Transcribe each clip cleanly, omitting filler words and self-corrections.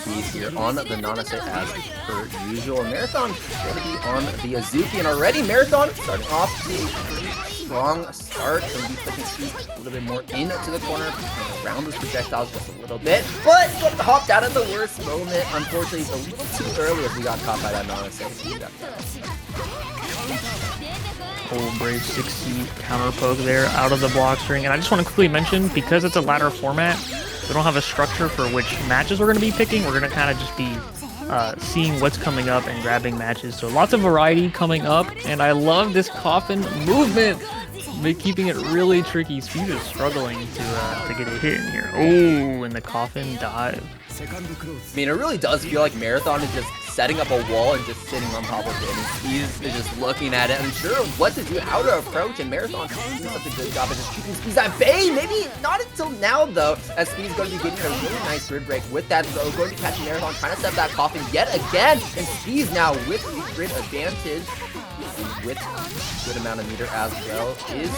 Speeze here on the Nanase as per usual. Marathon going to be on the Uzuki, and already Marathon starting off to a pretty strong start. Going to be pushing Speeze a little bit more into the corner, around those projectiles just a little bit, but hopped out at the worst moment. Unfortunately, it's a little too early as we got caught by that Nanase. Oh, Brave 60 counter poke there out of the block string. And I just want to quickly mention, because it's a ladder format, we don't have a structure for which matches we're going to be picking. We're going to kind of just be seeing what's coming up and grabbing matches. So lots of variety coming up, and I love this coffin movement, keeping it really tricky. Speeze is struggling to get a hit in here. Oh, and the coffin dive. I mean, it really does feel like Marathon is just setting up a wall and just sitting on top of it. And Speeze is just looking at it, unsure of what to do, how to approach. And Marathon doing such a good job of just keeping Speeze at bay. Maybe not until now, though, as Speeze is going to be getting a really nice grid break with that throw. Going to be catching Marathon, trying to set that coffin yet again. And Speeze now with the grid advantage, with a good amount of meter as well, is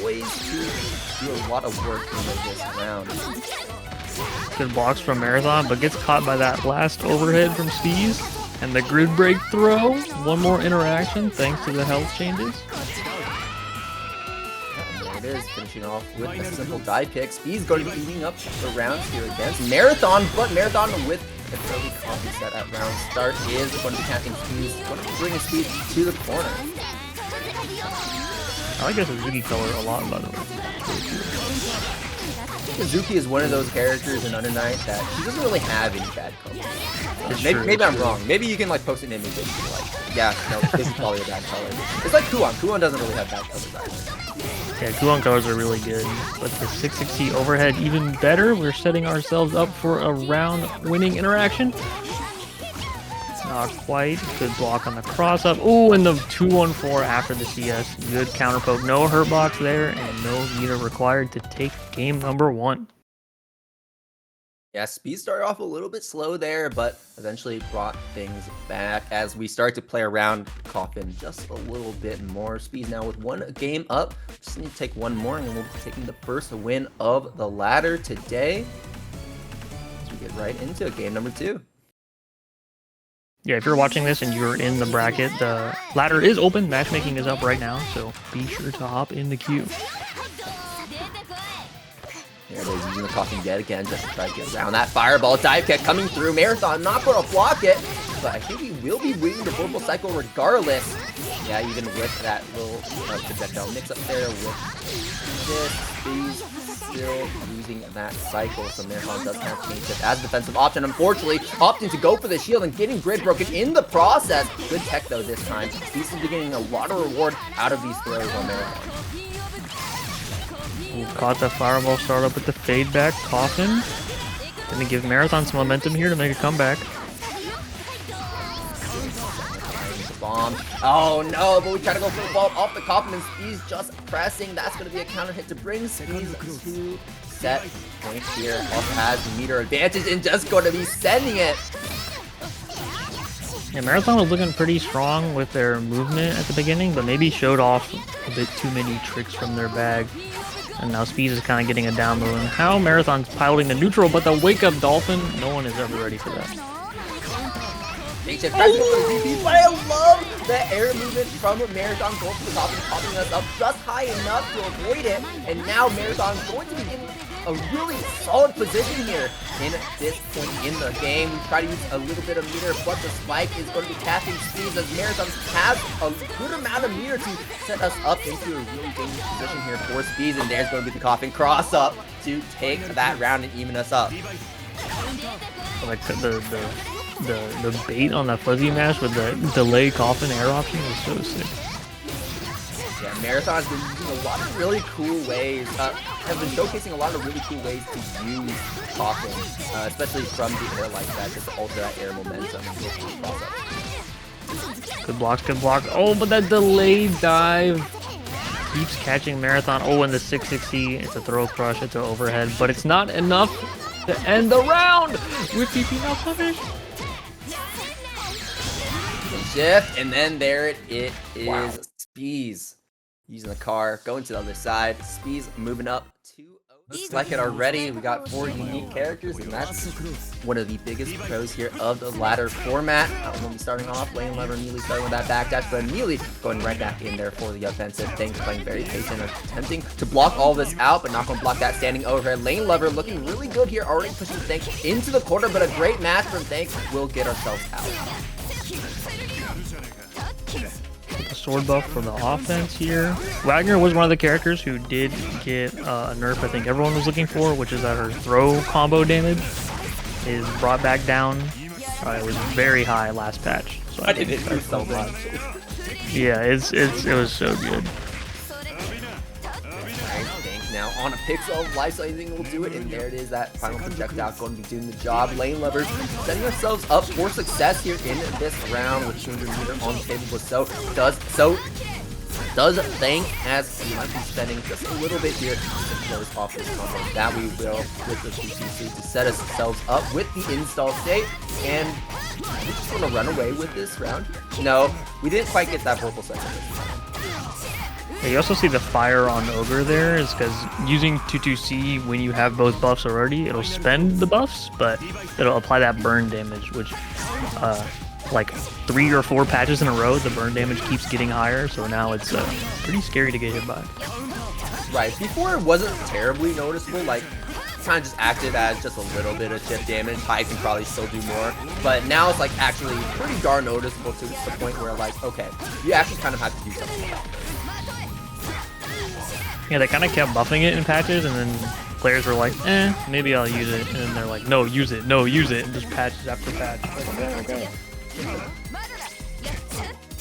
poised to do a lot of work in this round. Good blocks from Marathon, but gets caught by that last overhead from Speeze. And the grid break throw. One more interaction thanks to the health changes. And there it is, finishing off with a simple dive kick. Speeze going to be eating up the rounds here against Marathon, but Marathon with a fairly coffee set at round start is going to be catching Speeze, going to be bringing Speeze to the corner. I like this Uzuki color a lot, by the way. Uzuki is one of those characters in Under Night that he doesn't really have any bad colors. Maybe I'm wrong. Maybe you can like post an image and be like, yeah, no, this is probably a bad color. It's like Kuon. Kuon doesn't really have bad colors either. Yeah, Kuon colors are really good, but the 660 overhead even better. We're setting ourselves up for a round-winning interaction. Not quite. Good block on the cross-up. Oh, and the 2-1-4 after the CS. Good counter poke. No hurt box there, and no meter required to take game number 1. Yeah, Speeze started off a little bit slow there, but eventually brought things back as we start to play around Coffin just a little bit more. Speeze now with 1 game up. Just need to take 1 more, and we'll be taking the first win of the ladder today. As we get right into game number 2. Yeah, if you're watching this and you're in the bracket, the ladder is open. Matchmaking is up right now, so be sure to hop in the queue. There they're using the coffin yet again just to try to get around that fireball dive kick coming through. Marathon not going to block it, but I think he will be winning the purple cycle regardless. Yeah, even with that little projectile mix up there with this, Speeze still losing that cycle, so Marathon does have to change it as a defensive option. Unfortunately, opting to go for the shield and getting grid broken in the process. Good tech though this time. Speeze is getting a lot of reward out of these throws on Marathon. Caught the fireball startup with the fade back. Coffin. Gonna give Marathon some momentum here to make a comeback. Bomb. Oh no, but we try to go for the vault off the coffin and Speeze just pressing. That's going to be a counter hit to bring Speeze to set point here. Also has the meter advantage and just going to be sending it. Yeah, Marathon was looking pretty strong with their movement at the beginning, but maybe showed off a bit too many tricks from their bag. And now Speeze is kind of getting a down move. And how Marathon's piloting the neutral, but the wake up dolphin, no one is ever ready for that. But I love the air movement from Marathon going to the top and popping us up just high enough to avoid it. And now Marathon's going to be in a really solid position here in this point in the game. We try to use a little bit of meter, but the spike is going to be catching Speeze as Marathon has a good amount of meter to set us up into a really dangerous position here for Speeze. And there's going to be the coffin cross up to take that round and even us up. Like the bait on that fuzzy mash with the delay coffin air option was so sick. Yeah, Marathon's been using a lot of really cool ways, have been showcasing a lot of really cool ways to use coffin, especially from the air like that, just to alter that air momentum. Good blocks, good blocks. Oh, but that delayed dive keeps catching Marathon. Oh, and the 660, it's a throw crush, it's an overhead, but it's not enough to end the round with PP now punished. Shift, and then there it is. Speeze using the car, going to the other side. Speeze moving up 2-0. Looks like it already. We got 4 unique characters, and that's one of the biggest pros here of the ladder format. We'll be starting off, lane lever immediately starting with that backdash, but immediately going right back in there for the offensive. Thanks playing very patient, attempting to block all this out, but not going to block that standing overhead. Lane lever looking really good here, already pushing Thank into the corner, but a great match from Thank will get ourselves out. A sword buff for the offense here. Wagner was one of the characters who did get a nerf I think everyone was looking for, which is that her throw combo damage is brought back down. It was very high last patch. So I did it for so much. Yeah, it was so good. Now on a pixel, life sizing will do it, and there it is, that final projectile going to be doing the job. Lane levers setting ourselves up for success here in this round with 200 meter on the table, but does Thank, as we might be spending just a little bit here to close off this combo. That we will with the PCC to set ourselves up with the install state, and we just want to run away with this round. No, we didn't quite get that purple second this time. Yeah, you also see the fire on Ogre there is because using 2-2-C when you have both buffs already, it'll spend the buffs, but it'll apply that burn damage, which like 3 or 4 patches in a row, the burn damage keeps getting higher, so now it's pretty scary to get hit by. Right, before it wasn't terribly noticeable, like kind of just acted as just a little bit of chip damage. Hyde can probably still do more, but now it's like actually pretty darn noticeable to the point where like, okay, you actually kind of have to do something about this. Yeah, they kind of kept buffing it in patches, and then players were like, maybe I'll use it, and then they're like, no, use it, and just patches after patch. Like, okay.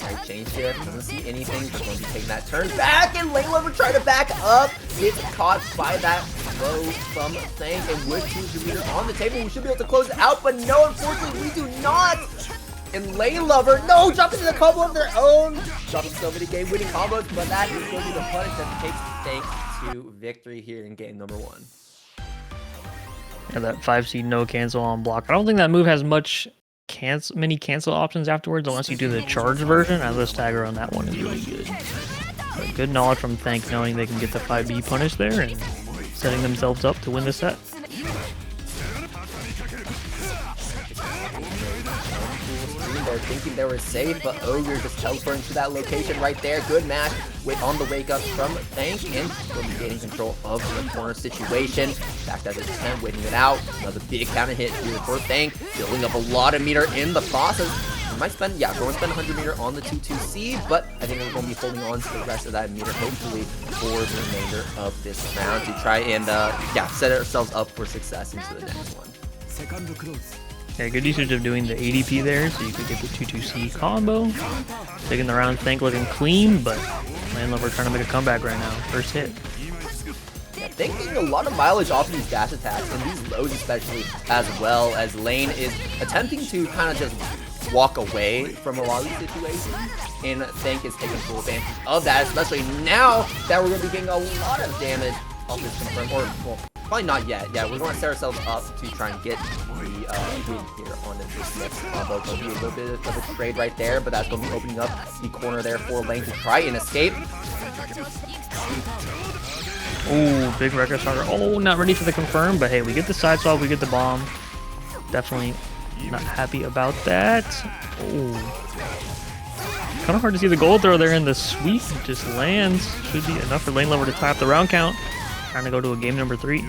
Right, change here, doesn't see anything, but going to be taking that turn back, and lane lever trying to back up, gets caught by that throw from Thank, and with 200 meter on the table, we should be able to close it out, but no, unfortunately, we do not! And lane lover, no, jumping to the combo of their own, dropping so many game-winning combos, but that is going to be the punish that takes Thank to victory here in game number 1. Yeah, that 5C no cancel on block. I don't think that move has many cancel options afterwards unless you do the charge version. The stagger on that one is really good. But good knowledge from Thank knowing they can get the 5B punish there and setting themselves up to win the set. They're thinking they were safe, but Ogre just teleporting to that location right there. Good match on the wake up from Thank, and will be gaining control of the corner situation. Back as it's 10, waiting it out. Another big counter hit here for Thank, building up a lot of meter in the process. We might spend, going to spend 100 meter on the 2-2-C, but I think we're going to be holding on to the rest of that meter, hopefully, for the remainder of this round to try and, set ourselves up for success into the next one. Yeah, good usage of doing the ADP there, so you could get the 2-2-C combo. Taking the round, Thank looking clean, but lane lover trying to make a comeback right now. First hit. Yeah, Thank getting a lot of mileage off of these dash attacks, and these lows especially, as well as lane is attempting to kind of just walk away from a lot of these situations, and Thank is taking full advantage of that, especially now that we're going to be getting a lot of damage off this confirm, or, well, probably not yet. Yeah, we're going to set ourselves up to try and get the win here on this next combo. Going to be a little bit of a trade right there, but that's going to be opening up the corner there for lane to try and escape. Ooh, big record starter. Oh, not ready for the confirm, but hey, we get the side swap, we get the bomb. Definitely not happy about that. Ooh. Kind of hard to see the gold throw there, and the sweep just lands. Should be enough for lane lever to tie up the round count. Trying to go to a game number 3.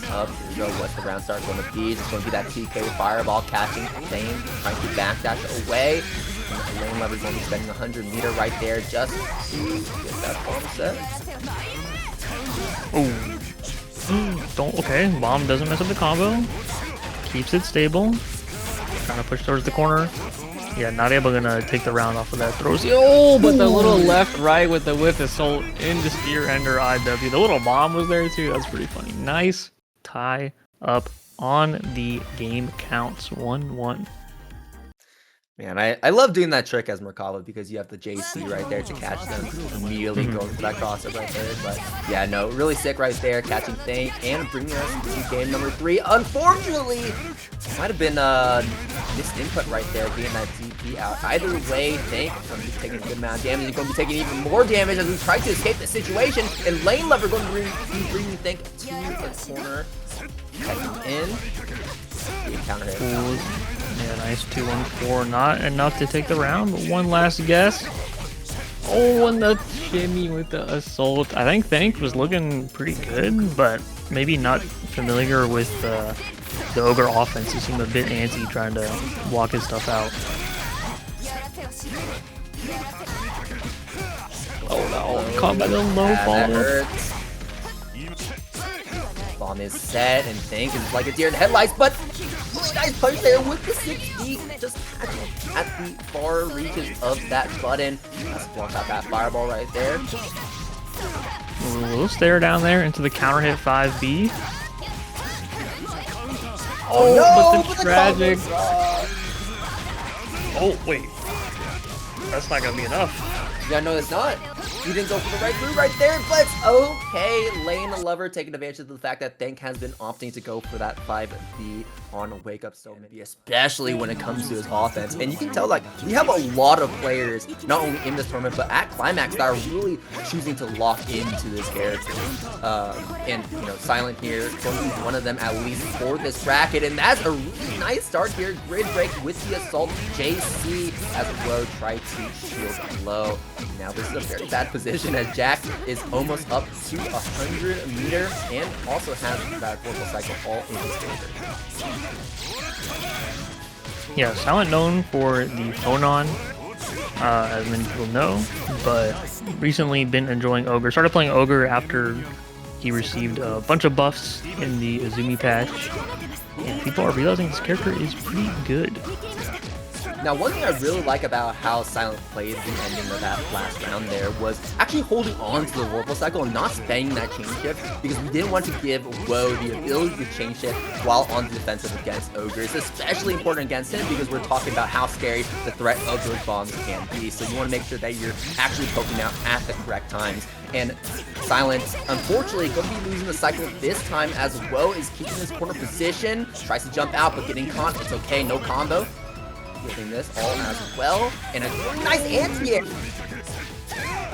Up, here we go, what's the round start going to be? It's going to be that TK fireball catching Thane, trying to backdash away. And the lane lever is going to be spending 100 meter right there just to get that bomb set. Oh, okay, bomb doesn't mess up the combo. Keeps it stable. Trying to push towards the corner. Yeah, not able to take the round off of that throw. Oh, but the little left-right with the whiff is so into spear ender IW. The little bomb was there too. That's pretty funny. Nice tie up on the game counts. 1-1. Man, I love doing that trick as Merkava because you have the JC right there to catch them immediately going for that crossover right there. But yeah, no, really sick right there, catching Thank and bringing us to game number 3. Unfortunately, might have been missed input right there, getting that deep be out. Either way, Tank is going to be taking a good amount of damage. He's going to be taking even more damage as we try to escape the situation. And Lane Lover going to be bringing Tank to the corner. Checking in. The counter hit. Yeah, nice 2-1-4. Not enough to take the round, but one last guess. Oh, and the shimmy with the assault. I think Tank was looking pretty good, but maybe not familiar with the Ogre offense. He seemed a bit antsy trying to walk his stuff out. Oh no, caught by the low fall. Bomb is set, and Tank is like a deer in headlights, but really nice punch there with the 6D, just catching at the far reaches of that button. Let's block out that fireball right there. A little stare down there into the counter hit 5B. Oh, no, but the tragic. Oh, wait. That's not gonna be enough. Yeah, no, it's not. You didn't go for the right move right there, but it's okay. Lane Lover taking advantage of the fact that Tank has been opting to go for that 5B on a wake up so many, especially when it comes to his offense. And you can tell, like, we have a lot of players, not only in this tournament, but at Climax that are really choosing to lock into this character. And, you know, Silent here, going to be one of them at least for this bracket. And that's a really nice start here. Grid break with the assault. JC as Woe tried to shield low. Now this is a very bad position as Jack is almost up to 100 meter and also has that Vorpal Cycle all in his favor. Yeah, Silent known for the Phonon, as many people know, but recently been enjoying Ogre. Started playing Ogre after he received a bunch of buffs in the Izumi patch, and people are realizing this character is pretty good. Now, one thing I really like about how Silent played the ending of that last round there was actually holding on to the Vorpal Cycle and not spamming that chain shift, because we didn't want to give Woe the ability to chain shift while on the defensive against Ogre. It's especially important against him because we're talking about how scary the threat of those bombs can be, so you want to make sure that you're actually poking out at the correct times. And Silent, unfortunately, going to be losing the cycle this time as Woe is keeping his corner position, tries to jump out but getting caught. It's okay, no combo. Getting this all as well, and a really nice anti-air.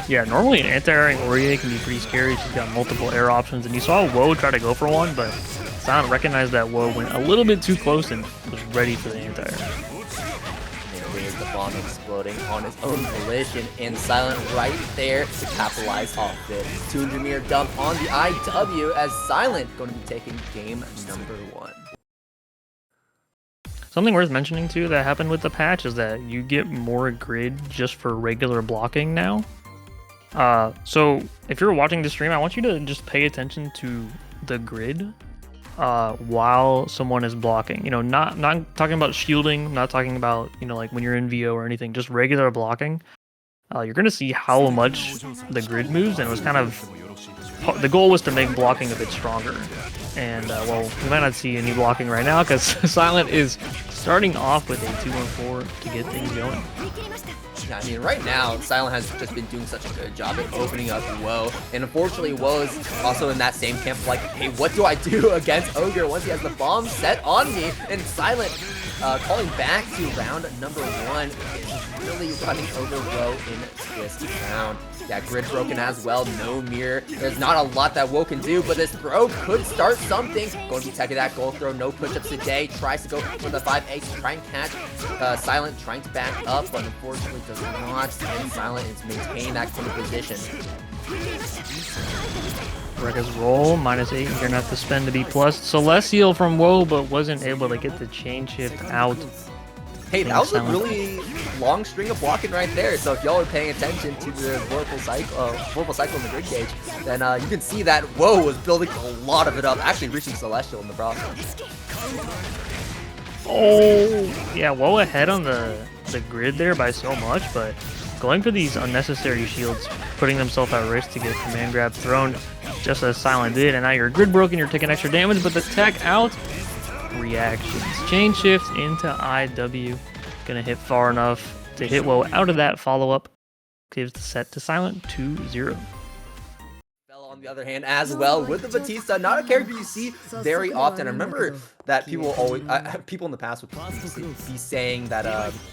Yeah, normally an anti-airing Orie can be pretty scary. She's got multiple air options, and you saw Woe try to go for one, but Silent recognized that Woe went a little bit too close and was ready for the anti-air. There's the bomb exploding on its own volition, and Silent right there to capitalize off it. 200 meter dump on the IW as Silent going to be taking game number 1. Something worth mentioning too that happened with the patch is that you get more grid just for regular blocking now. So if you're watching the stream, I want you to just pay attention to the grid while someone is blocking. You know, not talking about shielding, not talking about, you know, like when you're in VO or anything, just regular blocking. You're gonna see how much the grid moves, and it was kind of the goal was to make blocking a bit stronger. And, well, we might not see any blocking right now because Silent is starting off with a 2-1-4 to get things going. Yeah, I mean, right now, Silent has just been doing such a good job at opening up Woe. And unfortunately, Woe is also in that same camp, like, hey, what do I do against Ogre once he has the bomb set on me? And Silent, calling back to round number 1, is really running over Woe in this round. Yeah, grid broken as well, no mirror. There's not a lot that Woe can do, but this throw could start something. Going to be taking that goal throw, no push-ups today. Tries to go for the 5A to try and catch Silent, trying to back up, but unfortunately does not. And Silent is maintaining that corner position. Rega's roll, -8. You're gonna have to spend to be plus. Celestial from Woe, but wasn't able to get the chain shift out. Hey, that was a really long string of blocking right there. So if y'all are paying attention to the Vorpal Cycle in the grid gauge, then you can see that Woe was building a lot of it up, actually reaching Celestial in the process. Oh, yeah, Woe ahead on the grid there by so much, but going for these unnecessary shields, putting themselves at risk to get command grab thrown, just as Silent did, and now you're grid broken, you're taking extra damage, but the tech out. Reactions. Chain shift into IW. Gonna hit far enough to hit Woe out of that follow-up. Gives the set to Silent 2-0. on the other hand, as well, with the Vatista, not a character you see very often. I remember that people always, people in the past would be saying that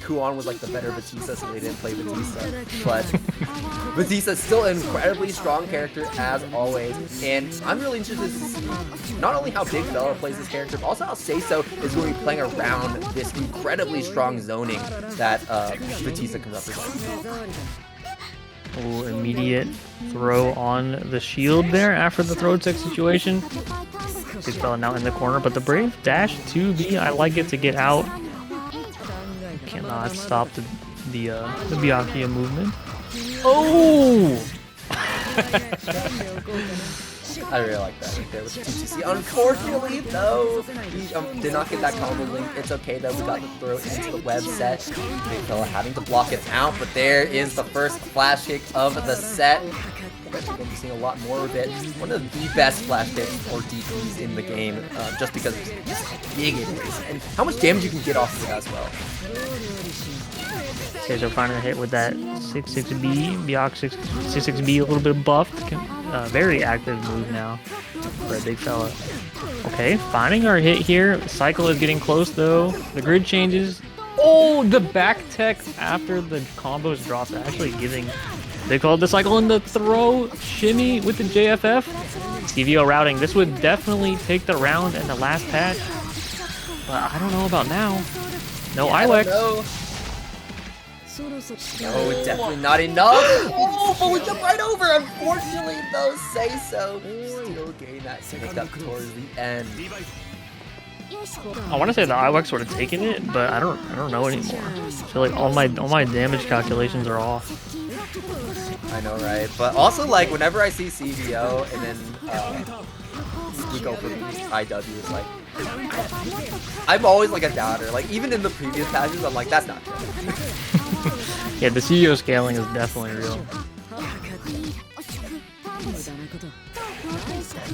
Kuon was like the better Vatista, so they didn't play Vatista. But Vatista's still an incredibly strong character as always, and I'm really interested to see not only how BiGGFELLA plays this character, but also how Sayyso is going to be playing around this incredibly strong zoning that Vatista can represent. Oh, immediate throw on the shield there after the throw tech situation. BiGGFELLA now in the corner, but the Brave dash 2B, I like it to get out. Cannot stop the Byakuya movement. Oh! I really like that right there with TTC. Unfortunately, though, he did not get that combo link. It's okay, though. We got the throw into the web set. BiGGFELLA having to block it out, but there is the first flash kick of the set. We're going to be seeing a lot more of it. One of the best flash kicks or DPs in the game, just because of how big it is and how much damage you can get off of it as well. Sayyso finding a hit with that 6-6B, Byakuya 6-6B, a little bit buffed. Very active move now for BiGGFELLA. Okay, finding our hit here. Cycle is getting close though. The grid changes. Oh, the back tech after the combos dropped, actually giving BiGGFELLA the cycle and the throw shimmy with the JFF. CVO routing. This would definitely take the round in the last patch, but I don't know about now. No IWEX. No, definitely not enough. Oh, but we jump right over. Unfortunately, though, Sayyso still gain that pick up towards the end. I want to say the IWEX would have taken it, but I don't know anymore. I feel like all my damage calculations are off. I know, right? But also, like, whenever I see CVO and then we go for IW, it's like I'm always like a doubter. Like even in the previous patches, I'm like, that's not true. Yeah, the CEO scaling is definitely real.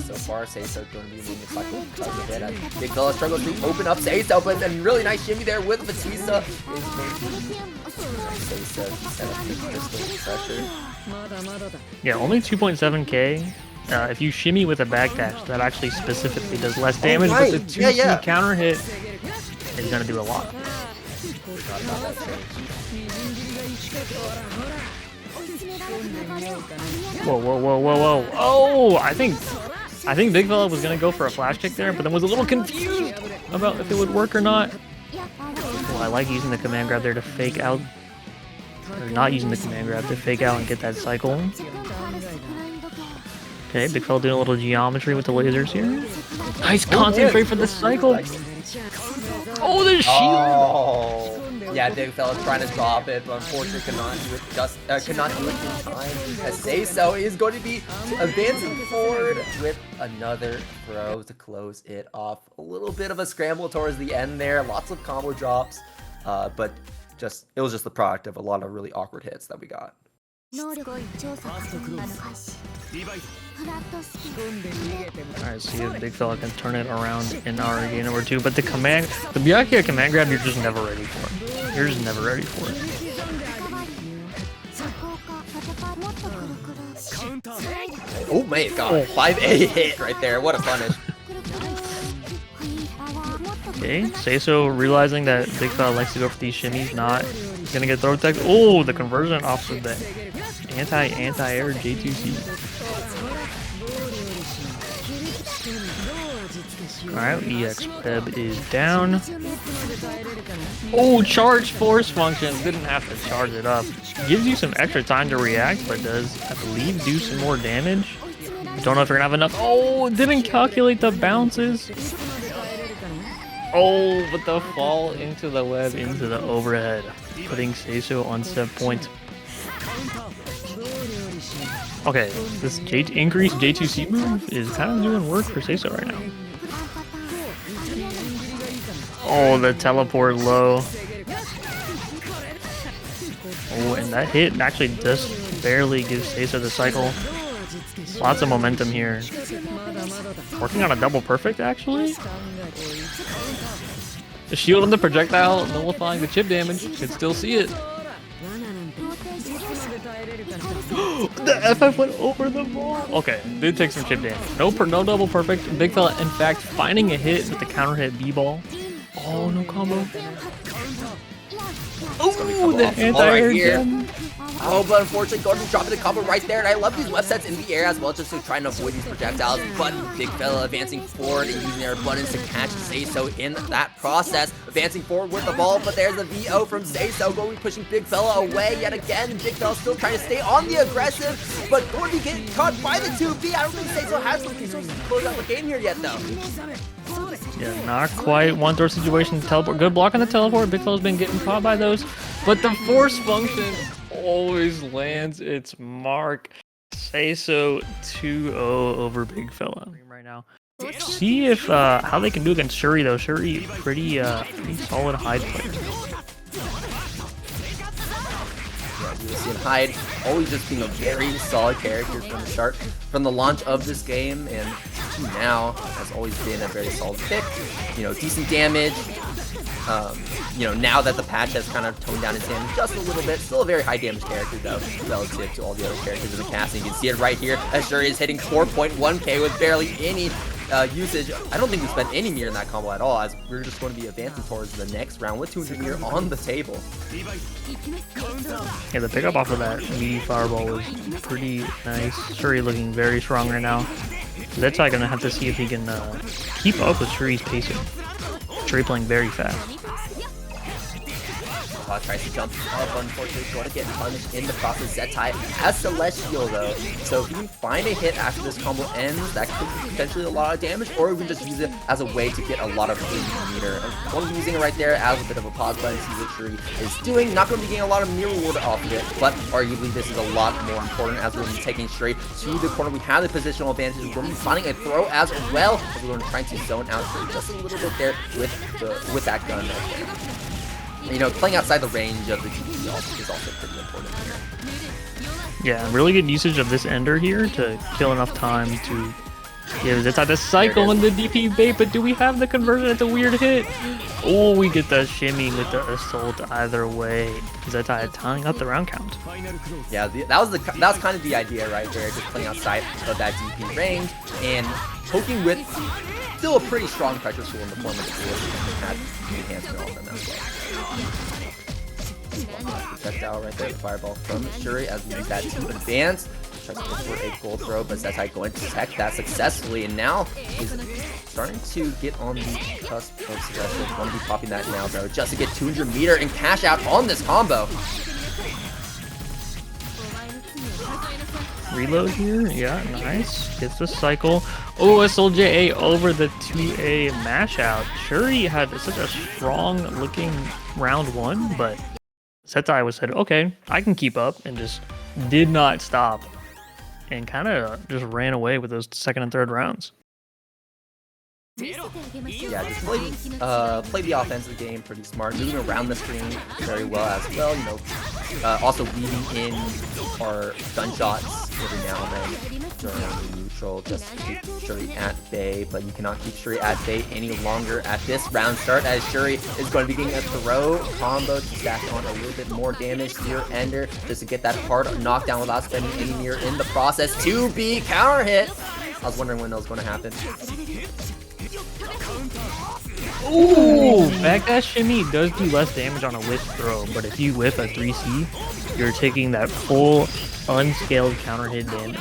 So far, Sayyso going to be moving the cycle quite a bit as BiGGFELLA struggles to open up Sayyso, but then really nice shimmy there with Vatista. Sayyso set up the crystal pressure. Yeah, only 2.7k. If you shimmy with a backdash, that actually specifically does less damage, but the 2C counter hit is going to do a lot. Whoa. Oh, I think BiGGFELLA was going to go for a flash kick there, but then was a little confused about if it would work or not. Well, I like using the command grab there to fake out, or not using the command grab to fake out and get that cycle. Okay, BiGGFELLA doing a little geometry with the lasers here. Nice concentrate for the cycle. Oh, the shield! Oh. Yeah, BiGGFELLA trying to drop it, but unfortunately cannot do it in time. As Sayyso is going to be advancing forward with another throw to close it off. A little bit of a scramble towards the end there, lots of combo drops, but it was just the product of a lot of really awkward hits that we got. Alright, see if BiGGFELLA can turn it around in our game number 2, but the Byakuya command grab, you're just never ready for it. You're just never ready for it. Oh my god, 5A hit right there, what a punish. Okay, Sayyso realizing that BiGGFELLA likes to go for these shimmies, not gonna get throw tech. Oh, the conversion off of the anti-air J2C. Alright, EX Web is down. Oh, charge force function. Didn't have to charge it up. Gives you some extra time to react, but does, I believe, do some more damage. Don't know if you're gonna have enough. Oh, didn't calculate the bounces. Oh, but the fall into the web, into the overhead, putting Sayyso on set point. Okay, this increased J2C move is kind of doing work for Sayyso right now. Oh, the teleport low. Oh, and that hit actually just barely gives Sayyso the cycle. Lots of momentum here. Working on a double perfect, actually. The shield on the projectile nullifying the chip damage. Could still see it. The FF went over the ball. Okay, did take some chip damage. No double perfect. BiGGFELLA, in fact, finding a hit with the counter hit B-ball. Oh, no combo. Oh, the anti-air gem. Oh, but unfortunately, Gordeau dropping the combo right there, and I love these web sets in the air as well, just to try and avoid these projectiles. But BiGGFELLA advancing forward and using their buttons to catch Sayyso in that process. Advancing forward with the ball, but there's the VO from Sayyso. Gordeau pushing BiGGFELLA away yet again. BiGGFELLA still trying to stay on the aggressive, but Gordeau getting caught by the 2B. I don't think Sayyso has the resources to close out the game here yet, though. Yeah, not quite one throw situation. Teleport, good block on the teleport. BiGGFELLA's been getting caught by those, but the force function always lands its mark. Sayyso 2-0 over BiGGFELLA right now. See if how they can do against Shuri though. Shuri pretty solid Hyde player. Uzuki and Hyde always just being a very solid character from the start, from the launch of this game, and to now has always been a very solid pick. You know, decent damage. You know, now that the patch has kind of toned down his damage just a little bit, still a very high damage character though, relative to all the other characters in the cast. And you can see it right here as Shuri is hitting 4.1k with barely any usage. I don't think we spent any meter in that combo at all, as we're just going to be advancing towards the next round with 200 meter on the table. Yeah, the pickup off of that meaty fireball was pretty nice. Shuri looking very strong right now. Zettai gonna have to see if he can keep up with Shuri's pacing. Shuri playing very fast. Tries to jump up, unfortunately, going to get punished in the process. Zettai has Celestial though, so if you can find a hit after this combo ends, that could be potentially a lot of damage, or we can just use it as a way to get a lot of meter. I'm going to be using it right there as a bit of a pause button, see what Shuri is doing. Not going to be getting a lot of mirror reward off of it, but arguably this is a lot more important as we're going to be taking Shuri to the corner. We have the positional advantage. We're going to be finding a throw as well, as we're going to try to zone out Shuri just a little bit there with that gun right there. You know, playing outside the range of the TP is also pretty important here. Yeah, really good usage of this ender here to kill enough time to give Zettai the cycle and the DP bait, but do we have the conversion? It's a weird hit. Oh, we get the shimmy with the assault either way. Zettai tying up the round count. Yeah, that was kind of the idea right there, just playing outside of that DP range and poking with still a pretty strong pressure tool in the form of the Kuon, and had the enhancement on them as well. Projectile right there, the fireball from Shuri as we use that to advance. Tries to go for a gold throw, but Zettai going to tech that successfully, and now is starting to get on the cusp of success. Going to be popping that now though, just to get 200 meter and cash out on this combo. Reload here, yeah, nice. Gets the cycle. Oh, SLJA over the 2A mash out. Shuri had such a strong looking round one, but Zettai was said, okay, I can keep up, and just did not stop. And kind of just ran away with those second and third rounds. Yeah, just play the offensive game pretty smart, moving around the screen very well as well, you know, also weaving in our gunshots every now and then during the neutral just to keep Shuri at bay, but you cannot keep Shuri at bay any longer at this round start, as Shuri is going to be getting a throw combo to stack on a little bit more damage to your ender just to get that hard knockdown without spending any mirror in the process. 2B counter hit. I was wondering when that was going to happen. Ooh, backdash shimmy does do less damage on a whiff throw, but if you whiff a 3C, you're taking that full unscaled counter hit damage.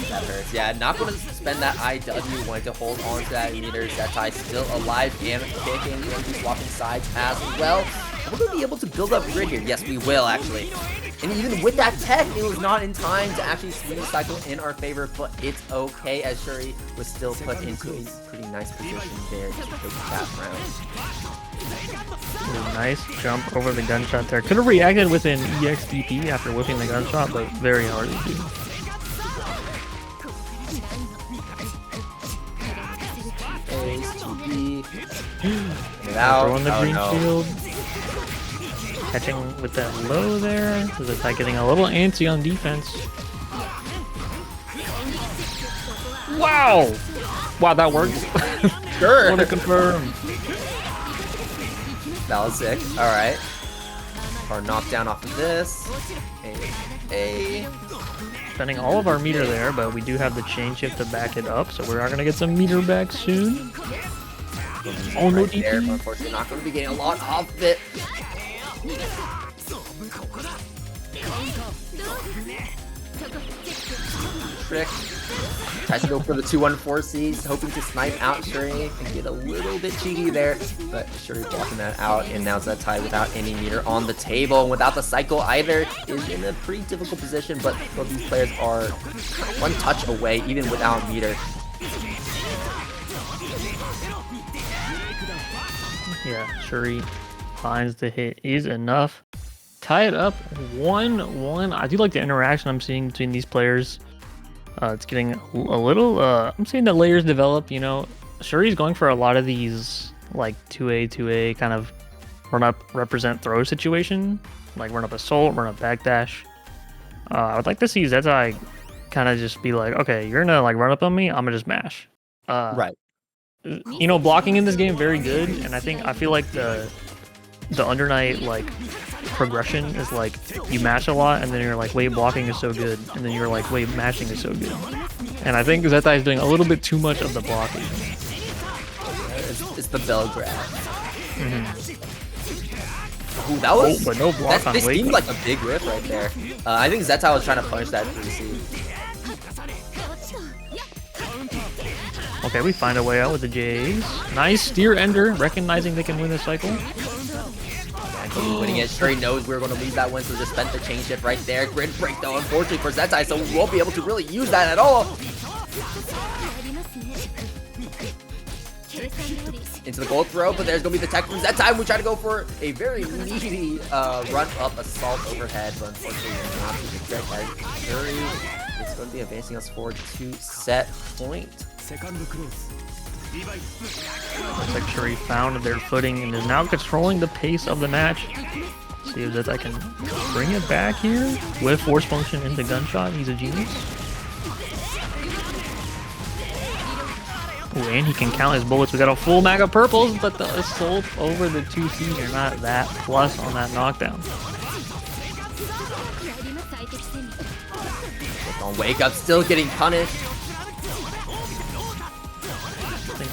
That hurts. Yeah, not going to spend that IW, wanting to hold on to that meter. Zettai still alive and kicking. Going to be swapping sides as well. We're going to be able to build up grid here. Yes, we will, actually. And even with that tech, it was not in time to actually swing the cycle in our favor, but it's okay, as Shuri was still put into a pretty nice position there to take that round. Ooh, nice jump over the gunshot there. Could have reacted with an EXDP after whipping the gunshot, but very hard to do. Get out. Throwing the green shield. Catching with that low there. Zettai getting a little antsy on defense. Wow! Wow, that worked. Sure. Want to confirm. That was sick. Alright. Hard knockdown off of this. Spending all of our meter there, but we do have the chain shift to back it up, so we are going to get some meter back soon. Oh, no DP. There, unfortunately, not going to be getting a lot off it. Trick. Tries to go for the 2-1-4Cs, hoping to snipe out Shuri and get a little bit cheeky there, but Shuri blocking that out, and now Zettai without any meter on the table, and without the cycle either, is in a pretty difficult position, but both these players are one touch away, even without meter. Yeah, Shuri finds the hit is enough. Tie it up 1-1. I do like the interaction I'm seeing between these players. It's getting a little, I'm seeing the layers develop, you know. Shuri's going for a lot of these, like, 2A kind of run-up, represent throw situation. Like, run-up assault, run-up backdash. I would like to see Zettai kind of just be like, okay, you're gonna, like, run up on me, I'm gonna just mash. Right. You know, blocking in this game, very good, and I feel like the Undernight, like, progression is like you mash a lot and then you're like, wait, blocking is so good, and then you're like, wait, mashing is so good. And I think Zettai is doing a little bit too much of the blocking. It's the bell grab. Ooh, that was but no block on this weight. seemed like a big riff right there. I think Zettai was trying to punish that 3C. Okay, we find a way out with the Jays. Nice steer ender, recognizing they can win the cycle. Winning it. Shuri knows we're going to leave that one, so just spent the chain shift right there. Grid break though, unfortunately for Zettai, so we won't be able to really use that at all. Into the gold throw, but there's going to be the tech from Zettai. We try to go for a very meaty run-up assault overhead, but unfortunately not to the trick as Shuri is going to be advancing us forward to set point. Looks like Shuri found their footing and is now controlling the pace of the match. See if Zettai can bring it back here with force function into gunshot. He's a genius. Ooh, and he can count his bullets. We got a full mag of purples, but the assault over the 2Cs are not that plus on that knockdown. On wake up, still getting punished.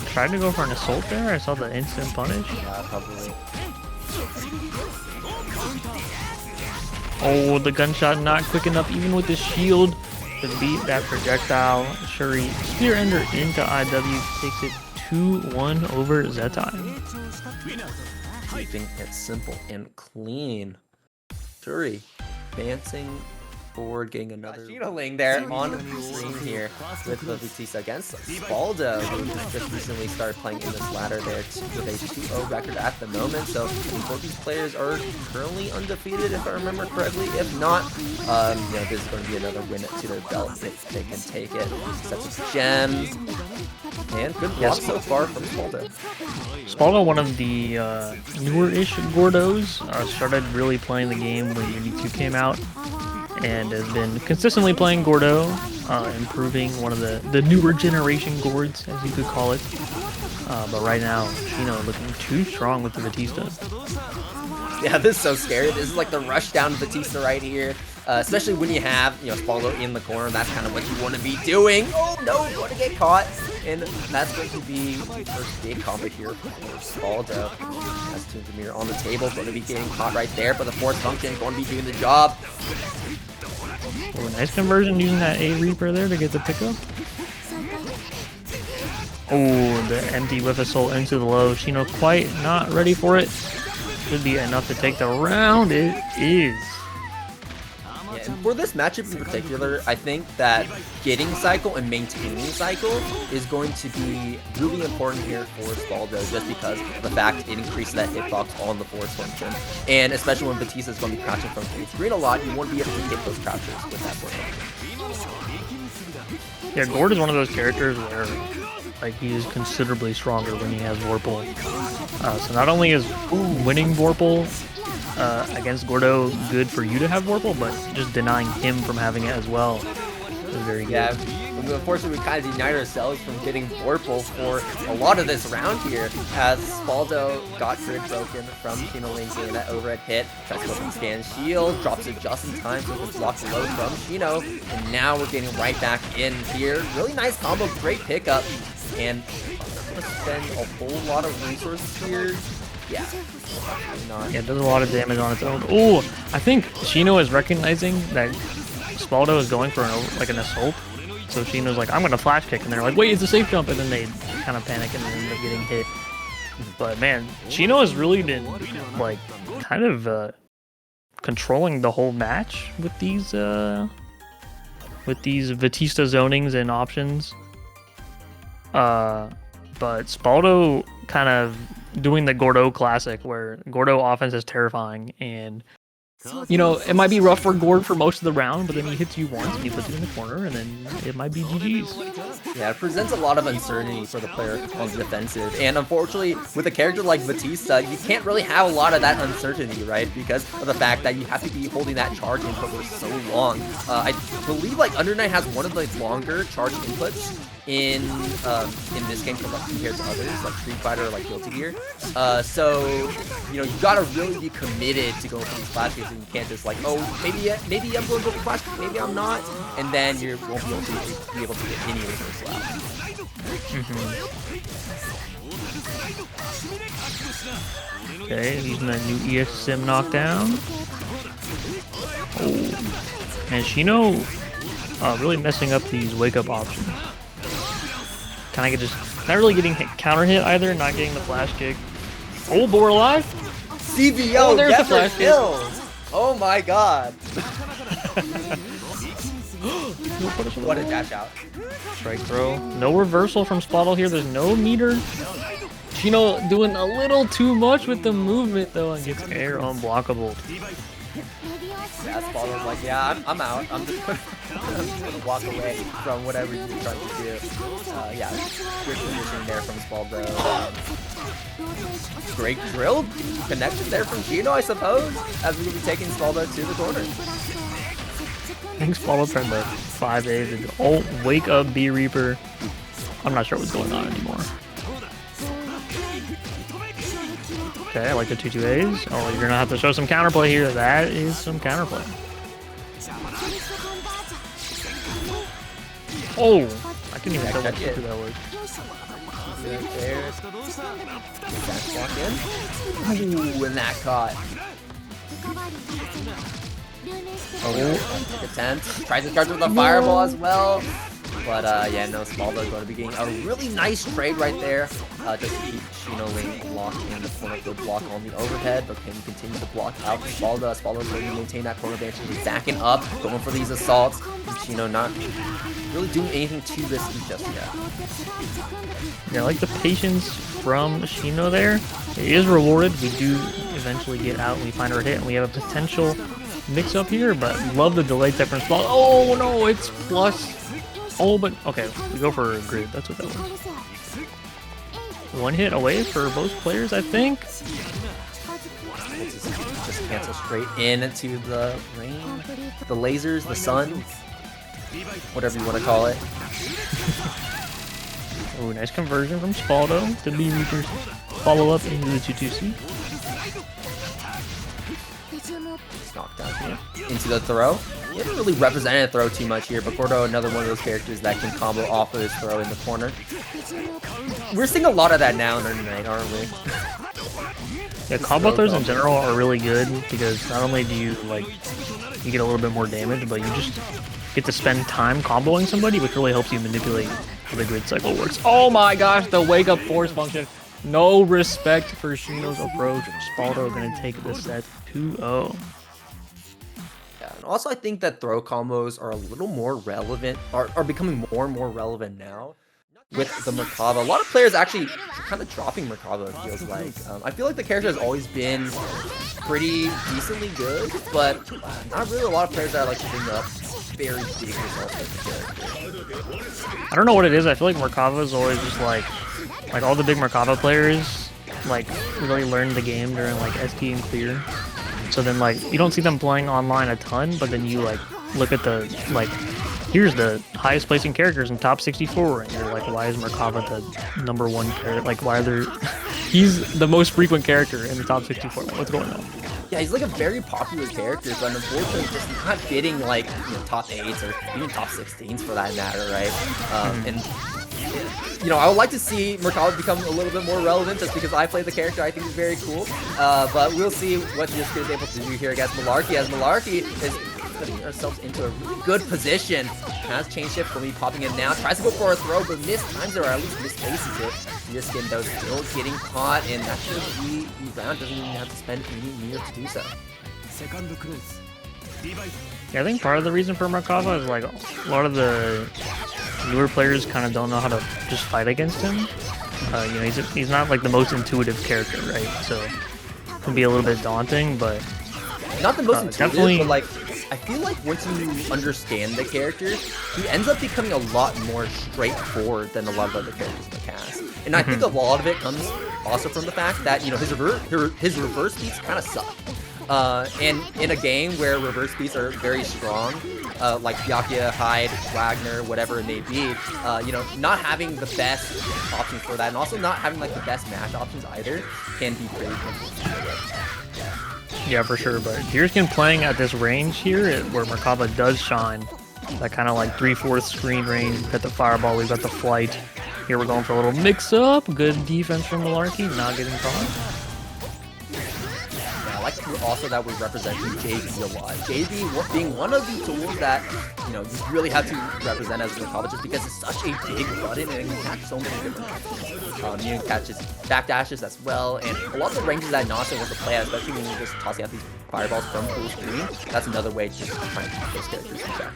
Tried to go for an assault there. I saw the instant punish. Yeah, probably. Oh, the gunshot not quick enough, even with the shield, to beat that projectile. Shuri spear ender into IW, takes it 2-1 over Zettai. Keeping it simple and clean. Shuri advancing forward, getting another Shinoling there on the screen here with the Vatista against Spauldo, who just recently started playing in this ladder there with a 2-0 record at the moment. So both these players are currently undefeated, if I remember correctly. If not, you know, this is going to be another win to their belt if they can take it. Sets of gems and good block so far from Spauldo. Spauldo, one of the newer-ish Gordeaus, started really playing the game when UNI2 came out, and has been consistently playing Gordeau, improving one of the newer generation Gords, as you could call it. But right now, Shino looking too strong with the Vatista. Yeah, this is so scary. This is like the rush down Vatista right here. Especially when you have, you know, Spauldo in the corner. That's kind of what you want to be doing. Oh no, going to get caught. And that's going to be the first big combo here for Spauldo. Has 200 meter on the table, going to be getting caught right there. But the force function going to be doing the job. Oh, nice conversion using that NegaReaper there to get the pickup. Oh, the empty whiff assault into the low. Shino quite not ready for it. Should be enough to take the round. It is. Yeah, and for this matchup in particular, I think that getting cycle and maintaining cycle is going to be really important here for Spauldo, just because of the fact it increases that hitbox on the force function. And especially when Vatista is going to be crouching from green a lot, you want to be able to hit those crouches with that force function. Yeah, Gord is one of those characters where, like, he is considerably stronger when he has Vorpal. So not only is winning Vorpal against Gordeau good for you to have Vorpal, but just denying him from having it as well was very good. Yeah, unfortunately we kind of denied ourselves from getting Vorpal for a lot of this round here, as Spauldo got grid broken from Shinoling getting that overhead hit, tries to go from scan shield, drops it just in time so it can block the low from Shino, and now we're getting right back in here. Really nice combo, great pickup, and I'm gonna spend a whole lot of resources here. Yeah, not. Yeah, it does a lot of damage on its own. Oh, I think Shino is recognizing that Spauldo is going for an assault. So Shino's like, I'm gonna flash kick, and they're like, wait, it's a safe jump, and then they kind of panic and then end up getting hit. But man, Shino has really been like kind of controlling the whole match with these Vatista zonings and options. But Spauldo kind of doing the Gordeau classic, where Gordeau offense is terrifying, and you know, it might be rough for Gord for most of the round, but then he hits you once and he puts you in the corner, and then it might be GG's. Yeah, it presents a lot of uncertainty for the player on the defensive, and unfortunately, with a character like Vatista, you can't really have a lot of that uncertainty, right? Because of the fact that you have to be holding that charge input for so long. I believe like Under Night has one of the longer charge inputs in this game compared to others like Street Fighter or like Guilty Gear. So you know, you gotta really be committed to going for these flash kicks, and you can't just like, oh, maybe I'm going to go for flash kick, maybe I'm not, and then you won't be able to get any reversal out. Okay, using that new EX sim knockdown. Oh, and Shino really messing up these wake up options. Kind of just not really getting counter hit either, not getting the flash kick. Oh, but we're alive. CBO, oh, there's the flash kill. Oh my god. What a dash out. Strike throw. No reversal from Spauldo here. There's no meter. Shino doing a little too much with the movement though, and gets air unblockable. Yeah, Spauldo's like, yeah, I'm out. I'm just gonna walk away from whatever you're trying to do. Yeah, good position there from Spauldo. Great drill connection there from Shino, I suppose, as we will be taking Spauldo to the corner. I think Spauldo turned the 5A to ult, wake up BiGGFELLA. I'm not sure what's going on anymore. Okay, I like the 2-2As. Oh, you're gonna have to show some counterplay here. That is some counterplay. Oh, I couldn't even tell what that was. Ooh, and that caught. Oh, attempt. Tries to charge with a fireball as well. But yeah, no, Spauldo going to be getting a really nice trade right there. Just to keep Shinoling locked in the corner. Good block on the overhead, but can continue to block out Spauldo. Spauldo's going to maintain that corner advantage. He's backing up, going for these assaults. And Shino not really doing anything too risky just yet. Yeah, I like the patience from Shino there. It is rewarded. We do eventually get out and we find our hit, and we have a potential mix up here, but love the delay step from Spauldo. Oh no, it's plus. Oh, but okay, we go for a grid. That's what that was. One hit away for both players, I think. Just cancel straight into the rain, the lasers, the sun, whatever you want to call it. Oh, nice conversion from Spauldo to BiGGFELLA's follow-up into the 2-2C. Knocked down here into the throw. He didn't really represent a throw too much here, but Gordeau, another one of those characters that can combo off of his throw in the corner. We're seeing a lot of that now in Under Night, aren't we? Yeah, combo throws in general are really good because not only do you you get a little bit more damage, but you just get to spend time comboing somebody, which really helps you manipulate how the grid cycle works. Oh my gosh, the wake up force function. No respect for Shino's approach. Spauldo gonna take this set 2-0. Also, I think that throw combos are a little more relevant, are becoming more and more relevant now with the Merkava. A lot of players actually kind of dropping Merkava, it feels like. I feel like the character has always been pretty decently good, but not really a lot of players that I like to bring up very big results with the character. I don't know what it is. I feel like Merkava is always just like all the big Merkava players really learned the game during ST and Clear. So then you don't see them playing online a ton, but then you look at the here's the highest placing characters in top 64, and you're like, why is Merkava the #1 character? Like, why are there? He's the most frequent character in the top 64. Like, what's going on? Yeah, he's like a very popular character, but unfortunately just not getting like top 8s or even top 16s for that matter, right? And I would like to see Merkava become a little bit more relevant just because I play the character. I think is very cool. But we'll see what Deerskin is able to do here against Malarky, as Malarky is putting ourselves into a really good position. Has chain shift for me popping in now. Tries to go for a throw, but mistimes it, or at least misplaces it. Deerskin, though, still getting caught, and that should be the round. Doesn't even have to spend any meter to do so. Yeah, I think part of the reason for Merkava is like a lot of the newer players kind of don't know how to just fight against him. He's not like the most intuitive character, right? So it can be a little bit daunting, but not the most intuitive, definitely. But like I feel like once you understand the character, he ends up becoming a lot more straightforward than a lot of other characters in the cast. And I think a lot of it comes also from the fact that his reverse beats kind of suck. And in a game where reverse beats are very strong, like Byakuya, Hyde, Wagner, whatever it may be, not having the best options for that, and also not having like the best match options either, can be pretty difficult. Yeah, for sure. But Deerskin playing at this range here, where Merkava does shine, that kind of like 3/4 screen range. We've got the fireball, we've got the flight. Here we're going for a little mix-up. Good defense from Malarky, not getting caught. I like also that we're representing JB a lot. JB being one of the tools that you really have to represent as Merkava, just because it's such a big button and it can catch so many different things. You can catch his back dashes as well, and a lot of the ranges that Nanase wants to play at, especially when you're just tossing out these fireballs from full screen. That's another way to just try and keep those characters in check.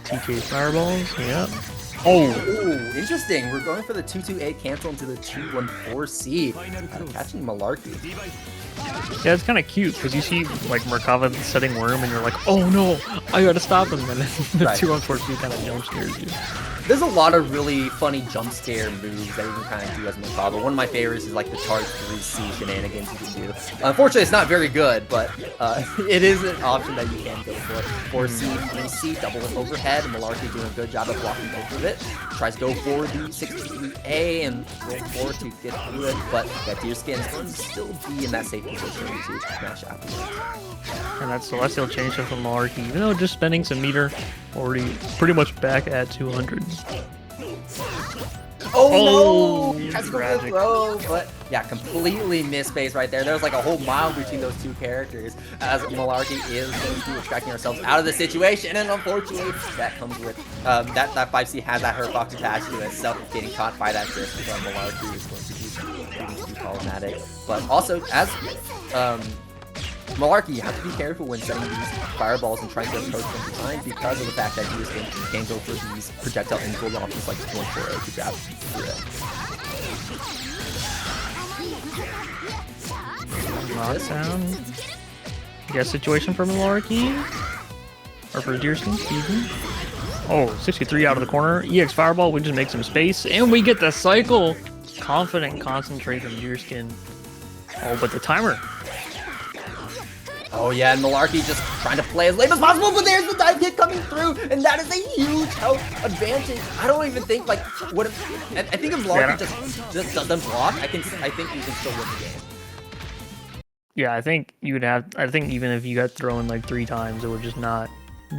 TK fireballs, yep. Oh, interesting. We're going for the 228 cancel into the 214C. Catching Malarky. Yeah, it's kind of cute because you see like Merkava setting worm and you're like, oh no, I gotta stop him. And then the 214C kind of jump scares you. There's a lot of really funny jump scare moves that you can kind of do as Merkava. One of my favorites is like the charge 3C shenanigans you can do. Unfortunately, it's not very good, but it is an option that you can go for. 4C, 3C, double overhead. Malarky doing a good job of blocking both of it. Tries to go for the 63A and roll forward to get through it, but that Deerskin is going to still be in that safe position to smash afterwards. And that Celestial change from Malarky, even though just spending some meter, already pretty much back at 200. Oh no! Tries to go for the throw, but yeah, completely missed space right there. There was like a whole mile between those two characters, as Malarky is going to be extracting ourselves out of the situation, and unfortunately, that comes with that 5C has that hurt box attached to it, so getting caught by that disc from Malarky is going to be problematic. But also, as Malarky, you have to be careful when setting these fireballs and trying to approach them behind because of the fact that Deerskin can go for these projectile infield options like 1-4-A to grab through it. Knockdown. Yeah, situation for Malarky. Or for Deerskin, excuse me. Oh, 63 out of the corner. EX fireball, we just make some space, and we get the cycle. Confident concentrate from Deerskin. Oh, but the timer. Oh yeah, and Malarky just trying to play as late as possible, but there's the dive kick coming through, and that is a huge health advantage. I don't even think like what if, I think if Malarky just doesn't block, I think you can still win the game. Yeah, I think you would have. I think even if you got thrown like 3 times, it would just not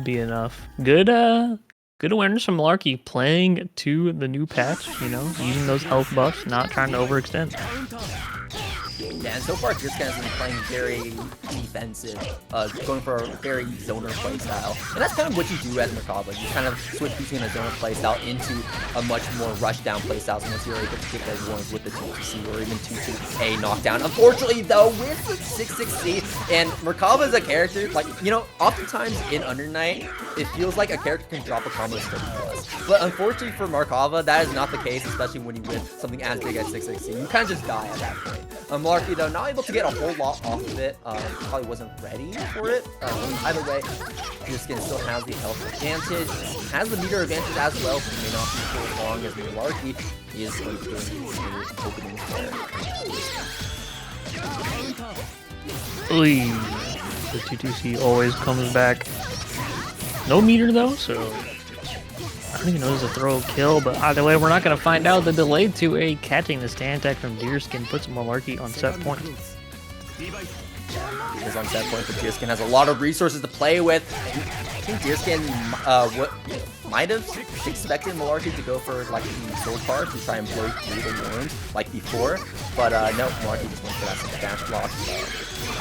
be enough. Good awareness from Malarky, playing to the new patch. Using those health buffs, not trying to overextend. Yeah, and so far Deerskin has been playing very defensive, going for a very zoner playstyle. And that's kind of what you do as Merkava. You kind of switch between a zoner playstyle into a much more rush-down playstyle once you're able to get those ones with the 2-2C or even 2-2A knockdown. Unfortunately, though, with the 6-6C, and Merkava is a character, like, oftentimes in Under Night, it feels like a character can drop a combo 30+. But unfortunately for Merkava, that is not the case, especially when you win something as big as 6-6C. You kind of just die at that point. Malarky, though, not able to get a whole lot off of it. Probably wasn't ready for it. Either way, Deerskin still has the health advantage, has the meter advantage as well, so he may not be for as long as Malarky is doing the openings there. Oy. The 2-2C always comes back. No meter though, so I don't even know if it's a throw kill, but either way, we're not going to find out. The delay 2A catching the stand tech from Deerskin puts Malarky on set point. He's on set point, but Deerskin has a lot of resources to play with. I think Deerskin might have expected Malarky to go for like the sword card to try and break through the wounds like before, but no, Malarky just went for that second dash block.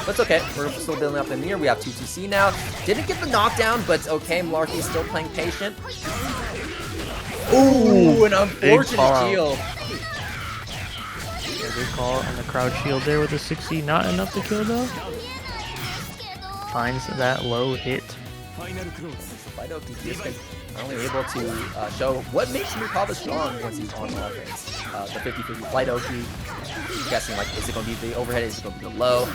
But it's okay, we're still building up in the mirror. We have 2-2C now. Didn't get the knockdown, but it's okay. Malarky's still playing patient. Ooh, an unfortunate shield. Good call on the crowd shield there with the 6C. Not enough to kill though. Finds that low hit. Fido, Deerskin only able to show what makes Merkava strong once he's on offense. The 50-50 flight Oki. Guessing like, is it going to be the overhead? Is it going to be the low?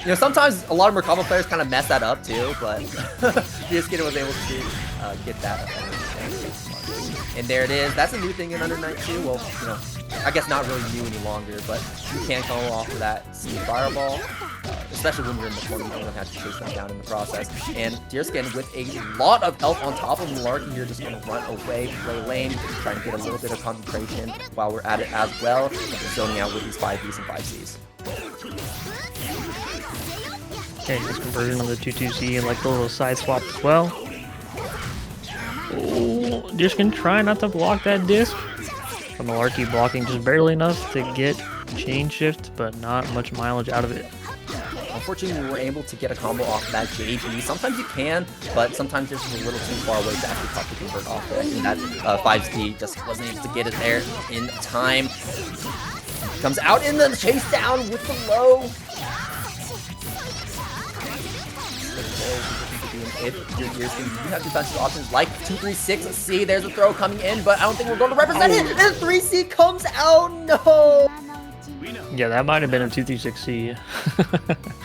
You know, sometimes a lot of Merkava players kind of mess that up too, but Deerskin was able to get that. And there it is. That's a new thing in Under Night 2. Well, you know, I guess not really new any longer, but you can come off of that C fireball, especially when you're in the corner. You don't have to chase them down in the process. And Deerskin with a lot of health on top of Malarky here, just going to run away, play lane, trying to get a little bit of concentration while we're at it as well, zoning out with these 5Bs and 5Cs. Okay, this conversion on the 2-2C and like the little side swap as well. Oh, Deerskin trying not to block that disc. From Malarky blocking just barely enough to get chain shift, but not much mileage out of it. Unfortunately, we were able to get a combo off that JB. Sometimes you can, but sometimes it's a little too far away to actually pop the convert off it. And that 5C just wasn't able to get it there in time. Comes out in the chase down with the low. If you're Deerskin, you have defensive options like 2-3-6C. There's a throw coming in, but I don't think we're going to represent it. And 3C comes out. No. Yeah, that might have been a 2-3-6C.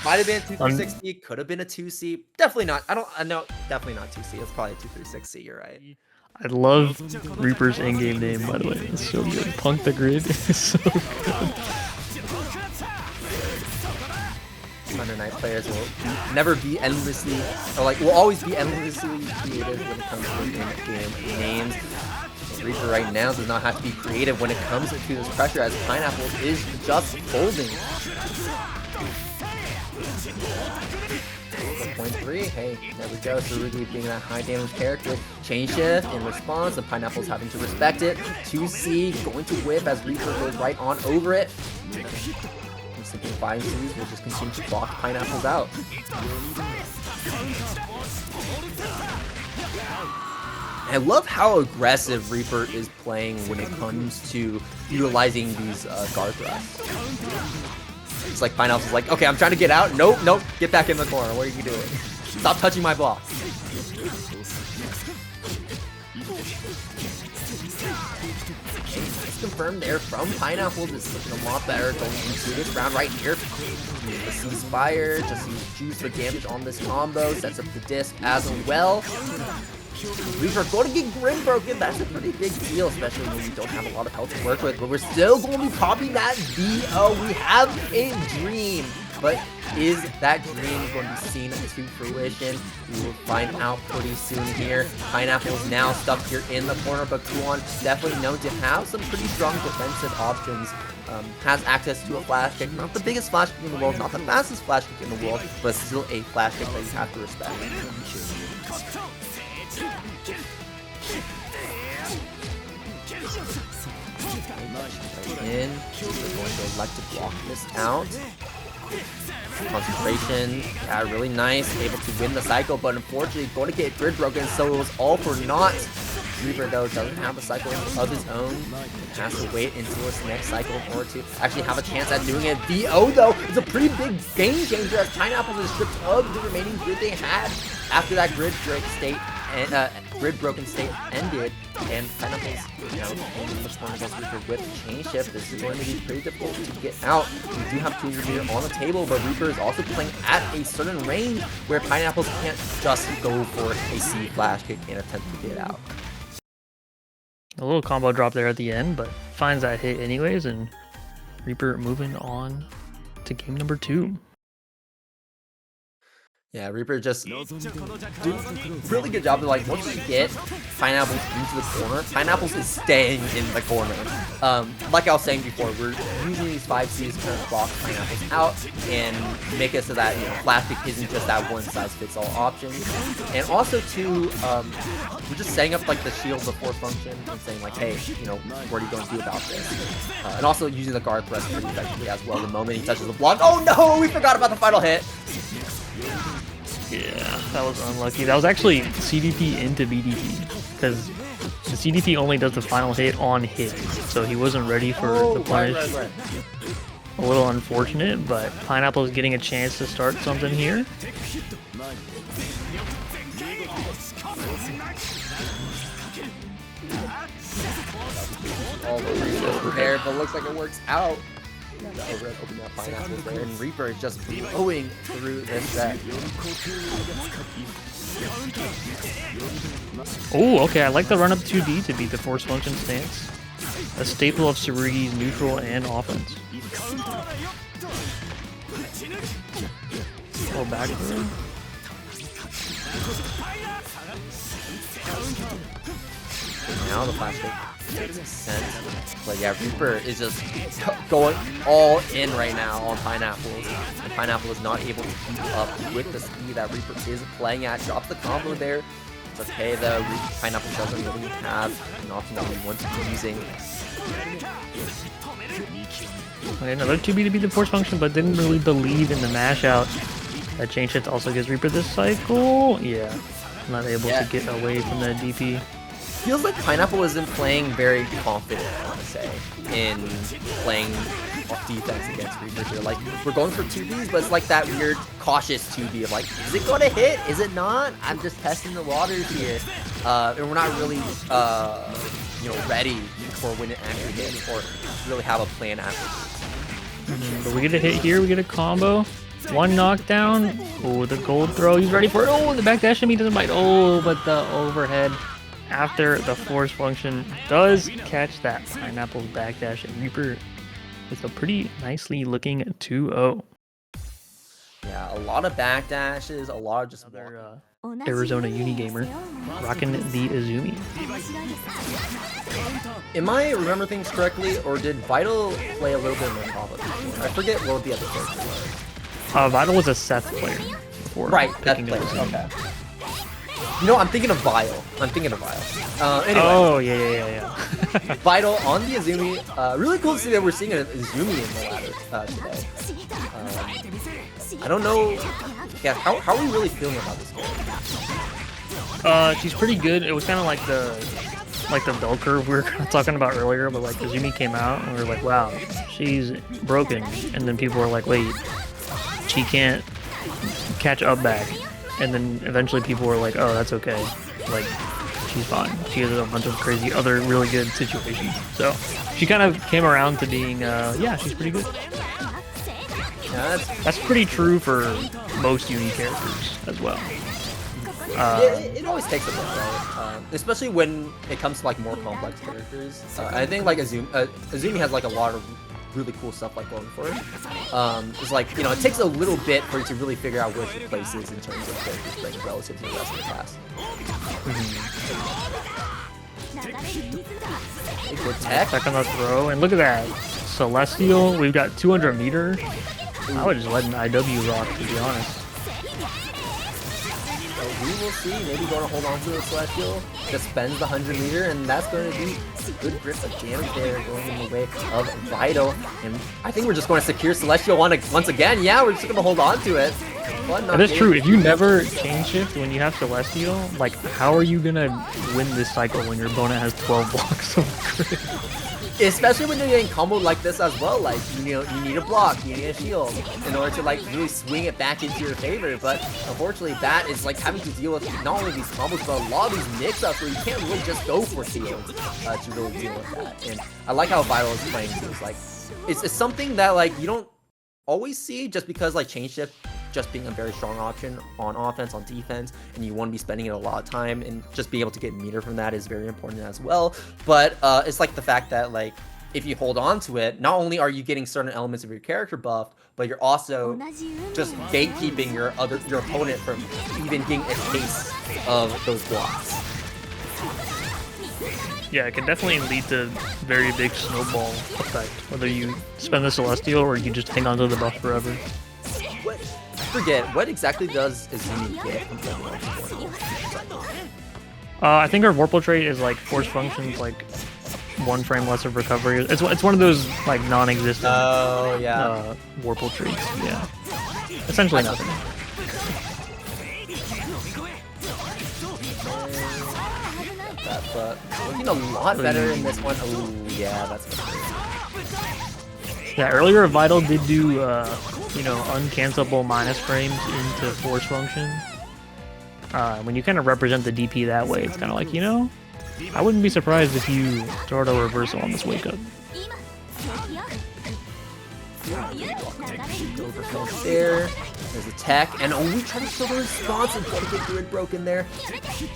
Might have been a 2-3-6C. Could have been a 2C. Definitely not. I know. Definitely not 2C. It's probably a 2-3-6C. You're right. I love Reaper's in-game name, by the way. It's so good. Punk the Grid is so good. Under Night players will never be endlessly, or like will always be endlessly creative when it comes to in-game names. Reaper right now does not have to be creative when it comes to this pressure, as Pineapple is just folding. 1.3, hey, there we go. Tsurugi being that high damage character. Chain shift in response, and Pineapple's having to respect it. 2C going to whip as Reaper goes right on over it. Simply 5Cs will just continue to block Pineapples out. I love how aggressive Reaper is playing when it comes to utilizing these guard thrusts. It's like Pineapple's like, okay, I'm trying to get out. Nope, nope, get back in the corner. What are you doing? Stop touching my block. Confirmed there from Pineapple. This is looking a lot better going into this round right here. The Ceasefire, just use juice for damage on this combo, sets up the disc as well. We are going to get Grim broken. That's a pretty big deal, especially when we don't have a lot of health to work with. But we're still going to be popping that VO. We have a dream. But is that dream going to be seen to fruition? We will find out pretty soon here. Pineapple is now stuck here in the corner, but Kuon definitely known to have some pretty strong defensive options. Has access to a flash kick. Not the biggest flash kick in the world, not the fastest flash kick in the world, but still a flash kick that you have to respect. In, we're going to elect to block this out. Concentration, yeah, really nice, able to win the cycle, but unfortunately going to get grid broken, so it was all for naught. Reaper though doesn't have a cycle of his own, has to wait until his next cycle in order to actually have a chance at doing it. VO though is a pretty big game changer, as Pineapple is stripped of the remaining grid they had after that grid break state and grid broken state ended, and Pineapple's, you know, in the corner against Reaper with chain shift. This is going to be pretty difficult to get out. We do have two here on the table, but Reaper is also playing at a certain range where Pineapples can't just go for a C flash kick and attempt to get out. A little combo drop there at the end, but finds that hit anyways, and Reaper moving on to game number 2. Yeah, Reaper just do really good job of like once we get Pineapples into the corner, Pineapples is staying in the corner. Like I was saying before, we're using these 5Cs to kind of box Pineapples out and make it so that plastic isn't just that one-size-fits-all option. And also too, we're just setting up like the shield before function and saying like, hey, what are you going to do about this? And also using the guard thrust pretty effectively as well. The moment he touches the block, oh no, we forgot about the final hit. Yeah, that was unlucky. That was actually CDP into BDP, because the CDP only does the final hit on hit, so he wasn't ready for the punish. Right. A little unfortunate, but Pineapple is getting a chance to start something here. All the reasons prepared, but looks like it works out. Ogre opening up Pineapples there, and Reaper is just blowing through this set. Oh, okay, I like the run up 2D to beat the force function stance. A staple of Tsurugi's neutral and offense. Oh, back through. Now the plastic makes sense. But yeah, Reaper is just going all in right now on Pineapples. And Pineapple is not able to keep up with the speed that Reaper is playing at. Drops the combo there. It's okay though. Pineapple doesn't really have an option that we want to be using. Okay, another 2B to beat the force function, but didn't really believe in the mash out. That chain shift also gives Reaper this cycle. Yeah, not able to get away from that DP. Feels like Pineapple isn't playing very confident, I want to say, in playing defense against Reaper here. Like, we're going for 2Bs, but it's like that weird cautious 2B of like, is it going to hit? Is it not? I'm just testing the waters here. And we're not really, ready for when it actually hits or really have a plan after. But we get a hit here, we get a combo. One knockdown. Oh, the gold throw. He's ready for it. Oh, the backdash shimmy doesn't bite. Oh, but the overhead after the force function does catch that Pineapple's backdash, and Reaper with a pretty nicely looking 2-0. Yeah, a lot of backdashes, a lot of just Arizona Uni gamer rocking the Izumi. Am I remember things correctly, or did Vital play a little bit of Merkava before? I forget what the other character was. Vital was a Seth player before. Right, Seth player. Okay. I'm thinking of Vile. Anyway. Oh, yeah. Vital on the Izumi. Really cool to see that we're seeing an Izumi in the ladder today. I don't know. Yeah, how are we really feeling about this game? She's pretty good. It was kind of like the bell curve we were talking about earlier, but like Izumi came out and we were like, wow, she's broken. And then people were like, wait, she can't catch up back. And then eventually people were like, oh, that's okay. Like, she's fine. She has a bunch of crazy other really good situations. So she kind of came around to being, yeah, she's pretty good. Yeah, that's pretty true for most Uni characters as well. It always takes a bit, though. Especially when it comes to like more complex characters. I think like Izumi has like a lot of really cool stuff like going for it. It's like, it takes a little bit for you to really figure out which place is in terms of character strength relative to the rest of the class. Good tech. Back on the throw, and look at that. Celestial, we've got 200 meter. I would just let an IW rock, to be honest. So we will see. Maybe going to hold on to the Celestial. Just spends the 100 meter, and that's going to be good grip of damage there going in the way of Vital. And I think we're just going to secure Celestial once again. Yeah, we're just going to hold on to it. That is true. If you never chain shift when you have Celestial, like, how are you going to win this cycle when your opponent has 12 blocks of grid? Especially when you're getting comboed like this as well, like, you need a block, you need a shield in order to like really swing it back into your favor. But unfortunately that is like having to deal with not only these combos but a lot of these mix-ups where you can't really just go for shields to really deal with that. And I like how Vital is playing too. It's like, it's something that like you don't always see just because like chain shift just being a very strong option on offense, on defense, and you want to be spending it a lot of time, and just being able to get meter from that is very important as well. But it's like the fact that like if you hold on to it, not only are you getting certain elements of your character buffed, but you're also just gatekeeping your opponent from even getting a taste of those blocks. Yeah, it can definitely lead to very big snowball effect, whether you spend the Celestial or you just hang on to the buff forever. Forget, what exactly does Izumi get? I think her Vorpal trait is like force functions, like 1 frame less of recovery. It's one of those like non-existent Vorpal traits. Yeah, essentially nothing. But looking a lot better in this one. Oh yeah, that's good. Yeah, earlier Vital did do you know, uncancelable minus frames into force function. When you kind of represent the DP that way, it's kind of like, you know, I wouldn't be surprised if you start a reversal on this wake up. There. There's a tech, and we try to show the response and try to get grid broken there.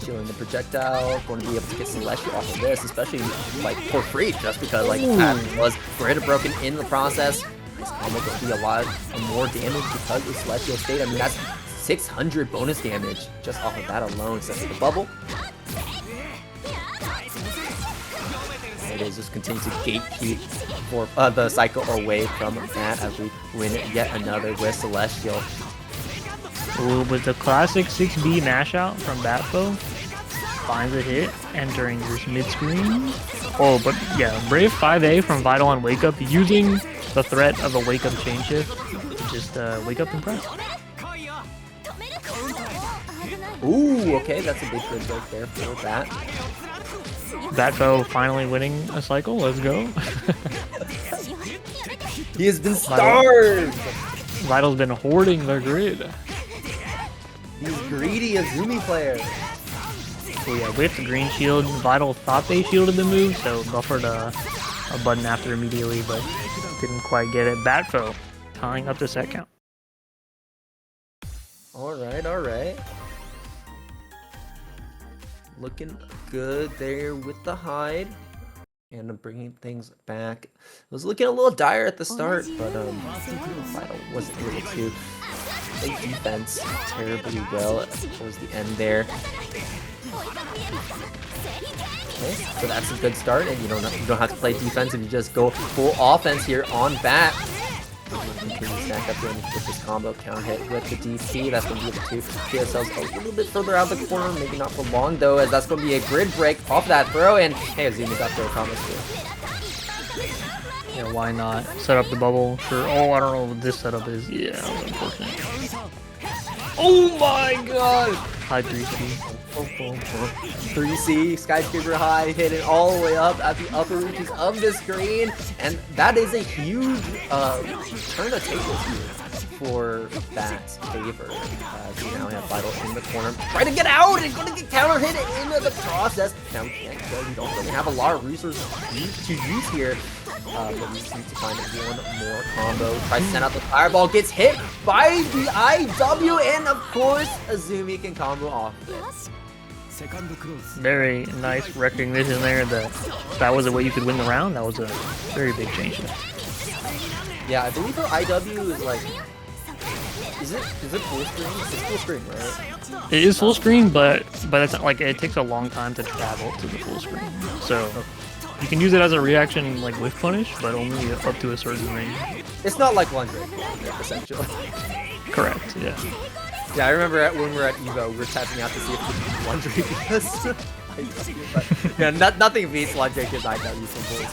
Showing the projectile, going to be able to get Celestial off of this, especially like for free, just because like that was grid broken in the process. This combo could be a lot more damage because of Celestial State. I mean, that's 600 bonus damage just off of that alone. So the bubble. It is just continue to gatekeep for the cycle away from that as we win yet another with Celestial. Ooh, with the classic 6B mash out from batpho, finds a hit, entering this mid screen. Oh, but yeah, Brave 5A from Vital on Wake Up, using the threat of a Wake Up chain shift to just Wake Up and press. Ooh, okay, that's a big grid break there for that. batpho finally winning a cycle, let's go. He has been starved! Vital's been hoarding their grid. These greedy Izumi players. So yeah, with the green shield, Vital thought they shielded the move, so buffered a button after immediately, but didn't quite get it. batpho tying up the set count. Alright, alright. Looking good there with the Hyde. And bringing things back. It was looking a little dire at the start, but Vital wasn't able to play defense terribly well towards the end there. Okay, so that's a good start, and you don't have to play defense if you just go full offense here on bat. Continue to stack up here and get this combo counter hit with the DP. That's going to be able to get ourselves a little bit further out of the corner, maybe not for long though, as that's going to be a grid break off that throw. And hey, Izumi got throw combos too. Yeah, why not? Set up the bubble. Sure. Oh, I don't know what this setup is. Yeah, that was unfortunate. Oh my god! High 3C. 3C, skyscraper high, hidden all the way up at the upper reaches of the screen, and that is a huge turn the tables here for that favor. We now have Vital in the corner, trying to get out and going to get counter hit into the process. Now we can't go, we don't really have a lot of resources to use here. But we just need to find one more combo. Tries to send out the fireball, gets hit by the IW, and of course, Izumi can combo off of it. Very nice recognition there that was a way you could win the round. That was a very big change. Yeah, I believe her IW is like, is it full screen? It's full screen, right? It is full screen, but it's not like it takes a long time to travel to the full screen. So you can use it as a reaction like with punish, but only up to a certain range. It's not like lunge break, essentially. Correct. Yeah. Yeah, I remember when we were at Evo, we were testing out to see if we could lunge break because yeah, nothing beats lunge break as IW simple.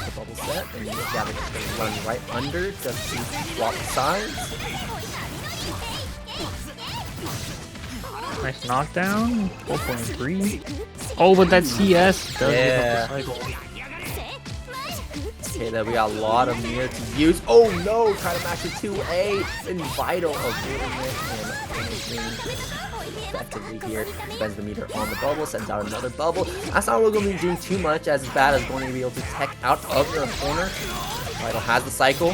The bubble set, and you have to run right under just to swap sides. Nice knockdown. 4.3. Oh, but that CS does give up the cycle. Okay, then we got a lot of meter to use. Oh no! Try to max it 2A and Vital avoiding it and finishing effectively here. Spends the meter on the bubble, sends out another bubble. That's not really going to be doing too much, as bad as going to be able to tech out of the corner. Vital has the cycle.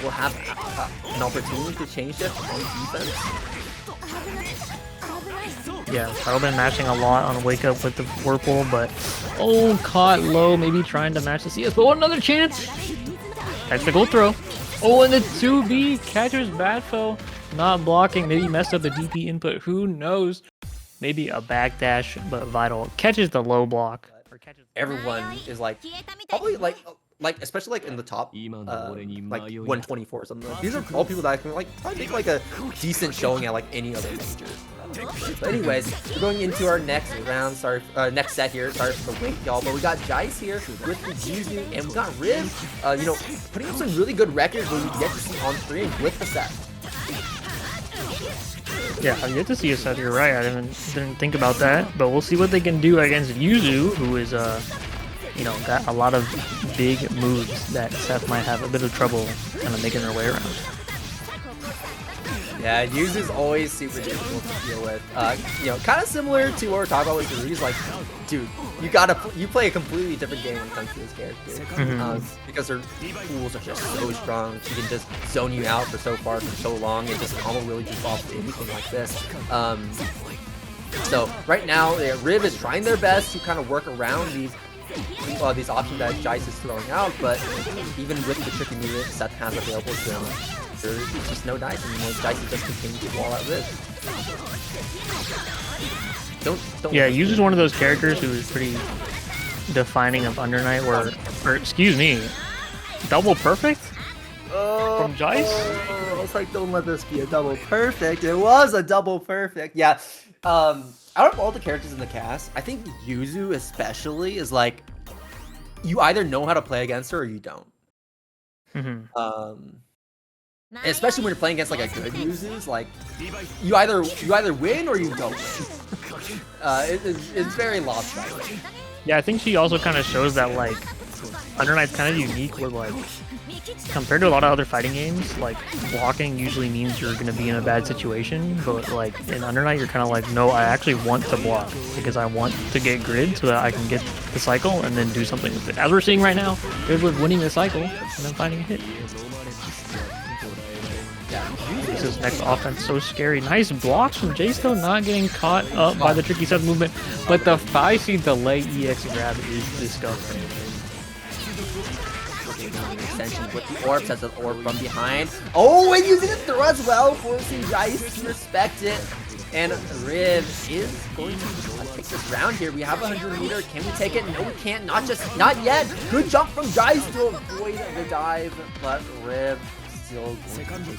We'll have an opportunity to change shift on defense. Yeah, I've been matching a lot on Wake Up with the Whirlpool, but oh, caught low, maybe trying to match the CS, but another chance! Technical throw. Oh, and the 2B catches batpho, not blocking, maybe messed up the DP input, who knows? Maybe a backdash, but Vital catches the low block. Everyone is like, probably like especially like in the top, like 124 or something. These are all people that I can like probably make like a decent showing at like any other major. But anyways, we're going into our next round. Sorry, next set here. Sorry for the wait, y'all. But we got Jyce here with the Yuzu, and we got Riv. You know, putting up some really good records when we get to see on stream with the set. Yeah, I've yet to see a Seth. You're right. I didn't think about that, but we'll see what they can do against Yuzu, who is you know, got a lot of big moves that Seth might have a bit of trouble kind of making their way around. Yeah, Yuzu's always super difficult to deal with. You know, kind of similar to what we're talking about with Tsurugi. Like, dude, you play a completely different game when it comes to this character. Because her pools are just so strong. She can just zone you out for so far for so long and just combo really just off anything like this. So right now, Riv is trying their best to kind of work around these options that Jyce is throwing out, but even with the tricky move that Seth has available to him, there's just no dice anymore. Jyce is just continuing to wall at Riv. Yeah, Yuzu's one of those characters who is pretty defining of Under Night, or excuse me, double perfect from Jyce? I was like, don't let this be a double perfect. It was a double perfect. Yeah. Out of all the characters in the cast, I think Yuzu especially is like, you either know how to play against her or you don't. Especially when you're playing against like a good Yuzu, it's like you either win or you don't win. It's very lopsided. Yeah, I think she also kind of shows that like Under Night's kind of unique with like, compared to a lot of other fighting games, like blocking usually means you're going to be in a bad situation, but like in Under Night you're kind of like, no, I actually want to block because I want to get grid so that I can get the cycle and then do something with it. As we're seeing right now, Grid with winning the cycle and then finding a hit. This next offense so scary. Nice blocks from Jyce though, not getting caught up by the tricky Seth movement, but the 5C delay EX grab is disgusting. Extension with the orb, sets an orb from behind. Oh, and using it through as well, forcing Jyce to respect it. And Riv is going to take this round here. We have a 100 meter. Can we take it? No, we can't. Not yet. Good jump from Jyce to avoid the dive, but Riv still going to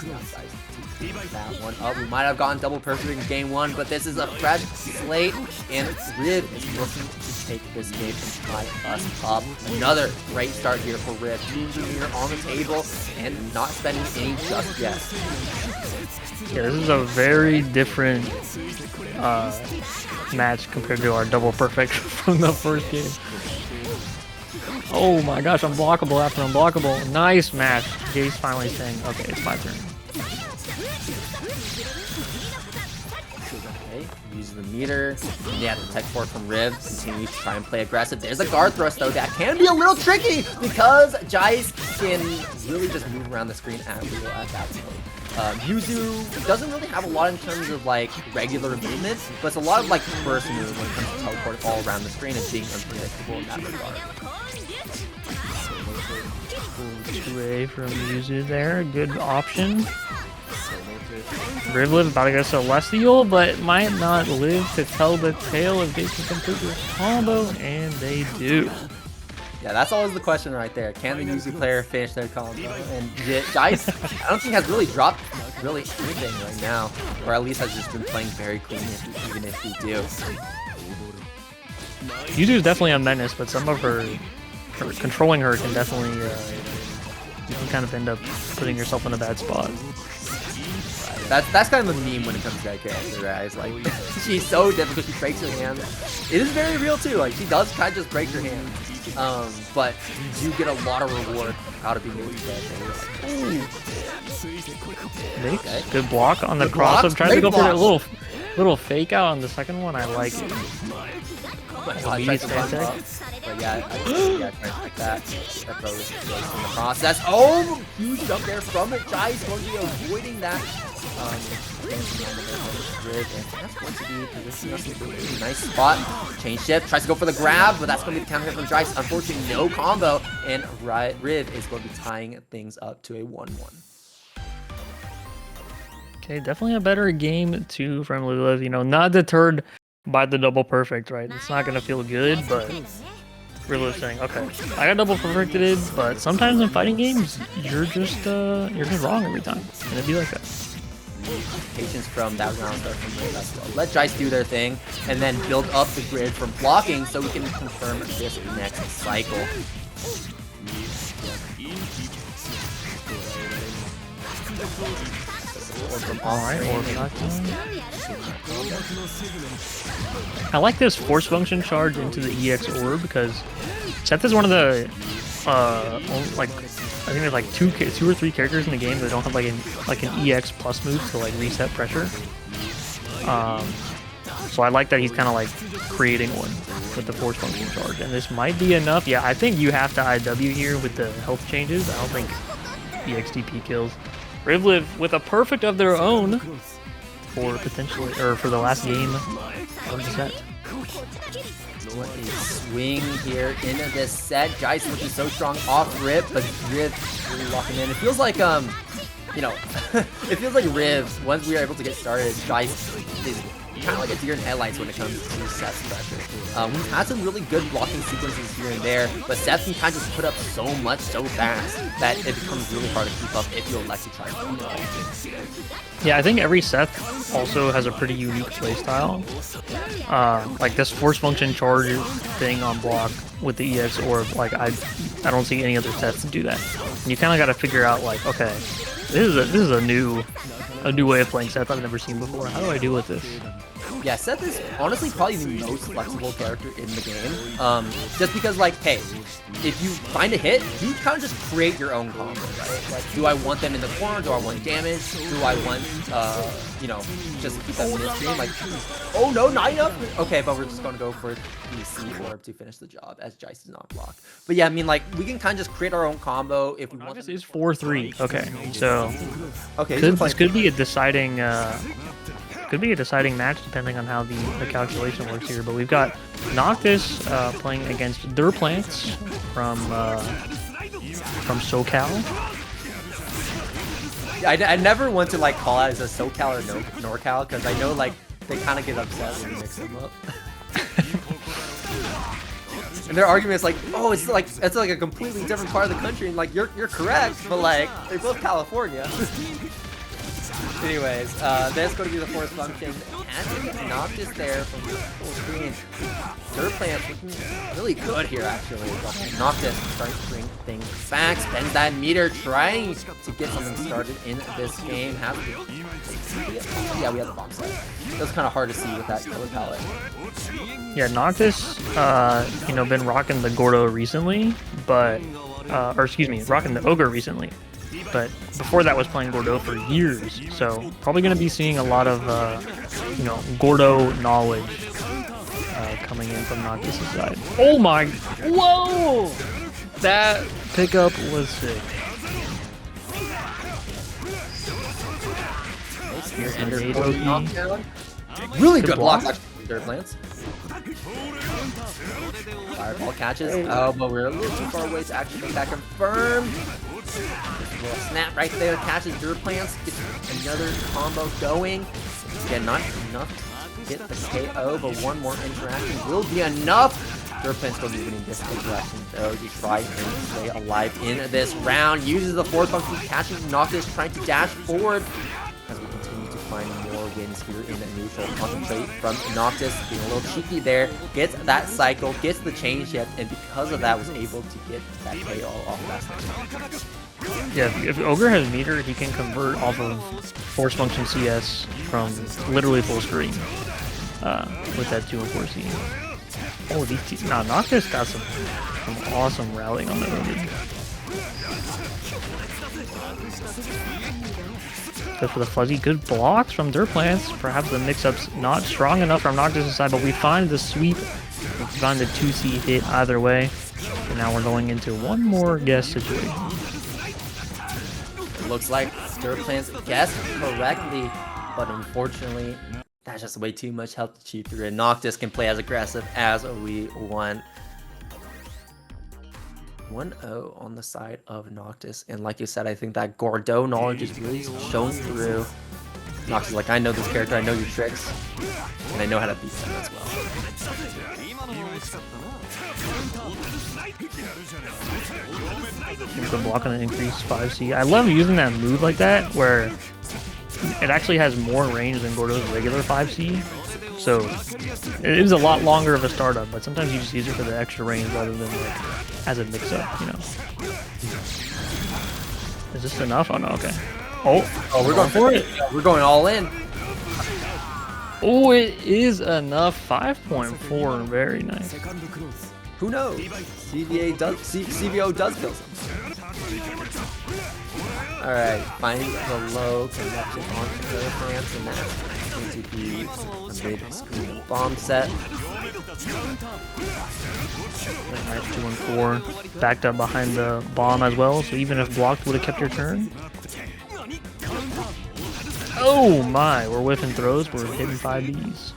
take that one up. We might have gotten double perfect in game one, but this is a fresh slate, and Riv is looking to take this game and tie us up. Another great start here for Riv. 200 meter on the table and not spending any just yet. Yeah, this is a very different match compared to our double perfect from the first game. Oh my gosh, unblockable after unblockable. Nice match. Jyce finally saying, okay, it's my turn. Okay, use the meter. Yeah, the tech fork from Riv continues to try and play aggressive. There's a guard thrust though that can be a little tricky because Jyce can really just move around the screen at will at that point. Yuzu doesn't really have a lot in terms of like regular movement, but it's a lot of like burst moves when it comes to teleporting all around the screen and being unpredictable in that regard. 2A from Yuzu there, good option. Riv live about to go Celestial, but might not live to tell the tale if they can complete this combo, and they do. Yeah, that's always the question right there. Can the Yuzu player finish their combo? And Jyce, I don't think has really dropped really anything right now, or at least has just been playing very clean, even if we do. Yuzu is definitely a menace, but some of her controlling her can definitely, you can kind of end up putting yourself in a bad spot. That's kind of a meme when it comes to that character, guys. Like, she's so difficult, she breaks her hand. It is very real too, like she does kind of just break her hand. But you do get a lot of reward out of being able to do that. Okay. Good block on the cross. I'm trying to go for a little Little fake out on the second one, I like it. Tries to run up, but yeah, tries to pick that. That throw is in the process. Oh, huge jump there from Jyce, going to be avoiding that. That's going to be positioning us into a really nice spot. Chain shift, tries to go for the grab, but that's going to be the counter hit from Jyce. Unfortunately, no combo, and Riv is going to be tying things up to a 1-1. Okay, definitely a better game too from Lulav. You know, not deterred by the double perfect, right? It's not gonna feel good, but Lulav saying, okay, I got double perfected, but sometimes in fighting games, you're just wrong every time, and it'd be like that. Patience from that round start from Riv as well. Let Jyce do their thing, and then build up the grid from blocking so we can confirm this next cycle. I like this force function charge into the EX orb because Seth is one of the like I think there's like two or three characters in the game that don't have like an EX plus move to like reset pressure. So I like that he's kind of like creating one with the force function charge, and this might be enough. Yeah, I think you have to IW here with the health changes. I don't think EXDP kills. Rivliv with a perfect of their own for potentially, or for the last game of the set. What a swing here into this set. Jyce looking so strong off Riv, but Riv really locking in. It feels like, you know, it feels like Riv, once we are able to get started, Jyce is kind of like a deer in headlights when it comes to Seth's pressure. We've had some really good blocking sequences here and there, but Seth can kind of just put up so much so fast that it becomes really hard to keep up if you elect to try to block it. Yeah, I think every Seth also has a pretty unique playstyle. Like this force function charge thing on block with the EX orb, like I don't see any other Seths do that. And you kind of got to figure out like, okay, this is a new way of playing Seth I've never seen before. How do I deal with this? Yeah, Seth is honestly probably the most flexible character in the game. Just because, like, hey, if you find a hit, you kind of just create your own combo, right? Like, do I want them in the corner? Do I want damage? Do I want, you know, just keep them mid-stream? Like, oh no, not enough. Okay, but we're just going to go for the C orb to finish the job as Jyce is not blocked. But yeah, I mean, like, we can kind of just create our own combo if we want. This is 4-3. Okay, so okay, this could be a deciding. Could be a deciding match depending on how the calculation works here, but we've got Noctis playing against Durplants from SoCal. I never want to like call it as a SoCal or NorCal because I know like they kind of get upset when you mix them up. And their argument is like, oh, it's like a completely different part of the country, and like you're correct, but like they're both California. Anyways, that's going to be the force function. And Noctis there from the full screen. Durplants looking really good here, actually. Noctis starting to bring things back. Spends that meter, trying to get something started in this game. Yeah, we have the bomb set. It was kind of hard to see with that color palette. Yeah, Noctis, you know, been rocking the Gordeau recently, but, or excuse me, rocking the Ogre recently. But before that was playing Gordeau for years, so probably going to be seeing a lot of, you know, Gordeau knowledge coming in from Noctis' side. Oh my, whoa! That pickup was sick. Really good block from Durplants. Fireball catches. Oh, but we're a little too far away to actually make that confirmed. A little snap right there, catches Durplants, gets another combo going. Again, not enough to get the KO, but one more interaction will be enough. Durplants will be winning this interaction though to try and stay alive in this round. Uses the force function, catching Noctis, trying to dash forward as we continue to find more wins here in the neutral. Concentrate from Noctis, being a little cheeky there, gets that cycle, gets the chain shift, and because of that was able to get that KO off that stage. Yeah, if Ogre has meter, he can convert off of force function CS from literally full screen with that 2 and 4 C. Oh, these teams. Nah, Noctis got some awesome rallying on the road. Goes for the fuzzy. Good blocks from Durplants. Perhaps the mix-up's not strong enough from Noctis' side, but we find the sweep. We find the 2C hit either way. And now we're going into one more guess situation. It looks like Durplants guessed correctly, but unfortunately, that's just way too much health to cheat through. And Noctis can play as aggressive as we want. 1-0 on the side of Noctis, and like you said, I think that Gordeau knowledge is really shown through. Noctis is like, I know this character, I know your tricks, and I know how to beat them as well. Here's the block on an increased 5C. I love using that move like that, where it actually has more range than Gordeau's regular 5C. So it is a lot longer of a startup, but sometimes you just use it for the extra range rather than like as a mix-up, you know. Is this enough? Oh no, okay. Oh, we're going for it. We're going all in. Oh, it is enough. 5.4, very nice. Who knows? CVO does kill some. Alright, finding the low connection on the France, and that's going to be a mid-screen bomb set. Nice 2 and 4. Backed up behind the bomb as well, so even if blocked would have kept your turn. Oh my, we're whiffing throws, we're hitting 5Bs.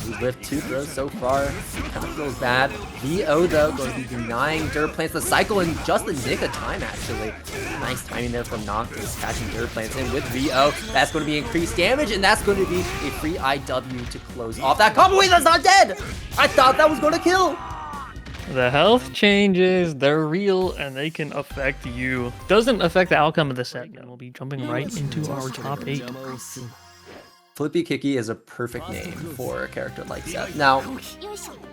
We whiffed 2 throws so far. Kind of feels bad. VO though going to be denying Durplants the cycle in just the nick of time actually. Nice timing there from Noctis catching Durplants in with VO. That's going to be increased damage, and that's going to be a free IW to close off that combo. Wait, that's not dead! I thought that was going to kill! The health changes, they're real, and they can affect you. Doesn't affect the outcome of the set, and we'll be jumping right into our top 8. Flippy Kicky is a perfect name for a character like Seth. Now,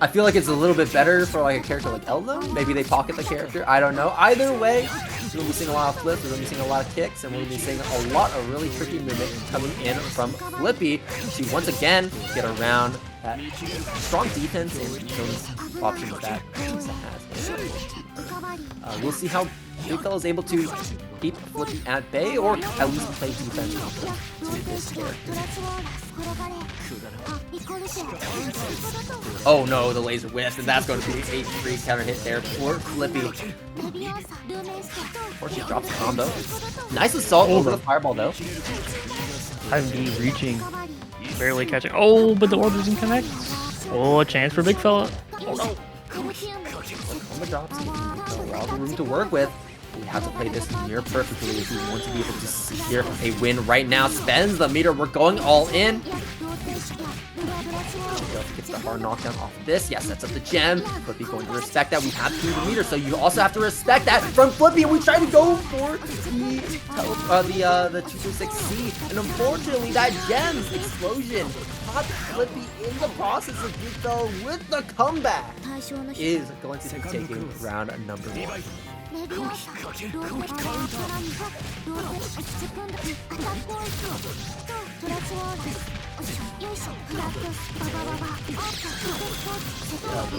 I feel like it's a little bit better for like a character like Eltnum. Maybe they pocket the character, I don't know. Either way, we're going to be seeing a lot of flips, we're going to be seeing a lot of kicks, and we're going to be seeing a lot of really tricky movement coming in from Flippy to once again get around that strong defense and those options that Seth has. We'll see how BiGGFELLA is able to keep Flippy at bay, or at least play defense to this character. Oh no, the laser whiff, and that's going to be a free counter hit there for Flippy. Or she drops the combo. Nice assault over the fireball though. Hyde reaching, barely catching. Oh, but the orb doesn't connect. Oh, a chance for BiGGFELLA. Oh no. Combo drops, giving BiGGFELLA a lot of room to work with. We have to play this near perfectly if we want to be able to secure a win right now. Spends the meter. We're going all in. Gets the hard knockdown off of this. Yeah, sets up the gem. Flippy going to respect that. We have to the meter, so you also have to respect that from Flippy. And we try to go for the 226C, and unfortunately that gem explosion caught Flippy in the process of BiGGFELLA with the comeback. Is going to be taking round number 1.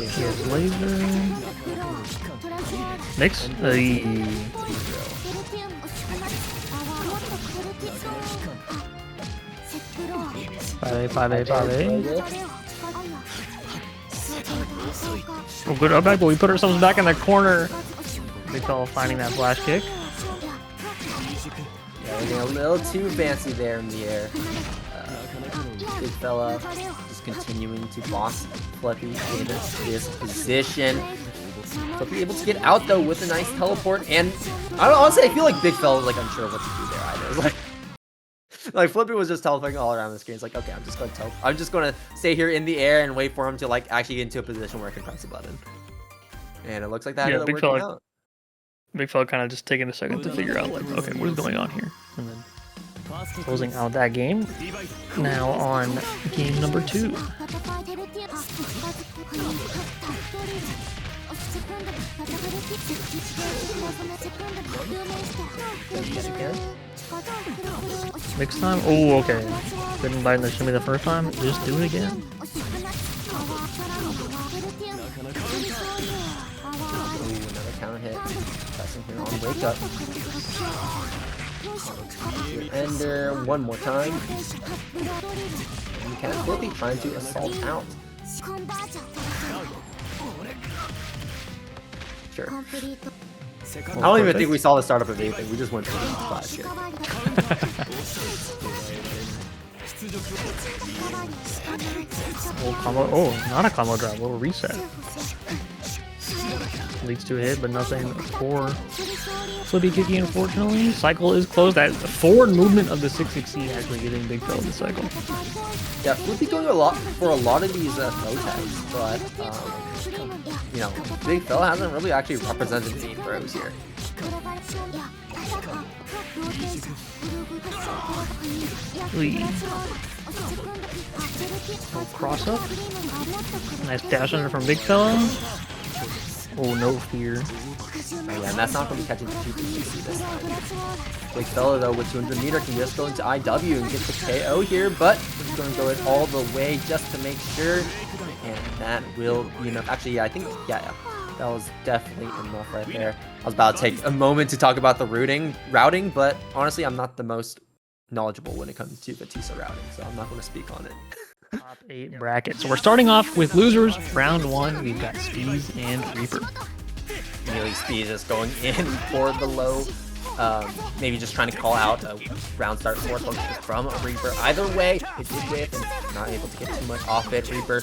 Here's laser. Mix. 5A. Oh, good up back, but we put ourselves back in the corner. BiGGFELLA finding that flash kick. Yeah, we're getting a little too fancy there in the air. BiGGFELLA just continuing to boss Flippy in this position. Flippy able to get out though with a nice teleport, and I don't honestly, I feel like BiGGFELLA was like unsure of what to do there either. It was like Flippy was just teleporting all around the screen. It's like, okay, I'm just gonna stay here in the air and wait for him to like actually get into a position where I can press the button. And it looks like that. Yeah, BiGGFELLA kind of just taking a second to figure out, like, okay, what is going on here? And then closing out that game. Now on game number 2. Next time? Oh, okay. Didn't bite in the shimmy the first time. Just do it again. Another counter hit. Pressing here on wake up. Ender one more time. And Cat will be trying to assault out. Sure. I don't even think we saw the startup of anything. We just went for the flash here. Combo. Oh, not a combo drop. Little reset. Leads to a hit, but nothing for Flippy Kiki, unfortunately. Cycle is closed. That forward movement of the 660 actually giving BiGGFELLA the cycle. Yeah, Flippy going a lot for a lot of these throw tags, but you know, BiGGFELLA hasn't really actually represented any throws here. Cross up. Nice dash under from BiGGFELLA. Oh, no fear. Oh, yeah, and that's not going to be catching the GPC this time. BiGGFELLA, though, with 200 meter can just go into IW and get the KO here, but he's going to go it all the way just to make sure. And that will be enough. Actually, yeah, I think, yeah, that was definitely enough right there. I was about to take a moment to talk about the routing, but honestly, I'm not the most knowledgeable when it comes to Vatista routing, so I'm not going to speak on it. Top 8 bracket. So we're starting off with losers. Round 1, we've got Speeze and Reaper. Nearly Speeze is going in for the low. Maybe just trying to call out a round start force function from Reaper. Either way, it did whiff and not able to get too much off it. Reaper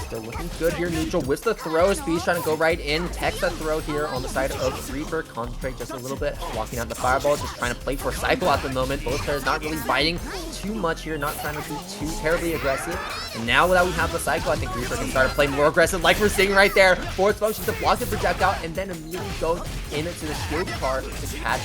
still looking good here. Neutral with the throw. Speeze trying to go right in. Tech the throw here on the side of Reaper. Concentrate just a little bit. Blocking out the fireball. Just trying to play for cycle at the moment. Both players not really biting too much here. Not trying to be too terribly aggressive. And now that we have the cycle, I think Reaper can start to play more aggressive like we're seeing right there. Force function to block the projectile and then immediately go into the shield car to catch.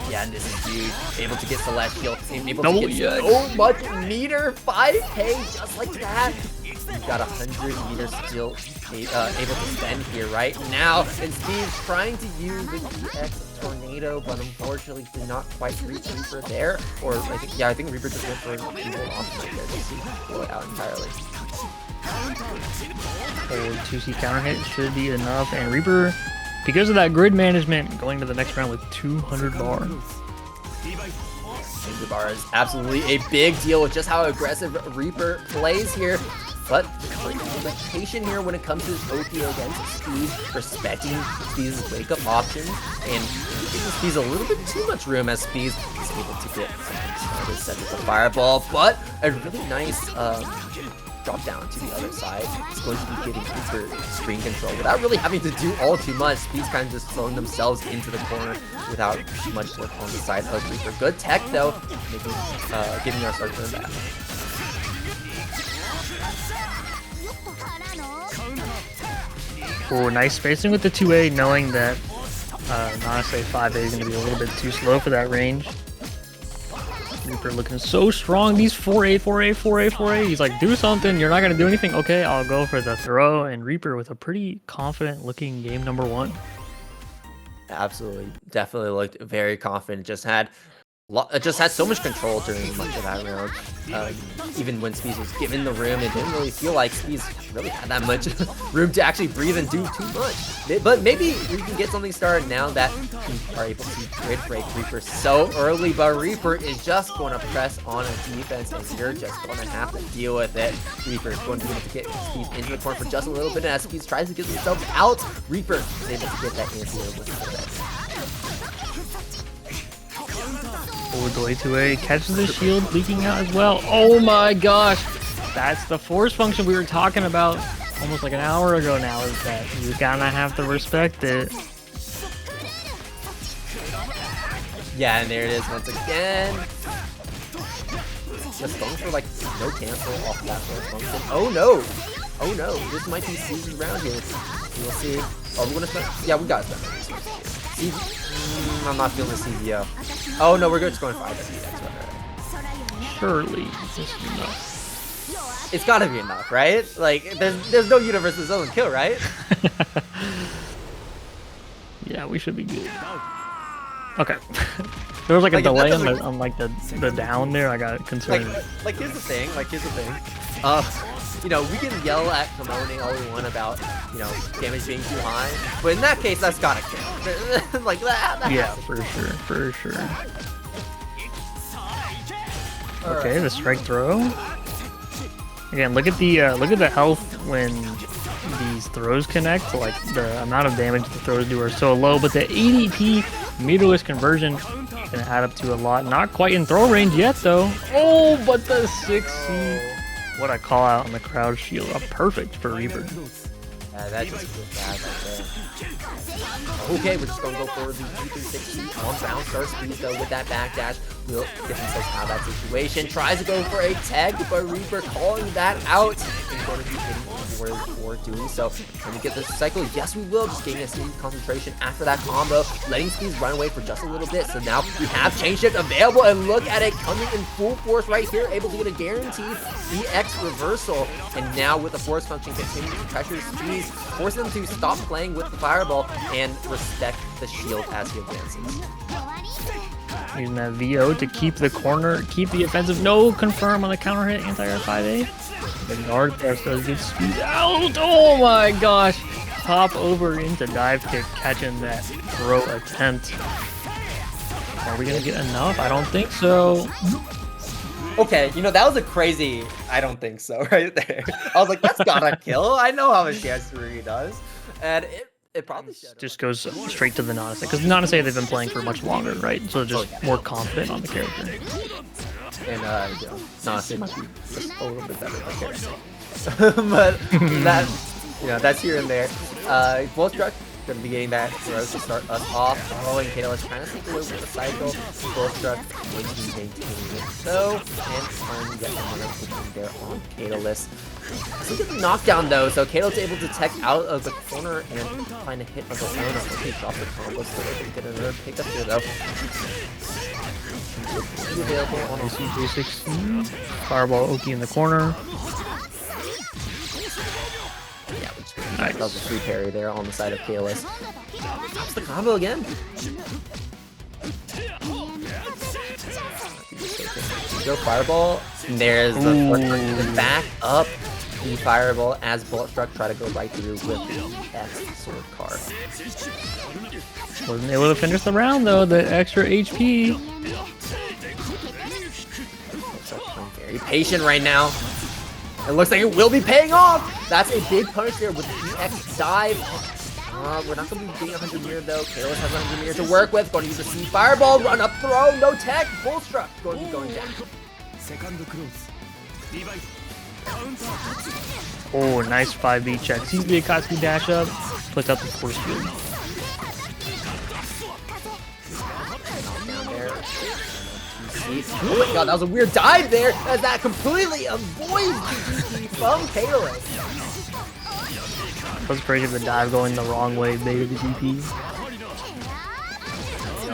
Yeah, and this is huge. Able to get Celestial. Able to get so much meter. 5k just like that. We've got 100 meters still able to spend here right now. And Speeze trying to use the EX Tornado, but unfortunately did not quite reach Reaper there. Or I think Reaper just went for an evil option right there just to blow it out entirely. Forward 2C counter hit should be enough, and Reaper, because of that grid management, going to the next round with 200 bar. 200 bar is absolutely a big deal with just how aggressive Reaper plays here. But the patient here when it comes to his OPO against Speeze, respecting Speeze's wake-up options, and giving Speeze a little bit too much room as Speeze is able to get something started, set with the fireball, but a really nice drop down to the other side. It's going to be giving Reaper screen control without really having to do all too much. Speeze kind of just throwing themselves into the corner without much work on the side of Reaper. Good tech though, making giving our start turn back. Oh, nice spacing with the 2A, knowing that Nanase 5A is going to be a little bit too slow for that range. Reaper looking so strong. These 4A, 4A, 4A, 4A. He's like, do something. You're not going to do anything. Okay, I'll go for the throw. And Reaper with a pretty confident looking game number 1. Absolutely. Definitely looked very confident. Just had so much control during much of that round. Even when Speeze was given the room, it didn't really feel like Speeze really had that much room to actually breathe and do too much. But maybe we can get something started now that we are able to grid break Reaper so early. But Reaper is just going to press on a defense, and you're just going to have to deal with it. Reaper is going to be able to get Speeze into the corner for just a little bit, and as Speeze tries to get himself out, Reaper is able to get that anti-air with it. Gordeau 2A catches the shield, leaking out as well. Oh my gosh! That's the force function we were talking about almost like an hour ago now, is that you gotta have to respect it. Yeah, and there it is once again. Just going for like no cancel off that force function. Oh no! Oh no, this might be Speeze's round here. We'll see. Oh, we're gonna spend? Yeah, we gotta spend. I'm not feeling the CVO. Oh no, we're just going 5 CVX. Surely, just enough. It's gotta be enough, right? Like, there's no universe that doesn't kill, right? Yeah, we should be good. Okay. There was like a delay on like the down there. I got concerned. Like here's the thing. you know, we can yell at Kimone all we want about, you know, damage being too high, but in that case, that's gotta kill. Like that. Yeah, for sure. Okay, the strike throw. Again, look at the health when these throws connect. Like the amount of damage the throws do are so low, but the ADP meterless conversion gonna add up to a lot. Not quite in throw range yet though. Oh, but the 6C. What a call out on the crowd shield. Perfect for Reaper. Yeah, that just feels bad right there. Okay, we're just gonna go for the G360 on ground. Starts Speeze though with that backdash. Will get himself out of that situation. Tries to go for a tag, but Reaper calling that out. He's going to be hitting for doing so. Can we get this cycle? Yes, we will. Just getting a sneaky concentration after that combo. Letting Speeze run away for just a little bit. So now we have chain shift available, and look at it coming in full force right here. Able to get a guaranteed EX reversal. And now with the force function continuing to pressure Speeze, forcing them to stop playing with the fireball and respect the shield as he advances. Using that VO to keep the corner, keep the offensive. No confirm on the counter hit, anti-air 5A. The guard press does get Speeze out. Oh my gosh. Pop over into dive kick, catching that throw attempt. Are we gonna get enough? I don't think so. Okay, you know, that was a crazy I don't think so right there. I was like, that's gotta kill. I know how much damage Tsurugi does. And it probably should. Just goes straight to the Nanase, because Nanase they've been playing for much longer, right? So just more confident on the character. And you know, Nanase might be just a little bit better than character. But that, you know, that's here and there. Both Struck gonna be getting that throw to start us off. Oh, and Kalos trying to take a little bit of a cycle. Both Struck going to be maintaining it though, and trying to get another position there on Kalos. So get the knockdown though, so Kato's able to tech out of the corner and find a hit of his own. Okay, drop the combo, so they can get another pick up here though. Available on a C360. Fireball Oki in the corner. Yeah, nice. That was a free parry there on the side of Kalos. Drops the combo again. Go fireball. And there's the back up the fireball as Bullet Struck try to go right through with the X sword card. Wasn't able to finish the round though. The extra HP. Very patient right now. It looks like it will be paying off. That's a big punish there with the EX dive. We're not going to be getting 100 meter though. Kalos has 100 meter to work with. Going to use the C fireball, run up throw, no tech. Bull Struck going to be going down. Oh, nice 5B check. Sees the Akatsuki dash up, puts out the force field. Oh my god, that was a weird dive there, as that completely avoids the DP from Kalos. That was crazy, the dive going the wrong way, baited the DP.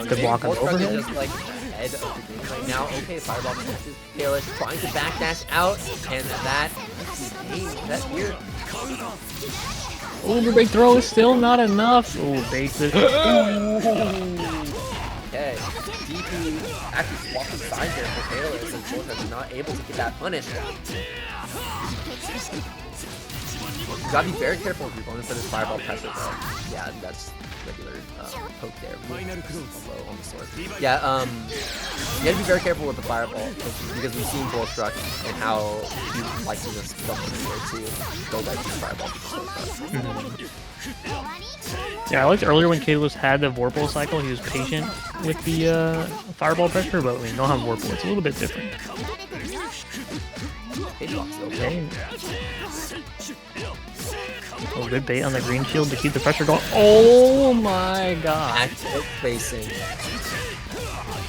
Good block on overhead. Just like ahead of the game right now. Okay, fireball catches Kalos, trying to backdash out, and that's weird. Oh, the big throw is still not enough. Oh, bait it. Okay, DP actually swapped the side there for Kalos, and Bullet is not able to get that punish. You gotta be very careful if you're going for this fireball pressure though. Yeah, that's regular poke there. Low on the sword. Yeah, you gotta be very careful with the fireball because we've seen Bull Struck and how he likes to just jump in the air to go right to the fireball. Yeah, I liked earlier when Kalos had the Vorpal cycle, he was patient with the fireball pressure, but when you don't have Vorpal, it's a little bit different. Okay. Oh, good bait on the green shield to keep the pressure going. Oh my god. Active facing.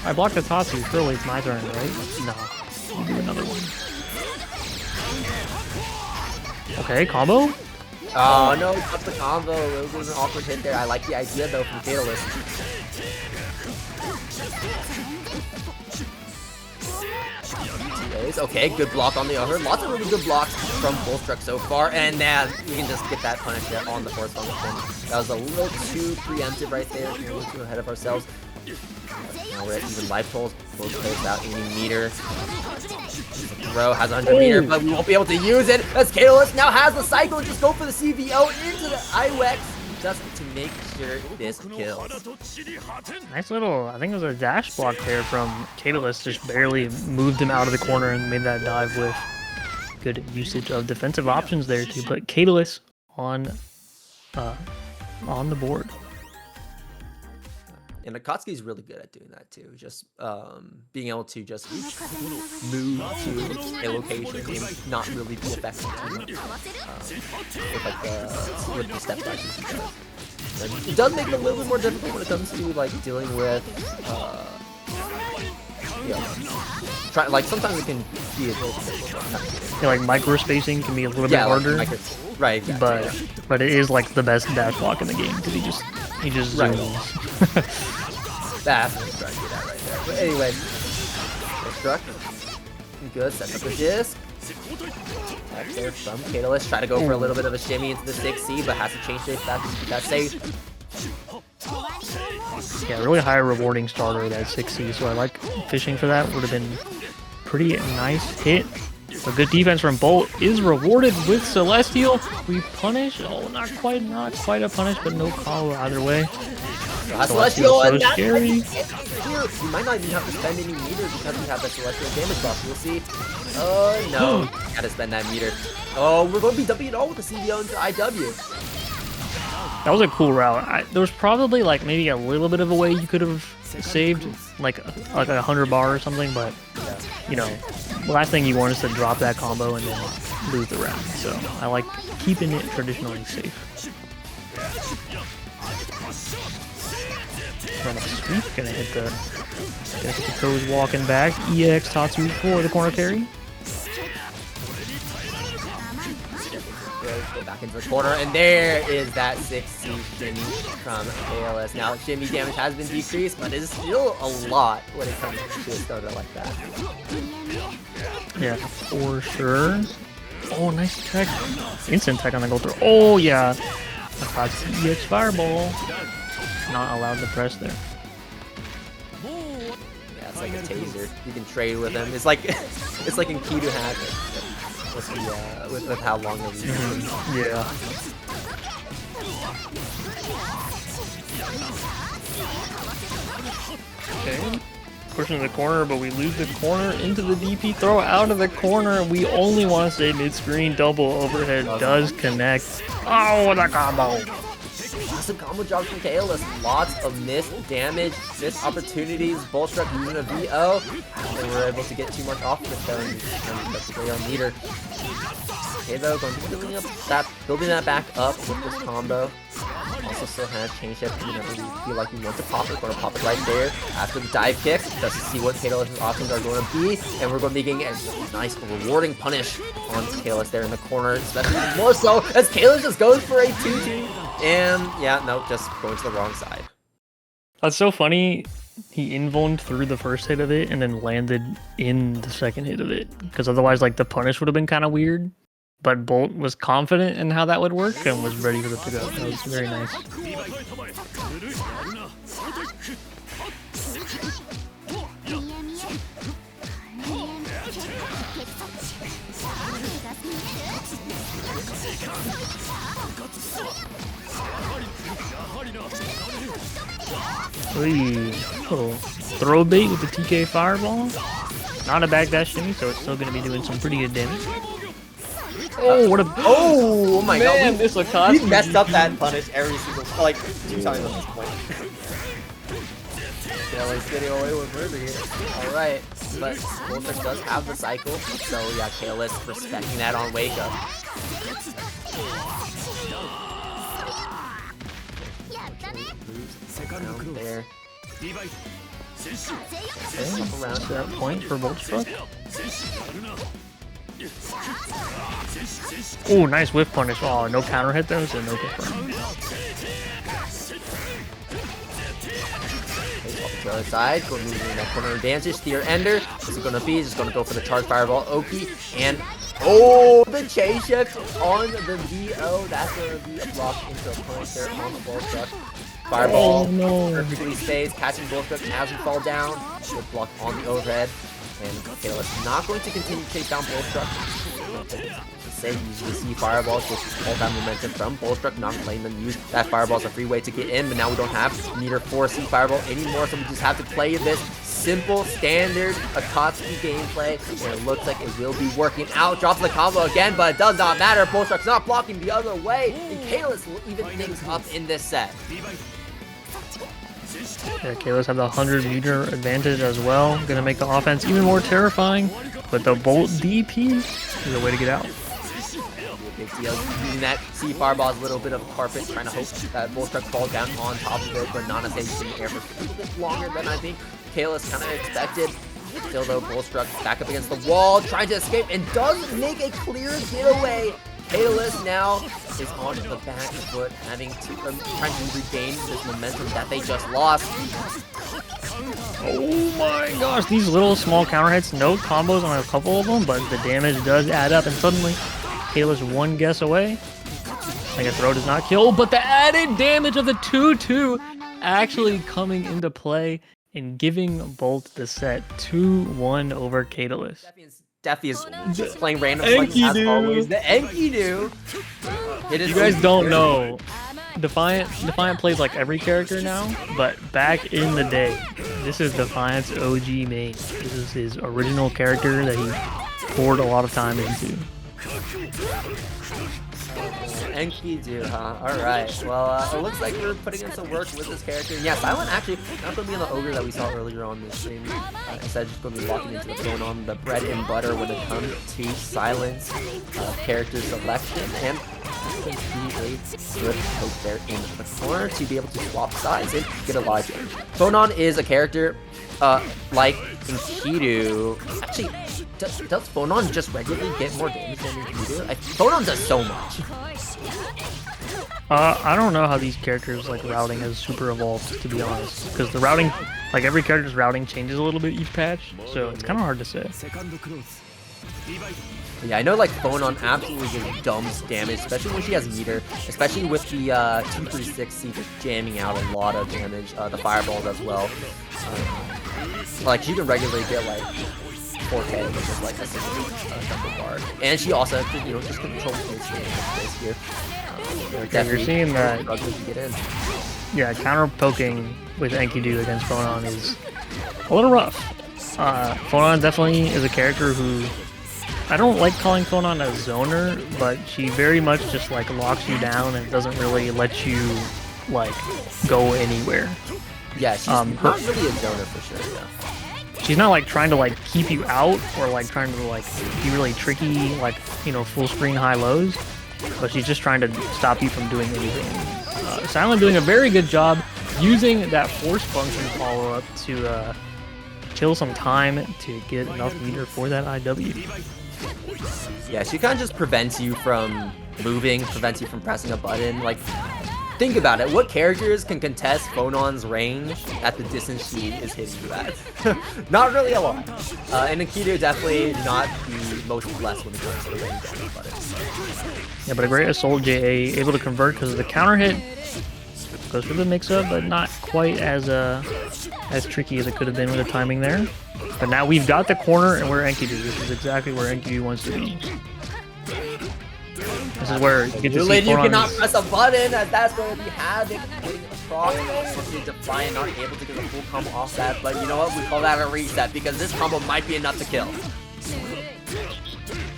I blocked the Tatsu, surely it's my turn, right? No. I'll do another one. Okay, combo? Oh no, cut the combo. It was an awkward hit there. I like the idea though from Catalyst. Okay, good block on the other. Lots of really good blocks from Bull Struck so far, and now we can just get that punish there on the force function. That was a little too preemptive right there. A little too ahead of ourselves. Now we're at even life totals. Both plays about 80 meter. Throw has 100 meter, but we won't be able to use it as Catalyst now has the cycle and just go for the CVO into the IWEX just to make sure this kills. Nice little, I think it was a dash block there from Catalyst, just barely moved him out of the corner and made that dive with good usage of defensive options there to put Catalyst on the board. And Akatsuki's really good at doing that too. Just being able to just move to a location and not really be affected with the step dashes he does. And it does make it a little bit more difficult when it comes to like dealing with like sometimes it can be a little bit Yeah, like micro spacing can be a little bit harder. Right, exactly, but it is like the best dash block in the game because he just zooms. That's what I'm trying to get at right there. But anyway, struck. Good, sets up the disc. Attack there from Catalyst. Try to go for a little bit of a shimmy into the 6C, but has to change it. That's safe. Yeah, really high rewarding starter, that 6C, so I like fishing for that. Would have been pretty nice hit. A good defense from Bolt is rewarded with Celestial. We punish. Oh, not quite a punish, but no combo either way. Celestial so scary. You might not even have to spend any meter because we have the Celestial damage buff. We'll see. Oh no, gotta spend that meter. Oh, we're going to be Wing all with the CVO into IW. That was a cool route. There was probably like maybe a little bit of a way you could have saved like a 100 bar or something, but you know, the last thing you want is to drop that combo and then lose the round. So I like keeping it traditionally safe. Run up sweep, gonna hit the toes walking back. EX Tatsu for the corner carry. Go back into the corner, and there is that 6C shimmy from ALS. Now, shimmy damage has been decreased, but it is still a lot when it comes to a starter like that. Yeah, for sure. Oh, nice tech. Instant tech on the go through. Oh, yeah. EX Fireball. Not allowed to press there. Yeah, it's like a taser. You can trade with him. It's like Enkidu had with how long the reach is. Yeah. Okay. Pushing the corner, but we lose the corner into the DP throw out of the corner. We only want to stay mid-screen. Double overhead does connect. Oh, what a combo! Lots of combo jobs from Kalis. Lots of missed damage, missed opportunities. Bolt struck using a VO. And we're able to get too much off the stone. That's the on meter. Okay though, going to be building that back up with this combo. Also still has change up whenever we feel like we want to pop it. We're going to pop it right there after the dive kick just to see what Kalis' options are going to be. And we're going to be getting a nice rewarding punish on Kalis there in the corner, especially more so as Kalis just goes for a 2-2. And yeah, no, just going to the wrong side. That's so funny. He invulned through the first hit of it and then landed in the second hit of it. Because otherwise, like, the punish would have been kind of weird. But Bolt was confident in how that would work and was ready for it to go. That was very nice. Ooh, little throw bait with the TK Fireball. Not a backdash shimmy, so it's still going to be doing some pretty good damage. Oh, what a... Oh my god, this we messed up that punish every single... like, 2 times at this point. Kalis getting away with murder here. Alright, but Voltric does have the cycle, so yeah, Kalis respecting that on wake up. Down there. Okay, around to that point for Voltric. Oh, nice whiff punish. Oh, no counter hit though, so no confirm. To the other side, going to move in that corner advantage. Steer Ender. This is going to be just going to go for the charge fireball. Oki and oh, the chain shift on the VO. That's going to be a block into a punish there on the ball struck. Fireball, no. perfectly spaced, catching Bullstruck as we fall down. Good block on the overhead. And Kalis not going to continue to chase down Bullstruck. Say use the C Fireball, just hold that momentum from Bullstruck, not letting them use that Fireball as a free way to get in, but now we don't have meter for C Fireball anymore, so we just have to play this simple, standard Akatsuki gameplay, and it looks like it will be working out. Drops the combo again, but it does not matter. Bullstruck's not blocking the other way, and Kalis will even things up in this set. Yeah, Kalis have the 100-meter advantage as well. Gonna make the offense even more terrifying, but the Bolt DP is a way to get out. Big deal. Using that C Fireball as a little bit of carpet, trying to hope that Bullstruck falls down on top of it, but Nanase is in the air for a little bit longer than I think Kalis kind of expected. Still though, Bullstruck back up against the wall, trying to escape, and does make a clear getaway. Kalis now is on the back foot, having to trying to regain this momentum that they just lost. Oh my gosh, these little small counter hits, no combos on a couple of them, but the damage does add up, and suddenly Kalis one guess away. I guess throw does not kill, but the added damage of the 2-2 actually coming into play and giving Bolt the set 2-1 over Kalis. Defi is playing random like as always. The Enkidu. You guys don't know. Defiant plays like every character now, but back in the day, this is Defiant's OG main. This is his original character that he poured a lot of time into. Enkidu, huh? Alright, well, it looks like we're putting in some work with this character. And yeah, Silent actually not going to be on the Ogre that we saw earlier on this stream. Instead, just going to be walking into what's going on the bread and butter when it comes to Silent's character selection. And be a good poke there in the corner to be able to swap sides and get a lot of damage. Phonon is a character like Enkidu. Actually, does Phonon just regularly get more damage than Enkidu? Phonon does so much. I don't know how these characters like routing has super evolved, to be honest, because the routing, like every character's routing changes a little bit each patch, so it's kind of hard to say. Yeah, I know like Phonon absolutely just dumps damage, especially when she has meter, especially with the 236C just jamming out a lot of damage, the fireballs as well. Like she can regularly get like 4K, which is like a single double guard. And she also has to, you know, just control space here. Yeah, you're seeing that. Get in. Yeah, counter poking with Enkidu against Phonon is a little rough. Phonon definitely is a character who I don't like calling Phonon a zoner, but she very much just like locks you down and doesn't really let you like go anywhere. Yeah, she's not really a zoner for sure. Yeah. She's not like trying to like keep you out or like trying to like be really tricky, like, you know, full screen high lows, but she's just trying to stop you from doing anything. Silent doing a very good job using that force function follow up to kill some time to get enough meter for that IW. Yeah, she kind of just prevents you from moving, prevents you from pressing a button. Like, think about it. What characters can contest Phonon's range at the distance she is hitting you at? Not really a lot. And Enkidu definitely not the most blessed when it comes to the range damage buttons. Yeah, but a great Assault JA, able to convert because the counter hit goes for the mix-up, but not quite as tricky as it could have been with the timing there. But now we've got the corner and we're Enkidu. This is exactly where Enkidu wants to be. This is where you get to see you cannot press a button, as that's going to be Havoc getting across. Defiant not able to get a full combo off that, but you know what? We call that a reset because this combo might be enough to kill.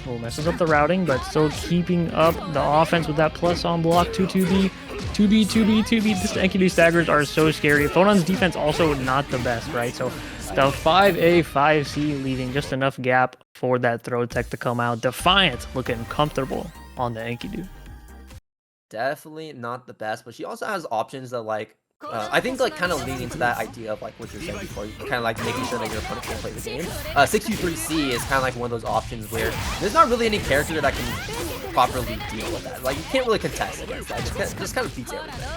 Oh, messes up the routing, but still keeping up the offense with that plus on block. 2-2B, 2B, 2B, 2B. This Enkidu staggers are so scary. Phonon's defense also not the best, right? So the 5A, 5C leaving just enough gap for that throw tech to come out. Defiant looking comfortable on the Enkidu. Definitely not the best, but she also has options that like I think like kind of lean into that idea of like what you're saying before, you kind of like making sure that your opponent can play the game. 623C is kind of like one of those options where there's not really any character that can properly deal with that. Like you can't really contest against that. It just kind of beats everything.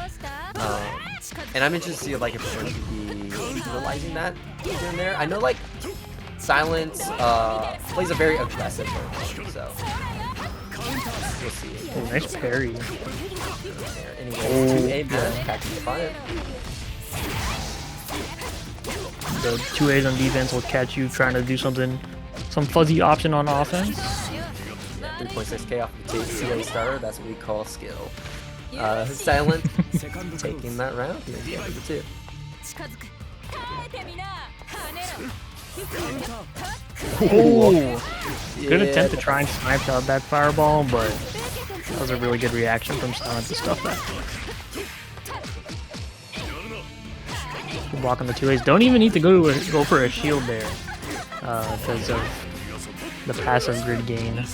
And I'm interested to see like if we're going to be utilizing that here and there. I know like Silence plays a very aggressive version, so We'll see. Oh, nice parry. Anyway, 2A man, back to Defiant. The 2As on defense will catch you trying to do something, some fuzzy option on offense. 3.6k off the 2A starter, that's what we call skill. Silent taking that round, yeah, the 2. Ooh. Good attempt to try and snipe out that fireball, but that was a really good reaction from Silent to stuff that. Blocking the 2As. Don't even need to go for a shield there because of the passive grid gain.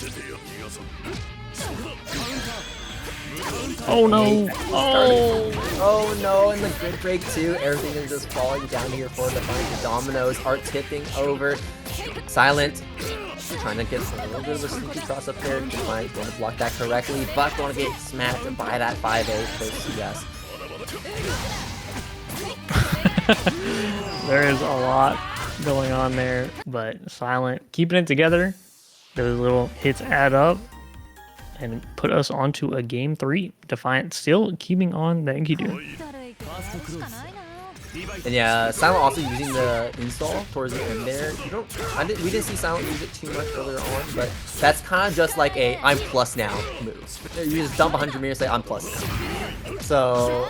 Oh no! Oh no! And the grid break too. Everything is just falling down here for Defiant. The dominoes are tipping over. Silent trying to get a little bit of a sneaky cross up there. Defiant going to block that correctly, but going to get smacked by that 5A for CS. There is a lot going on there, but Silent keeping it together. Those little hits add up and put us onto a game 3. Defiant still keeping on the Enkidu. And yeah, Silent also using the install towards the end there. We didn't see Silent use it too much earlier on, but that's kind of just like a I'm plus now move. You just dump 100 meters, say I'm plus now. So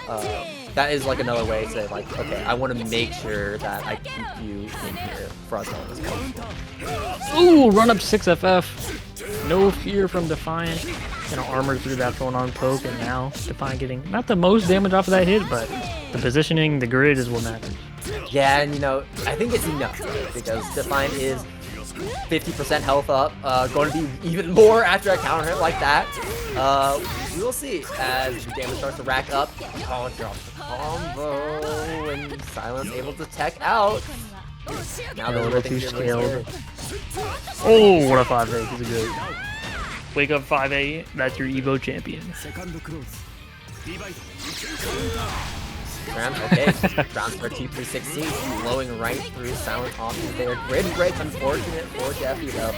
that is like another way to say like, okay, I want to make sure that I keep you in here for as long as possible. Ooh, run up 6FF. No fear from Defiant. Gonna armor through that phone on poke, and now Defiant getting not the most damage off of that hit, but the positioning, the grid is what matters. Yeah, and you know, I think it's enough because Defiant is 50% health up, going to be even more after a counter hit like that. We will see as the damage starts to rack up. Oh, drops the combo, and Silence able to tech out. Now a little too scaled. Oh, what a 5A. He's a good. Wake up 5A, that's your Evo champion. Okay, round 13 through 16, blowing right through Silent options there. Grid break, unfortunate for Defi though.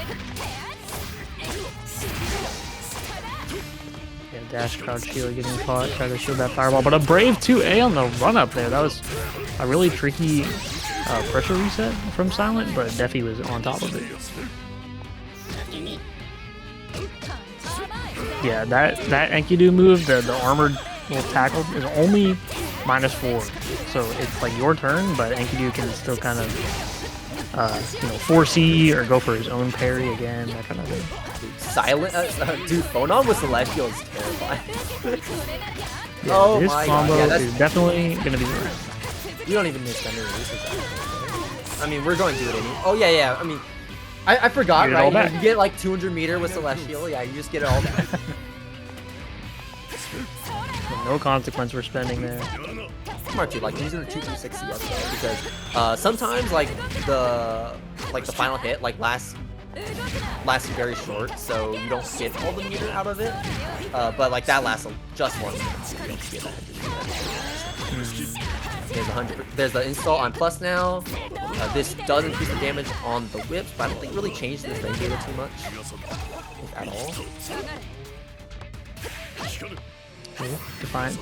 Yeah, dash crouch shield getting caught, try to shield that fireball, but a brave 2A on the run up there. That was a really tricky pressure reset from Silent, but Defi was on top of it. Yeah, that Enkidu move, the armored little tackle is only -4, so it's like your turn, but Enkidu can still kind of, you know, 4C or go for his own parry again, that kind of thing. Silent, dude, Phonon with Celestial is terrifying. Yeah, oh his my combo God. Yeah, is definitely gonna be right. You don't even need to spend any resources. I mean, we're going to do it anyway. Oh yeah. I mean, I forgot, right? You get like 200 meter with Celestial. Yeah, you just get it all back. No consequence for spending there. Smart too, like using the 2-3-6 because sometimes like the final hit like lasts very short, so you don't get all the meter out of it. But like that lasts just 1 minute, so you don't get that. There's 100. There's the install on plus now. This does increase the damage on the whips, but I don't think it really changed this range data too much, if at all. Defiant.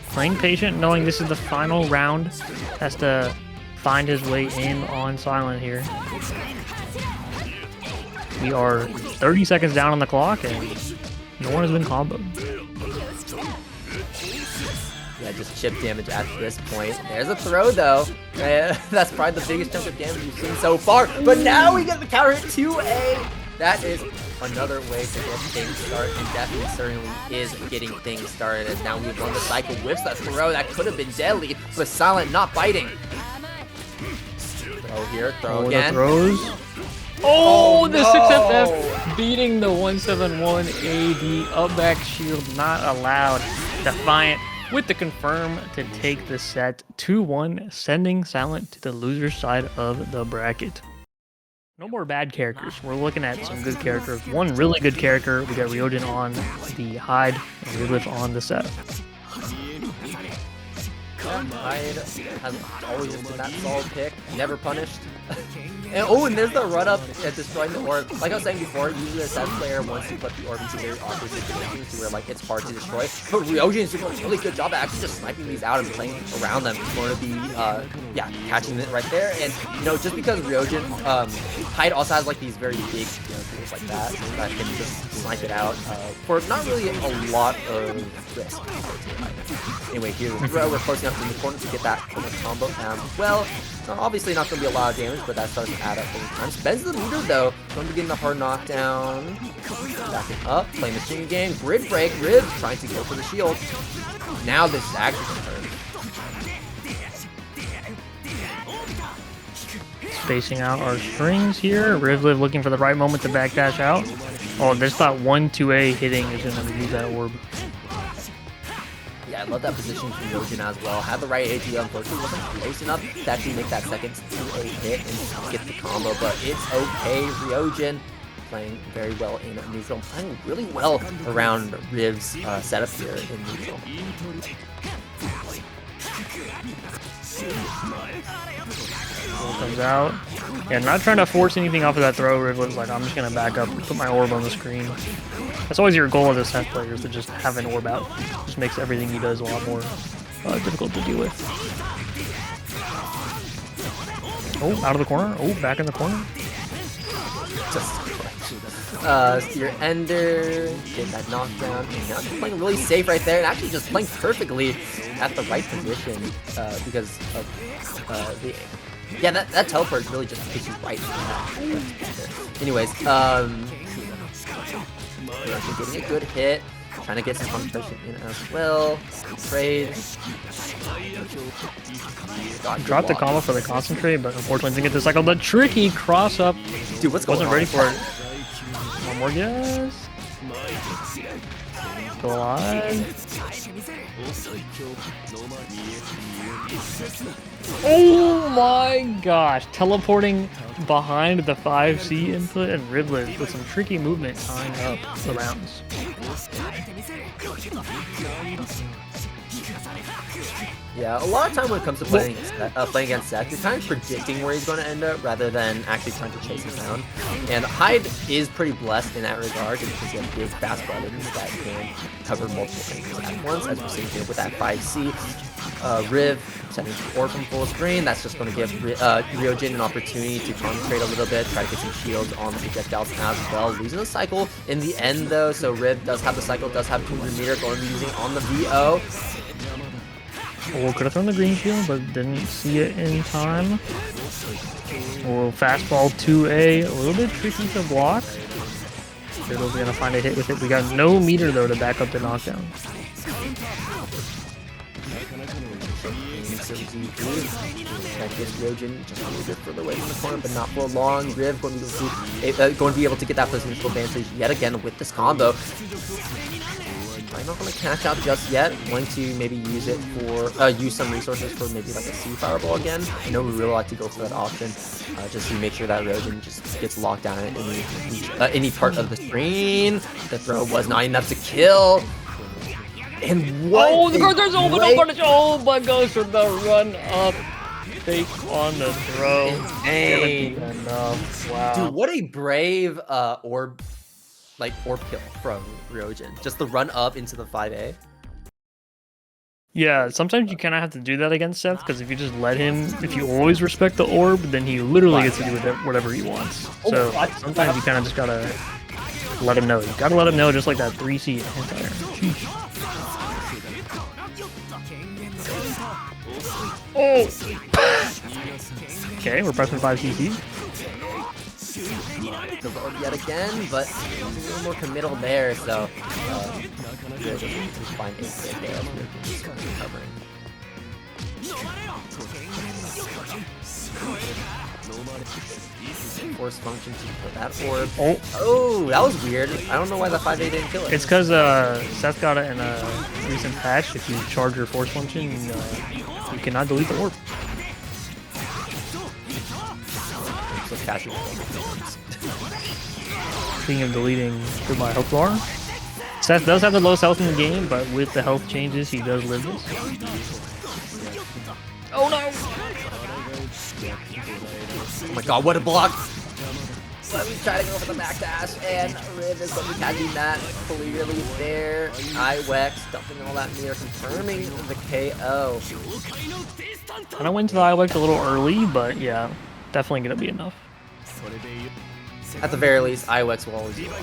Playing patient, knowing this is the final round, has to find his way in on Silent here. We are 30 seconds down on the clock, and no one has been comboed. Yeah, just chip damage at this point. There's a throw though. That's probably the biggest chunk of damage we've seen so far. But now we get the counter hit 2A. That is another way to get things started, and definitely certainly is getting things started as now we've won the cycle. Whips that throw that could have been deadly, but Silent not biting. Throw here, throw again. Throws. Oh, the 6FF beating the 171 AD. Up back shield not allowed. Defiant with the confirm to take the set 2-1, sending Silent to the loser side of the bracket. No more bad characters. We're looking at some good characters. One really good character. We got Rio Jin on the Hyde, and Relief on the set. Hyde has always been that solid pick, never punished. And there's the run up at destroying the orb. Like I was saying before, usually a Seth player wants to put the orb into very awkward situations where like it's hard to destroy. But Rio Jin is doing a really good job at actually just sniping these out and playing around them. He's going to be catching it right there. And you know, just because Rio Jin, Hyde also has like these very big tools like that can just snipe it out for not really a lot of risk. Anyway, here we're closing up in the corner to get that combo down. Well, obviously not going to be a lot of damage, but that starts to add up over time. Spends the meter though, going to be getting the hard knockdown. Backing up, playing the shooting game. Grid break, Riv trying to go for the shield. Now this is actually going to hurt. Spacing out our strings here. Rivliv looking for the right moment to backdash out. Oh, there's that 1-2A hitting is going to use that orb. Yeah, I love that position from Rio Jin as well. Had the right ATO, unfortunately wasn't close enough to actually make that second 2A hit and get the combo, but it's okay. Rio Jin playing very well in neutral, playing really well around Riv's setup here in neutral. Comes out. Yeah, not trying to force anything off of that throw. Rivliv's like, I'm just going to back up and put my orb on the screen. That's always your goal as a Seth player, is to just have an orb out. Just makes everything he does a lot more difficult to deal with. Oh, out of the corner. Oh, back in the corner. Steer Ender, get that knockdown, and now just playing really safe right there, and actually just playing perfectly at the right position because of the... Yeah, that teleport really just takes you right. Anyways, getting a good hit, trying to get some concentration in as well. Trade. Dropped the combo for the concentrate, but unfortunately didn't get the cycle. The tricky cross up. Dude, what's going on? Wasn't ready for it. One more guess. Still alive. Oh my gosh! Teleporting behind the 5C input and Rivliv with some tricky movement tying up the rounds. Yeah, a lot of time when it comes to playing against Seth, you're kind of predicting where he's going to end up rather than actually trying to chase him down. And Hyde is pretty blessed in that regard because he has big, fast buttons that can cover multiple things at once, as we're seeing here with that 5C. Riv setting the orb from full screen. That's just going to give Rio Jin an opportunity to concentrate a little bit, try to get some shields on the projectiles as well. Losing the cycle in the end though, so Riv does have the cycle, does have 200 meter going to be using on the VO. Oh, could have thrown the green shield, but didn't see it in time. Oh, fastball 2A, a little bit tricky to block. Turtle's gonna find a hit with it. We got no meter though to back up the knockdown. That gives Rio Jin just a little bit further away from the corner, but not for long. Riv going to be able to get that positional advantage yet again with this combo. I'm not going to catch out just yet. Going to maybe use it for use some resources for maybe like a C fireball again. I know we really like to go for that option, just to make sure that Rio Jin just gets locked down at any part of the screen. The throw was not enough to kill. And what? Oh, the Gordeau's open up on the oh, but goes for the run up. Fake on the throw. Dang. Wow. Dude, what a brave orb kill from Rio Jin. Just the run up into the 5A. Yeah, sometimes you kind of have to do that against Seth, because if you just let him, if you always respect the orb, then he literally gets to do whatever he wants. So sometimes you kind of just gotta let him know. You gotta let him know, just like that 3C anti-air. Oh! Okay, we're pressing 5CC. The orb yet again, but a little more committal there, so just find a hit there. Just recovering. Force function for that orb. Oh, that was weird. I don't know why the 5A didn't kill it. It's because Seth got it in a recent patch. If you charge your force function, you cannot delete the orb. So casual. Speaking of deleting my health bar, Seth does have the lowest health in the game, but with the health changes, he does live this. Oh no! Oh my god, what a block! Let me try to go for the backdash, and Riv is going to be catching that clearly there. IWEX dumping all that mirror, confirming the KO. And I went to the IWEX a little early, but yeah, definitely going to be enough. At the very least, IWEX will always be on.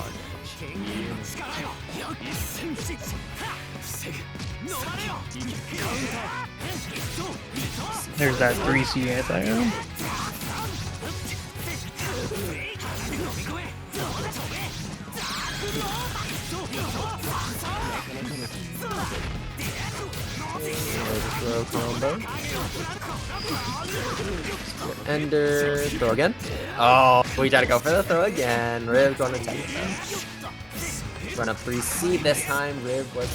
There's that 3C anti-air. Throw combo. Ender. Throw again. Oh, we try to go for the throw again. Riv going to take it though. Run up 3C this time. Riv was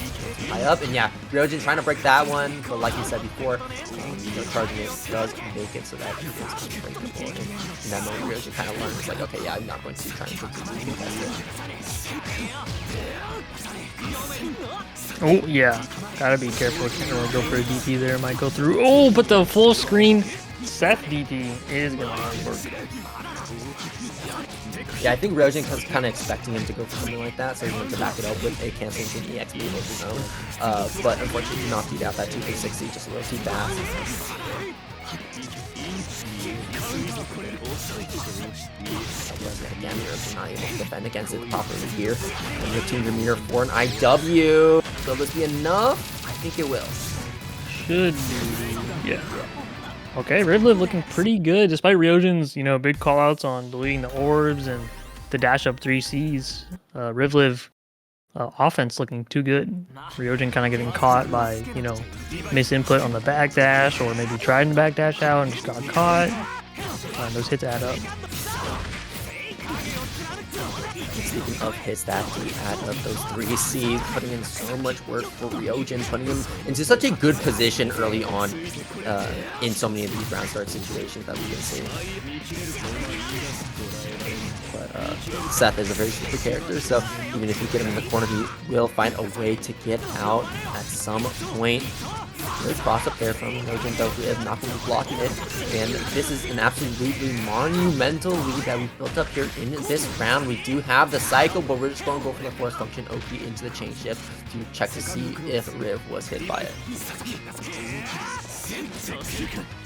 high up. And yeah, Rio Jin trying to break that one. But like you said before, charging it does make it so that it's unbreakable. And then when Rio Jin kind of learns, like, okay, yeah, I'm not going to try and contest it. Oh, yeah. Gotta be careful. Can't really go for a DP there. Might go through. Oh, but the full screen Seth DP is gonna work. Yeah, I think Rio Jin was kind of expecting him to go for something like that, so he went to back it up with a canceling EXP of his own. But unfortunately, he did not beat out that 2K60 just a little too fast. Again, you're not able to defend against it properly here. And your 200 meter for an IW. Will this be enough? I think it will. Should be. Yeah. Okay, Rivliv looking pretty good, despite Ryojin's, you know, big callouts on deleting the orbs and the dash up 3Cs. Rivliv offense looking too good. Ryojin kind of getting caught by, you know, misinput on the backdash, or maybe tried to backdash out and just got caught. Those hits add up. Speaking of hits that do add up, those 3Cs, putting in so much work for Rio Jin, putting him into such a good position early on in so many of these round start situations that we can see. But Seth is a very super character, so even if you get him in the corner, he will find a way to get out at some point. There's cross up there from Rio Jin, though Riv not going to be blocking it, and this is an absolutely monumental lead that we've built up here in this round. We do have the cycle, but we're just going to go for the force function OP into the chain shift to check to see if Riv was hit by it.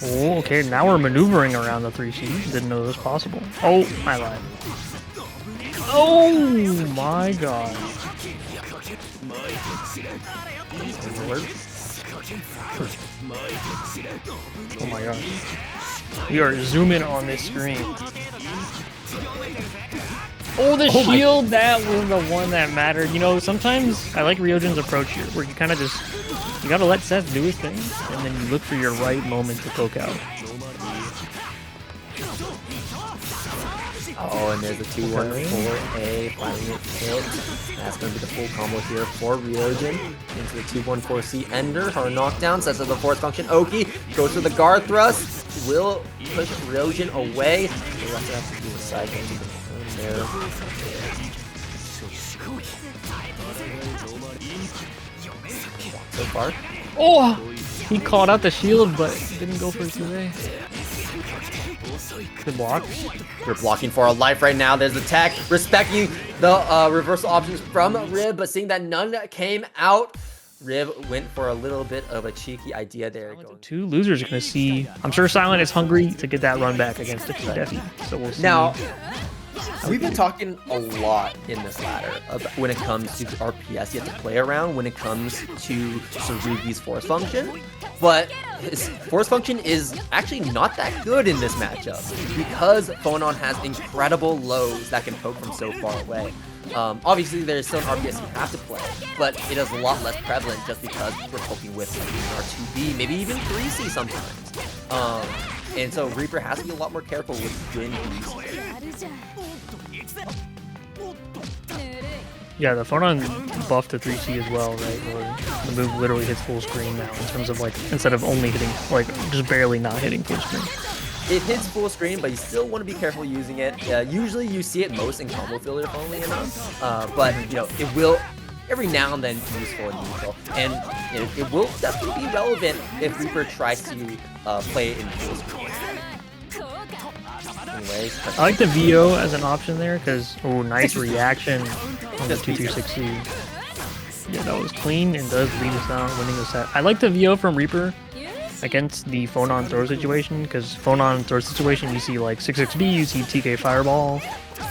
Oh, okay, now we're maneuvering around the 3C. Didn't know this was possible. Oh, I lied. Oh my god. Oh my god. We are zooming on this screen. Oh, the shield, that was the one that mattered. You know, sometimes I like Rio Jin's approach here, where you kind of just, you gotta let Seth do his thing, and then you look for your right moment to poke out. Oh, and there's a 2-1-4A finally hit. That's going to be the full combo here for Rio Jin. Into the 2-1-4C Ender. Her knockdown sets up the force function. Oki goes for the guard thrust. Will push Rio Jin away. The rest have to do the side there. So far. Oh! He called out the shield, but didn't go for a 2A. Good block. We're blocking for our life right now. There's attack, respecting the reversal options from Riv, but seeing that none came out, Riv went for a little bit of a cheeky idea there. Two losers are going to see. I'm sure Silent is hungry to get that run back against the Defi, so we'll see. Now, we've been talking a lot in this ladder about when it comes to RPS you have to play around, when it comes to Tsurugi's force function, but his force function is actually not that good in this matchup because Phonon has incredible lows that can poke from so far away. Obviously, there's still an RPS you have to play, but it is a lot less prevalent just because we're poking with R2B, maybe even 3C sometimes. And so Reaper has to be a lot more careful with doing these. Yeah, the Phonon buff to 3C as well, right? Where the move literally hits full screen now in terms of like, instead of only hitting, like just barely not hitting full screen. It hits full screen, but you still want to be careful using it. Usually you see it most in combo filler, funnily enough. But, you know, it will every now and then be useful in neutral. And it will definitely be relevant if Reaper tries to play it in full screen. ways. I like the VO as an option there because, oh, nice reaction on the 2-3-6. Yeah, that was clean and does lead us down, winning the set. I like the VO from Reaper against the phone-on throw situation because phone-on throw situation, you see like 6-6B, you see TK Fireball,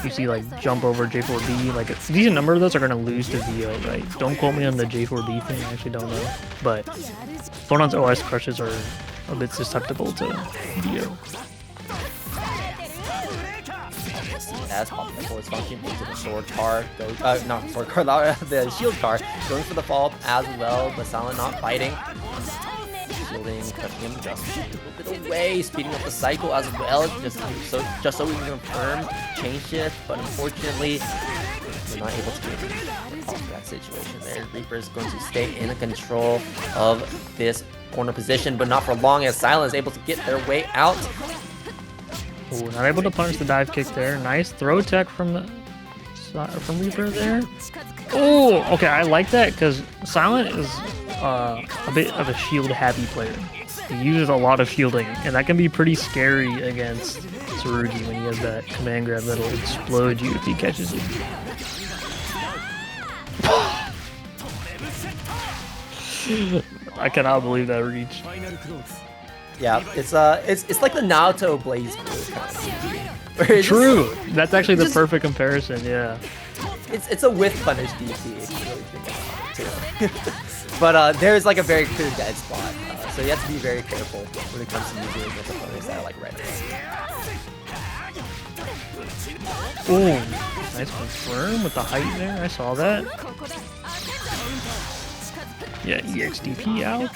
you see like jump over J4B. Like a decent number of those are going to lose to VO, right? Don't quote me on the J4B thing, I actually don't know. But phone-on's OS crushes are a bit susceptible to VO. As popping the force function into the sword card, not sword card, the shield card, going for the follow-up as well, but Silent not fighting. Shielding, touching him just a little bit away, speeding up the cycle as well, just so we can confirm chain shift, but unfortunately, we're not able to get off that situation there. Reaper is going to stay in control of this corner position, but not for long as Silent is able to get their way out. Ooh, not able to punish the dive kick there. Nice throw tech from Reaper there. Oh, okay, I like that because Silent is a bit of a shield-happy player. He uses a lot of shielding, and that can be pretty scary against Tsurugi when he has that command grab that'll explode you if he catches you. I cannot believe that reach. Yeah, it's like the Naruto Blaze Blue kind of. True. That's actually the perfect comparison. Yeah. It's a with punish DP if you really think about it too. But there's like a very clear dead spot, so you have to be very careful when it comes to using it against opponents that are like right away. Ooh, nice confirm with the height there. I saw that. Yeah, EXDP out.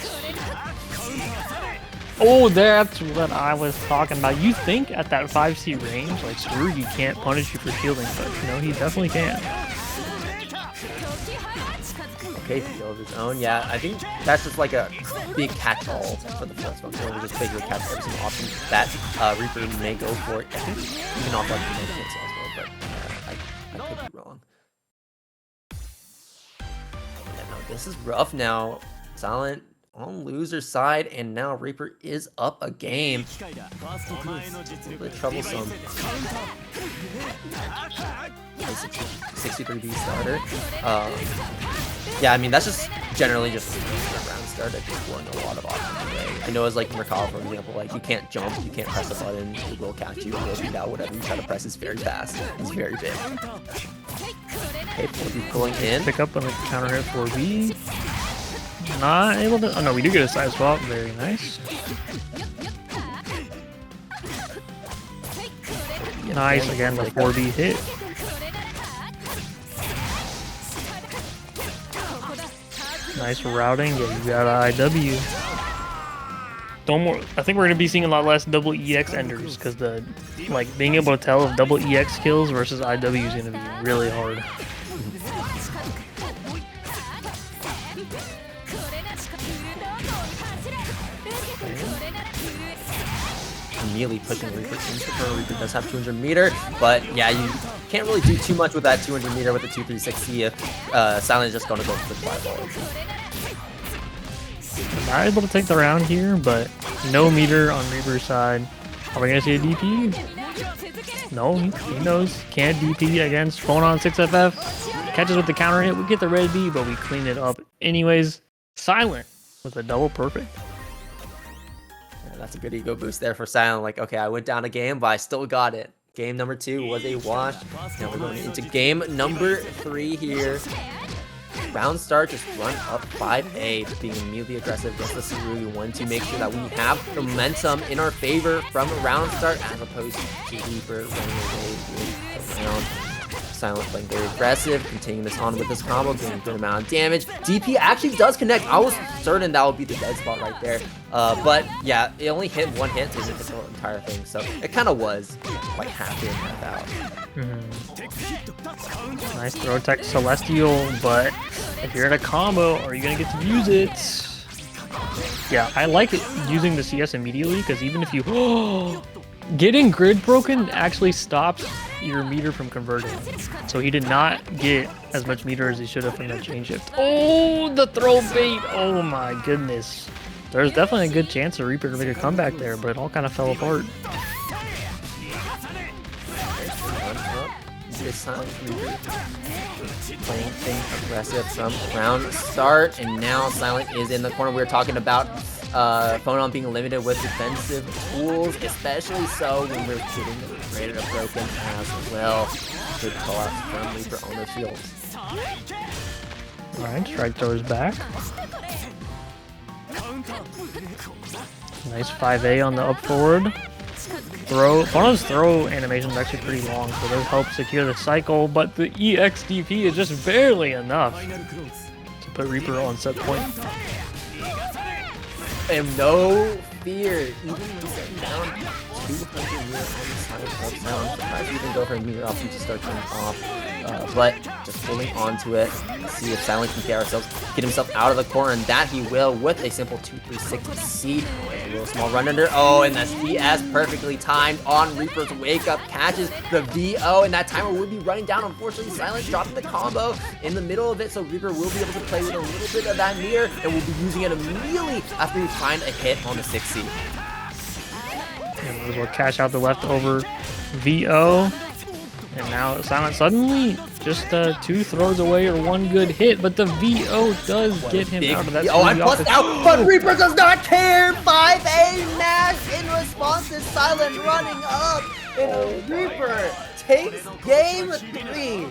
Oh, that's what I was talking about. You think at that 5C range, like Tsurugi can't punish you for shielding, but no, he definitely can. Okay, feel of his own. Yeah, I think that's just like a big catch-all for the first one. We'll just basically catch every single option that Reaper may go for. I think even off like the hits as well, but I could be wrong. Yeah, no, this is rough now. Silent on loser side, and now Reaper is up a game. A little bit troublesome. 63B starter. Yeah, I mean that's just generally just a round start. I think we're in a lot of options today. I know as like Merkava, for example, like you can't jump, you can't press a button, it will catch you, it will beat out whatever you try to press. Is very fast. It's very big. Okay, 4B pulling in. Pick up on the counter hit 4B. Not able to. Oh no, we do get a side swap. Very nice. Nice again, the 4B hit. Nice routing. Yeah, you got IW. I think we're gonna be seeing a lot less double EX enders because the being able to tell if double EX kills versus IW is gonna be really hard. Immediately pushing Reaper into her. Reaper does have 200 meter, but yeah, you can't really do too much with that 200 meter with the 2-3-6 if Silent is just going to go for the fireball. Not able to take the round here, but no meter on Reaper's side. Are we going to see a DP? No, he knows. Can't DP against phone on 6FF. Catches with the counter hit. We get the red B, but we clean it up anyways. Silent with a double perfect. That's a good ego boost there for Silent. Like, okay, I went down a game, but I still got it. Game number 2 was a wash. Now we're going into game number 3 here. Round start, just run up 5A, being immediately aggressive against the Tsurugi 1 to make sure that we have the momentum in our favor from round start as opposed to Reaper running away with around. Silent playing very aggressive, continuing this on with this combo, doing a good amount of damage. DP actually does connect. I was certain that would be the dead spot right there. But yeah, it only hit one hit, didn't hit the entire thing. So it kind of was like half in, half out. Nice throw tech Celestial, but if you're in a combo, are you going to get to use it? Yeah, I like it using the CS immediately because even if you... Getting grid broken actually stops your meter from converting. So he did not get as much meter as he should have from that chain shift. Oh, the throw bait. Oh my goodness. There's definitely a good chance that Reaper could make a comeback there, but it all kind of fell apart. this time. Playing things aggressive from round start, and now Silent is in the corner. We were talking about Phonon being limited with defensive tools, especially so when we're getting rated a broken as well. Good call out from Reaper on the shield. Alright, strike throws back. Nice 5A on the up forward. Throw. Phonon's throw animation is actually pretty long, so those help secure the cycle, but the EXDP is just barely enough to put Reaper on set point. And no fear, even when setting down 200 on the side of Silent. Surprised we didn't go for a meter option to start turning off, but just holding on to it. See if Silent can get himself out of the corner, and that he will with a simple 2-3-6 C. A little small run under. Oh, and the CS perfectly timed on Reaper's wake up, catches the VO, and that timer will be running down. Unfortunately, Silent dropping the combo in the middle of it, so Reaper will be able to play with a little bit of that mirror, and will be using it immediately after we find a hit on the 6C. And might as well cash out the leftover VO. And now Silent suddenly just 2 throws away or 1 good hit, but the VO does get him out of that. Oh, I'm plus out, but Reaper does not care. 5A Nash in response to Silent running up, and Reaper takes game 3.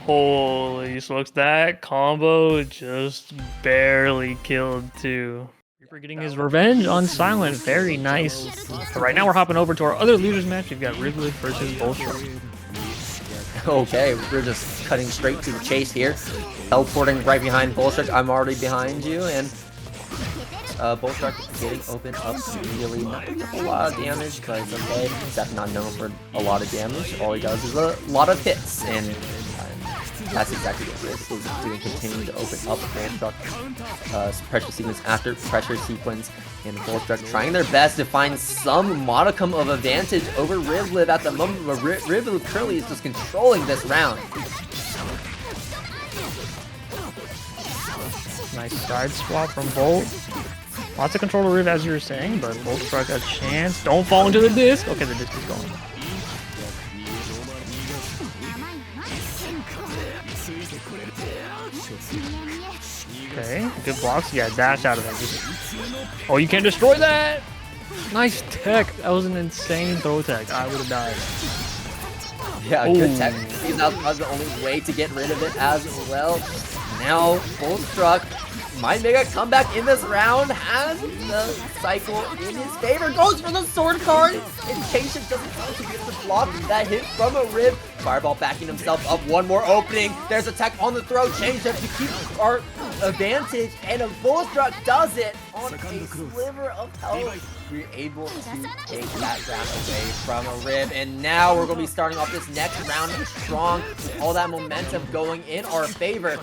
Holy smokes, that combo just barely killed 2. Reaper getting his revenge on Silent, very nice. But right now we're hopping over to our other losers match. We've got Ridley versus Bolstra. Okay, we're just cutting straight to the chase here. Teleporting right behind Bolstra. I'm already behind you, and Bolstra getting open up really. Not a whole lot of damage, but it's okay. Seth not known for a lot of damage. All he does is a lot of hits, and that's exactly what this is doing, continuing to open up Bolstra. Pressure sequence after pressure sequence, and Bolstra trying their best to find some modicum of advantage over Rivliv at the moment, but Rivliv currently is just controlling this round. Nice side swap from Bolt. Lots of control to Riv, as you were saying, but Bolstra got a chance. Don't fall into the disc. Okay, the disc is gone. Okay, good blocks. Yeah, dash out of there. Oh, you can't destroy that! Nice tech. That was an insane throw tech. I would have died. Yeah, good tech. That was the only way to get rid of it as well. Now, Bolstra might make a comeback in this round. Has the cycle in his favor. Goes for the sword card. And Patient doesn't seem to be able to block that hit from a Rib. Fireball backing himself up. One more opening. There's a tech on the throw. Change up to keep our advantage. And a Bolstra does it on a sliver of health. We're able to take that round away from a Rib. And now we're going to be starting off this next round strong with all that momentum going in our favor.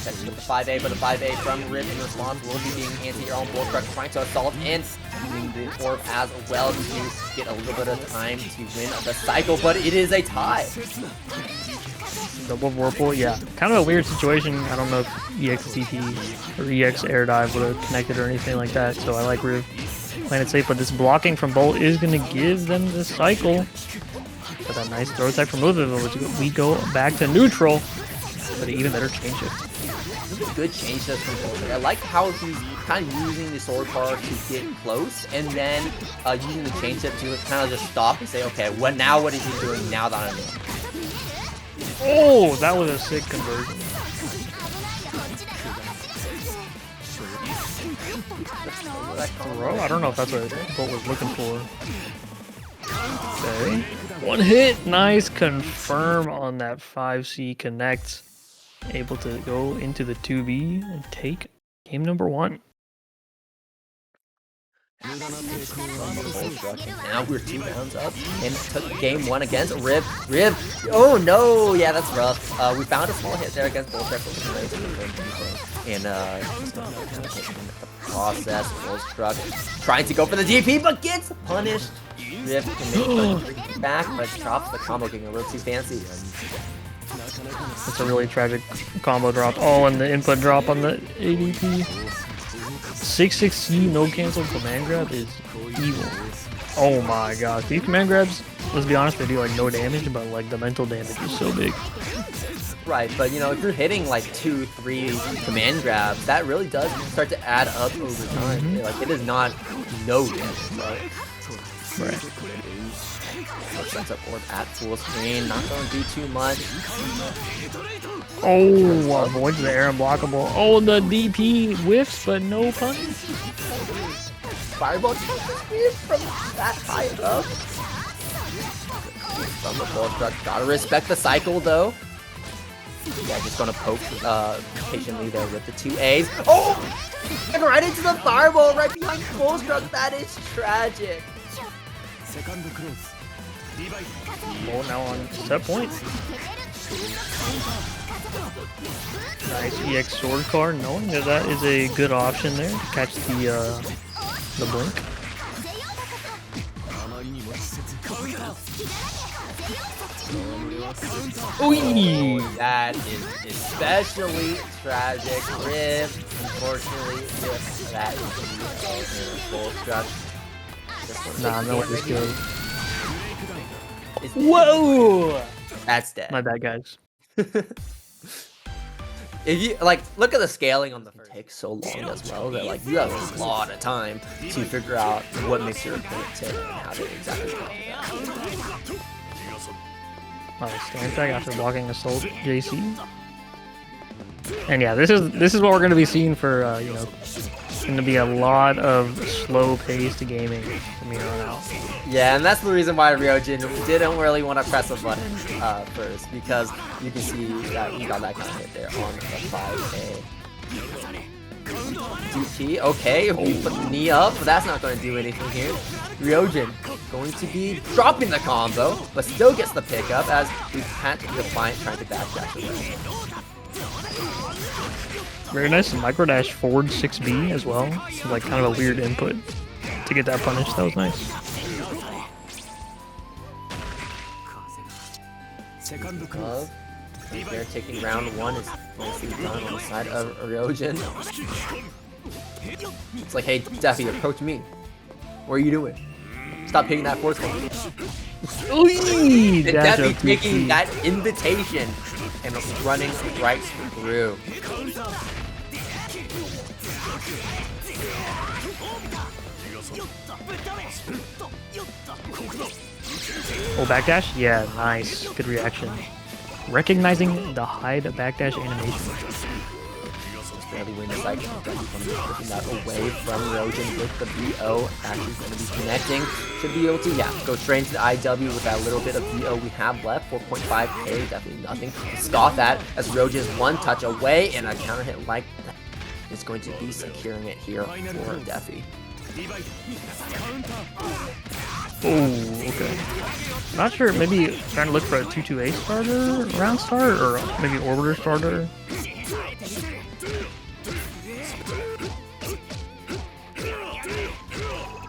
Checking with the 5A, but a 5A from Rib in response will be being anti-air on Bolstra, trying to assault and using the orb as well to get a little bit of time to win the cycle, but it is a tie. Double Whirlpool, yeah. Kind of a weird situation. I don't know if EXTP or EX Air Dive would have connected or anything like that, so I like Riv playing it safe, but this blocking from Bolt is going to give them the cycle. Got that nice throw attack from Uzuki, which we go back to neutral, but an even better change shift. Good change shift from Bolstra. I like how he's kind of using the sword card to get close, and then using the change shift to kind of just stop and say, okay, what is he doing now that I'm in? Oh, that was a sick conversion. Throw? I don't know if that's what Bolt was looking for. Okay. 1 hit. Nice confirm on that 5C connect. Able to go into the 2B and take game number 1. Now we're 2 rounds up and took game 1 against Rib. Oh no, yeah, that's rough. We found a small hit there against Bolstra, and just gonna kind of hit in the process. Bolstra trying to go for the DP, but gets punished. Rib can make it back, but drops the combo, getting a little too fancy. It's a really tragic combo drop. Oh, and the input drop on the ADP. 6-6C no cancel command grab is evil. Oh my gosh, these command grabs let's be honest, they do like no damage, but like the mental damage is so big. Right, but you know, if you're hitting like 2-3 command grabs, that really does start to add up over time. Like it is not no damage, right? Right. Sets up orb at full screen, not going to do too much. Oh, avoids the air unblockable. Oh, the DP whiffs, but no punish. Fireball from that high up. From the full struck, gotta respect the cycle though. Yeah, just gonna poke patiently there with the 2 A's. Oh! And right into the fireball right behind full struck. That is tragic. Oh, now on set point. Nice EX sword card, knowing that that is a good option there to catch the blink. Ooh, that is especially tragic. Rip, unfortunately, if that is full struck. Nah, no way this goes. Whoa! That's dead. My bad, guys. If you like, look at the scaling on the first. It takes so long as well that like you have a lot of time to figure out what makes your opponent tick and how to exactly counter that. Nice stand tag after blocking assault JC. And yeah, this is what we're gonna be seeing for you know, gonna be a lot of slow-paced gaming from here on out. Yeah, and that's the reason why Rio Jin didn't really want to press a button first, because you can see that we got that kind of hit there on the 5A. DP, okay, we put the knee up, but that's not going to do anything here. Rio Jin going to be dropping the combo, but still gets the pickup as we catch Defiant trying to backdash away. Very nice micro dash forward 6B as well. Like kind of a weird input to get that punish. That was nice. They're taking round 1 is nicely done on the side of Rio Jin. It's like, hey, Defi, approach me. What are you doing? Stop hitting that force one. Defi taking that invitation and running right through. Oh, backdash? Yeah, nice. Good reaction. Recognizing the Hyde backdash animation. Just barely win the cycle. Definitely flipping that away from Rio Jin with the BO. Actually going to be connecting. Should be able to, yeah, go straight into the IW with that little bit of BO we have left. 4.5k, definitely nothing to scoff at, as Rio Jin's one touch away, and a counter hit like that is going to be securing it here for Defi. Oh, okay. Not sure, maybe trying to look for a 2-2A starter, round start, or maybe orbiter starter.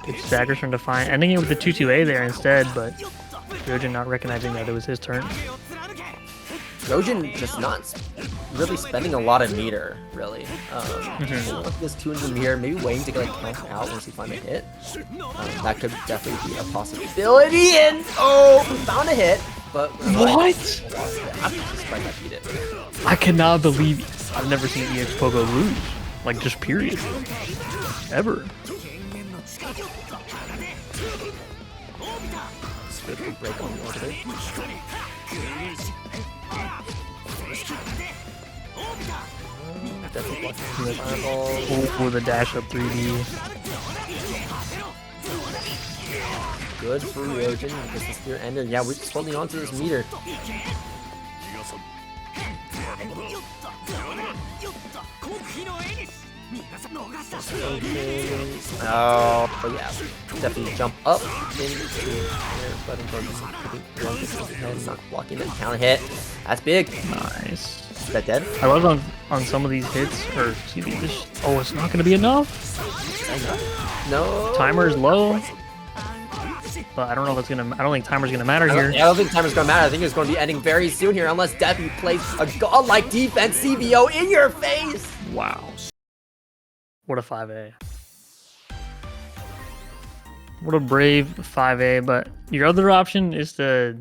Good staggers from Defiant, ending it with the 2-2A there instead, but Rio Jin not recognizing that it was his turn. Rio Jin just not really spending a lot of meter, really. This 200 meter, maybe waiting to like count out once he finds a hit. That could definitely be a possibility. And oh, found a hit, but what? I'm just surprised I beat it. I cannot believe I've never seen EX Pogo lose, like just period, ever. Break on the orbiter. Oh, the dash up 3D. Good for Rio Jin because the spear ended. Yeah, we're just holding on to this meter. Oh, but yeah, definitely jump up into there, but not blocking that counter hit. That's big. Nice. Is that dead? I love on some of these hits, or excuse me, this. Oh, it's not gonna be enough. No. Timer is low, but I don't know if it's gonna. I don't think timer's gonna matter here. I don't think timer's gonna matter. I think it's going to be ending very soon here, unless Defi plays a godlike defense CBO in your face. Wow. What a 5A. What a brave 5A, but your other option is to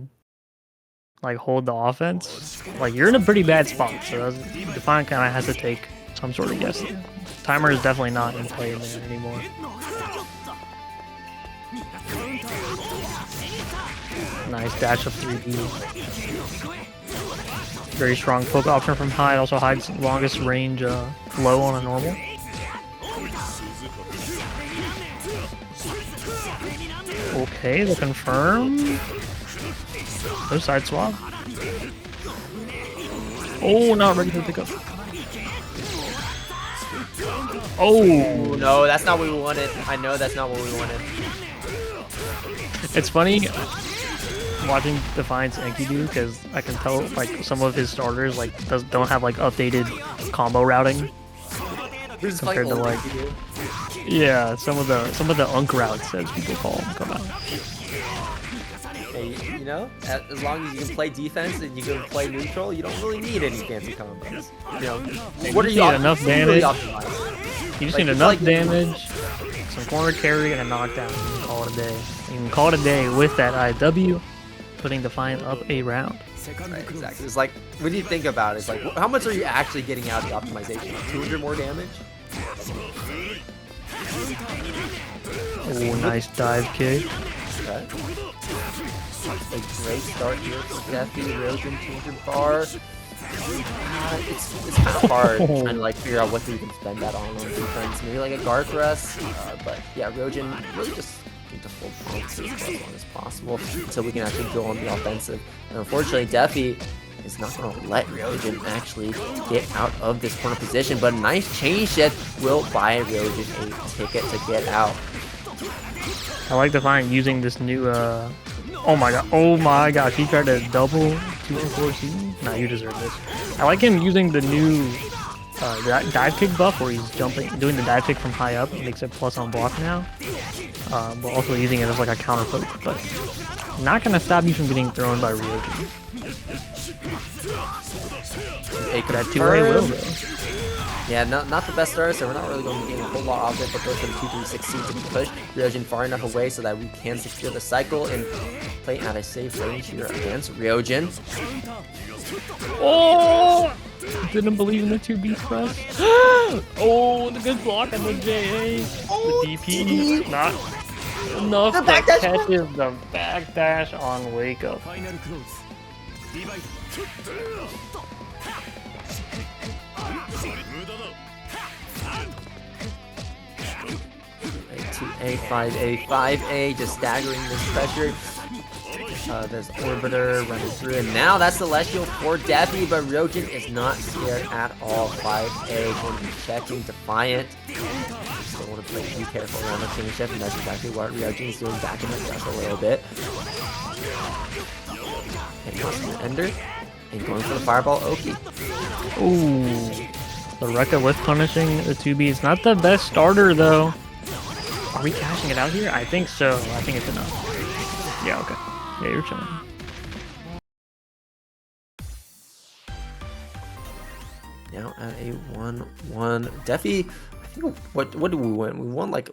like hold the offense. Like you're in a pretty bad spot, so Defiant kind of has to take some sort of guess there. Timer is definitely not in play in there anymore. Nice dash of 3D. Very strong poke option from Hyde. Also Hyde's longest range low on a normal. Okay, the confirm. No side swap. Oh, not ready for pickup. Oh no, that's not what we wanted. I know that's not what we wanted. It's funny watching Defiant's Enkidu because I can tell like some of his starters like don't have like updated combo routing compared to like yeah some of the unk routes as people call them come out. Hey, you know, as long as you can play defense and you can play neutral, you don't really need any fancy combos. You know, what are you need enough damage? You just need enough like, damage, some corner carry, and a knockdown. You can call it a day. You can call it a day with that IW, putting Defiant up a round. Right, exactly. It's like, what do you think about it? It's like, how much are you actually getting out of the optimization? 200 more damage? Oh, nice dive kick. Okay. A great start here for Defi. Rio Jin 200 bar. It's kind of hard trying to like figure out what to even spend that on defense. Maybe like a guard press, but yeah, Rio Jin really just need to hold on to as long as possible until we can actually go on the offensive. And unfortunately, Defi is not going to let Rio Jin actually get out of this corner position, but a nice chain shift will buy Rio Jin a ticket to get out. I like Defiant using this new oh my gosh, he tried to double 2-4C. Nah, you deserve this. I like him using the new dive kick buff where he's doing the dive kick from high up. It makes it plus on block now. But also using it as like a counter poke, but not gonna stop you from getting thrown by Rio Jin. That 2A will though. Yeah, not the best start, so we're not really going to be getting a whole lot of it, but goes for the 2-3-6 to be pushed. Rio Jin far enough away so that we can secure the cycle and play at a safe range here against Rio Jin. Oh! Didn't believe in the 2B press. Oh, the good block on the JA. Oh, the DP, not enough to catches the backdash on wake up. 2A, 5A, 5A, just staggering this pressure. There's Orbiter running through, and now that's Celestial for Defi, but Rio Jin is not scared at all. 5A going to be checking Defiant. Still want to be careful around the chain shift, and that's exactly what Rio Jin is doing, back in the press a little bit. And tossing the Ender, and going for the Fireball Oki. Ooh. The Rekka with punishing the 2B. It's not the best starter though. Are we cashing it out here? I think so. I think it's enough. Yeah, okay. Yeah, you're chilling. Now at a 1-1. Defi, I think what did we win? We won like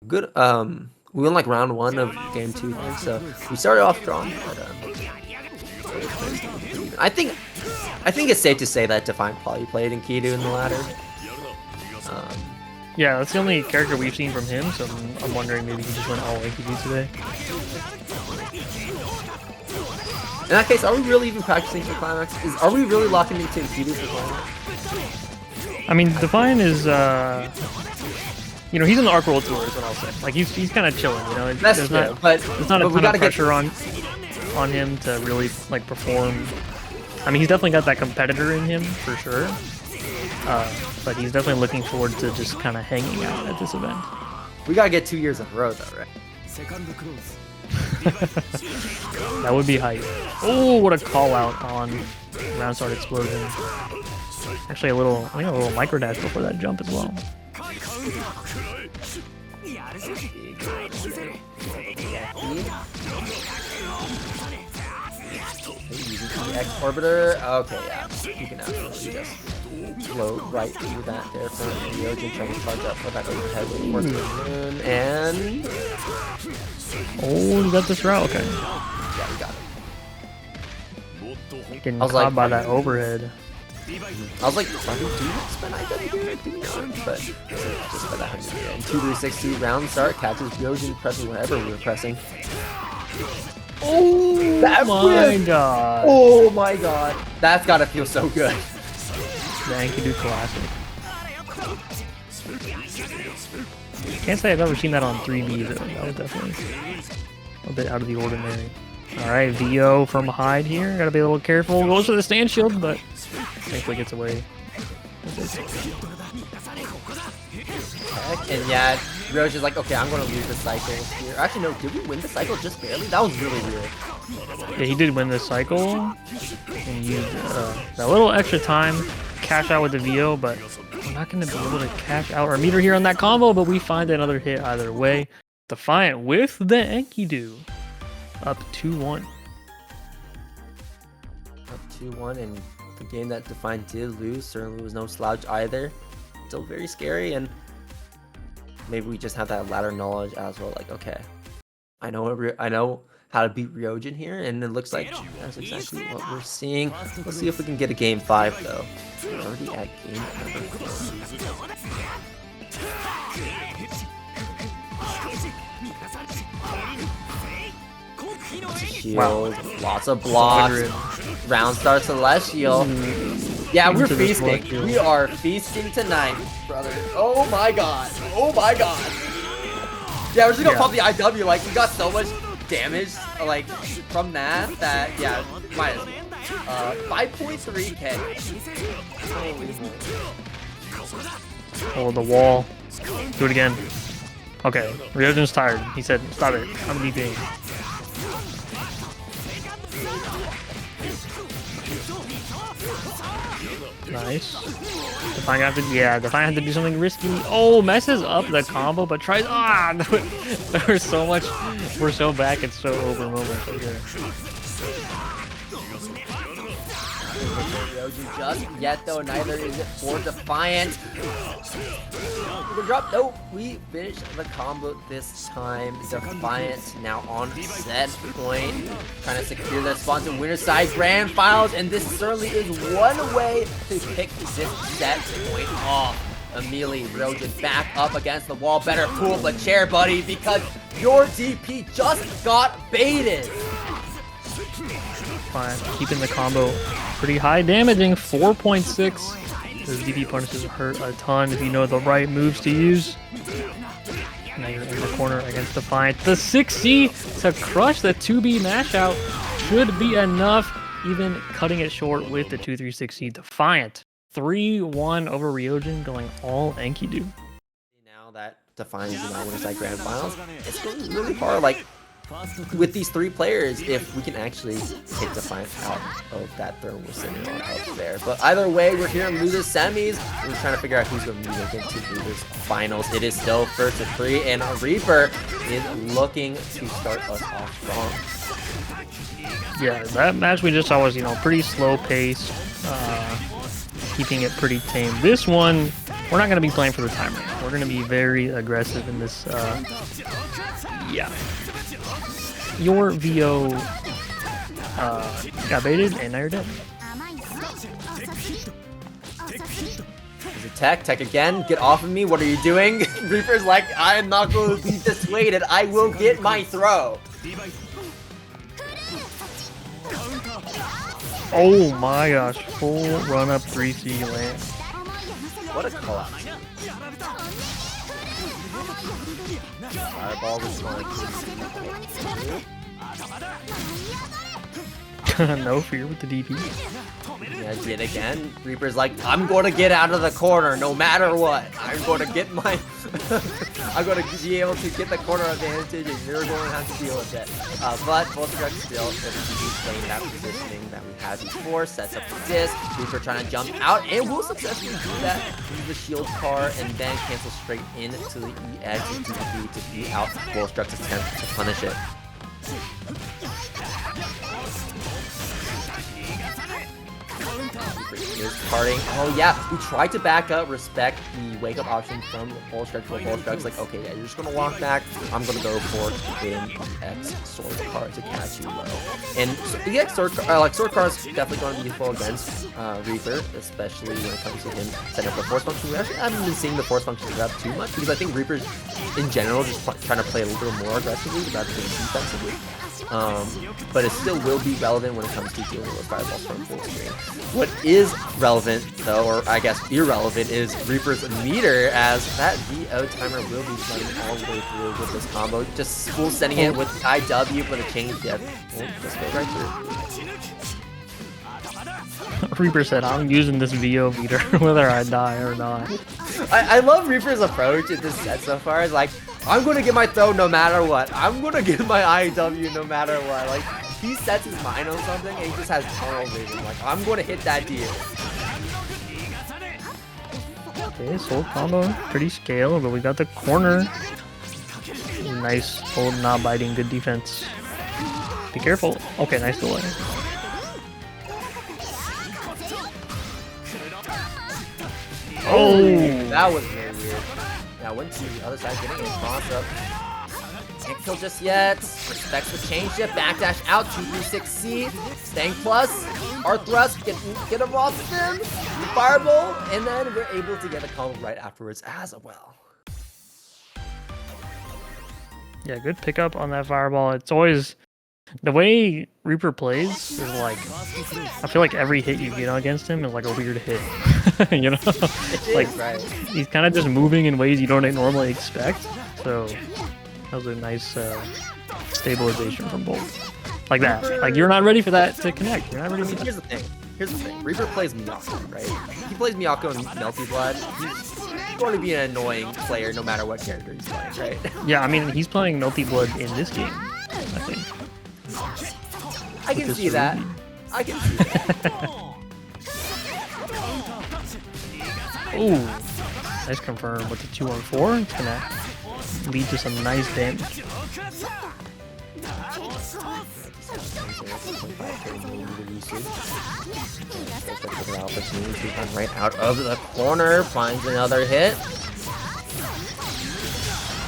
good we won like round 1 of game 2 then, so we started off strong, but I think it's safe to say that Defiant probably played Enkidu in the ladder. Yeah, that's the only character we've seen from him, so I'm wondering maybe he just went all Enkidu today. In that case, are we really even practicing for Climax? Are we really locking into Enkidu for Climax? I mean, Defiant is, you know, he's in the Arc World Tour is what I'll say. Like, he's kind of chilling, you know? That's true, but there's not a ton of pressure on him to really, like, perform. I mean, he's definitely got that competitor in him, for sure. But he's definitely looking forward to just kind of hanging out at this event. We gotta get 2 years in a row, though, right? That would be Hyde. Oh, what a call out on round start explosion. Actually, I think a little micro dash before that jump as well. X Orbiter. Okay, yeah. You can absolutely just float right through that there for Rio Jin trying to charge up for that overhead with Force Moon. And. Oh, you got this route? Okay. Yeah, we got it. Getting caught by that overhead. I was like, do you spend IW here? Do not, but just spend 100 here. And 2-3-6-2 round start catches Rio Jin pressing whatever we were pressing. Oh, that my god. Oh my god. That's gotta feel so good. The Enkidu classic. Can't say I've ever seen that on 3B though. That was definitely a bit out of the ordinary. Alright, VO from Hyde here. Gotta be a little careful. Goes for the stand shield, but thankfully gets away. And yeah, Rio's just like, okay, I'm gonna lose the cycle here. Actually, no, did we win the cycle just barely? That was really weird. Yeah, he did win the cycle. And used that little extra time. Cash out with the VO, but we're not gonna be able to cash out our meter here on that combo, but we find another hit either way. Defiant with the Enkidu. Up 2-1. Up 2-1, and the game that Defiant did lose certainly was no slouch either. Still very scary, and maybe we just have that ladder knowledge as well. Like, okay, I know how to beat Rio Jin here, and it looks like that's exactly what we're seeing. Let's see if we can get a game 5 though. We're already at game number 4. Shield, wow. Lots of blocks. Round start Celestial. Yeah, we're feasting. We are feasting tonight, brother. Oh my god. Oh my god. Yeah, we're just gonna pump the IW. Like, we got so much damage, like, from that yeah, minus 5.3k. Holy moly. Oh, the wall. Do it again. Okay, Rio Jin's tired. He said, stop it. I'm beeping. Nice. Defiant had to, Defiant had to do something risky. Oh, messes up the combo, but tries. We're so back. It's so over moments right here. Just yet though, neither is it for Defiant. We drop. Nope, we finished the combo this time. Defiant now on set point, trying to secure that spot to winner side grand finals, and this certainly is one way to pick this set point off. Immediately, Rio Jin back up against the wall. Better pull up a chair, buddy, because your DP just got baited. Fine, keeping the combo pretty high, damaging 4.6. Those DP punishes hurt a ton if you know the right moves to use. Now you're in the corner against Defiant. The 6C to crush the 2B mash out should be enough, even cutting it short with the 2-3-6C. Defiant 3-1 over Rio Jin, going all Enkidu. Now that Defiant is in our winner's side grand finals, it's really, really hard. Like, with these 3 players, if we can actually hit Defiant out of that throne we're sitting on up there. But either way, we're here in losers semis. We're trying to figure out who's going to be making to losers finals. It is still 1st to 3, and Reaper is looking to start us off strong. Yeah, that match we just saw was, pretty slow pace, keeping it pretty tame. This one, we're not going to be playing for the timer. We're going to be very aggressive in this. Yeah. Your VO got baited, and now you're dead. There's a tech again. Get off of me. What are you doing? Reaper's like, I am not going to be dissuaded. I will get my throw. Oh my gosh. Full run up 3C land. What a collapse. Fireball response. No fear with the DP. Yeah, yet again, Reaper's like, I'm going to get out of the corner no matter what. I'm going to get my... I'm going to be able to get the corner advantage, and you're going to have to deal with it. But both of us still playing that positioning that we had before. Sets up the disc. Reaper trying to jump out, and will successfully do that. Use the shield car, and then cancel straight into the EX DP to beat out Wolfstruck's attempt to punish it. Is parting. Oh yeah, we tried to back up, respect the wake up option from the full stretch. Full stretch. Like, okay, yeah, you're just gonna walk back. I'm gonna go for getting X sword card to catch you low. And so, the X sword card is definitely going to be useful against Reaper, especially when it comes to him setting up the force function. We actually haven't been seeing the force function set up too much because I think Reaper's in general just trying to play a little more aggressively rather than defensively. But it still will be relevant when it comes to dealing with fireballs from full screen. What is relevant, though, or I guess irrelevant, is Reaper's meter, as that VO timer will be running all the way through with this combo. Just full sending it with IW for the change dip. Just go right through. Reaper said, I'm using this VO meter whether I die or not. I love Reaper's approach in this set so far. It's like, I'm going to get my throw no matter what. I'm going to get my IW no matter what. Like, he sets his mind on something and he just has tunnel vision. Like, I'm going to hit that deal. Okay, soul combo, pretty scale, but we got the corner. Nice, hold, not biting, good defense. Be careful. Okay, nice delay. Oh, that was very weird. Now went to the other side, getting a cross up. Can't kill just yet. Respects the change it. Backdash out. 236C. Staying plus. R thrust. Get a raw spin. Fireball. And then we're able to get a combo right afterwards as well. Yeah, good pickup on that fireball. It's always the way Reaper plays is like, I feel like every hit you get against him is like a weird hit. You know? Like, right. He's kind of just moving in ways you don't normally expect. So that was a nice stabilization from both. Like that. Like, you're not ready for that to connect. You're not ready for that. Here's the thing. Reaper plays Miyako, right? He plays Miyako in Melty Blood. He's going to be an annoying player no matter what character he's playing, right? Yeah, I mean, he's playing Melty Blood in this game, I think. I can see that. I can see that. Ooh, nice confirm with the 2-on-4. It's gonna lead to some nice damage. Right out of the corner, finds another hit. I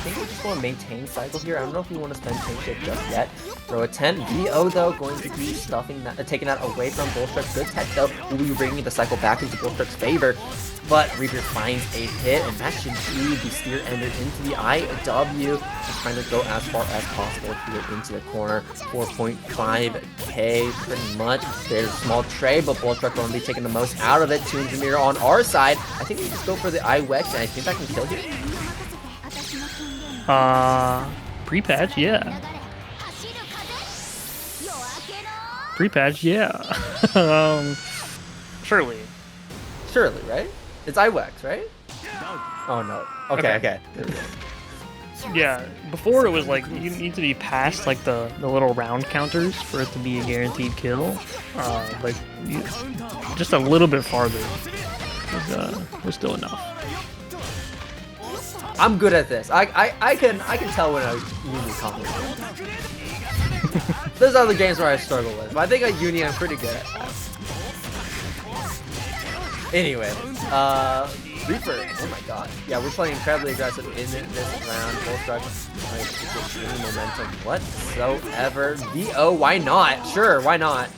think we just want to maintain cycle here. I don't know if we want to spend change shift just yet. Throw a 10. VO though going to be stuffing that, taking that away from Bullstruck's good tech though. Will be bringing the cycle back into Bullstruck's favor. But Reaper finds a hit, and that should be the steer ender into the IW. Just trying to go as far as possible here into the corner. 4.5k pretty much. There's a small trade, but Bullstruck going to be taking the most out of it. 200 meter on our side. I think we just go for the IWEX, and I think I can kill here. Pre-patch, yeah. Pre-patch, yeah. Surely. Surely, right? It's IWEX, right? Oh no. Okay. Yeah, before it was like, you need to be past like the little round counters for it to be a guaranteed kill. But just a little bit farther was still enough. I'm good at this. I can tell when I uni complicated. There's other games where I struggle with, but I think at uni I'm pretty good at that. Anyway, Reaper, oh my god. Yeah, we're playing incredibly aggressive in this round. Bullstruck, like, any momentum whatsoever. VO, why not? Sure, why not?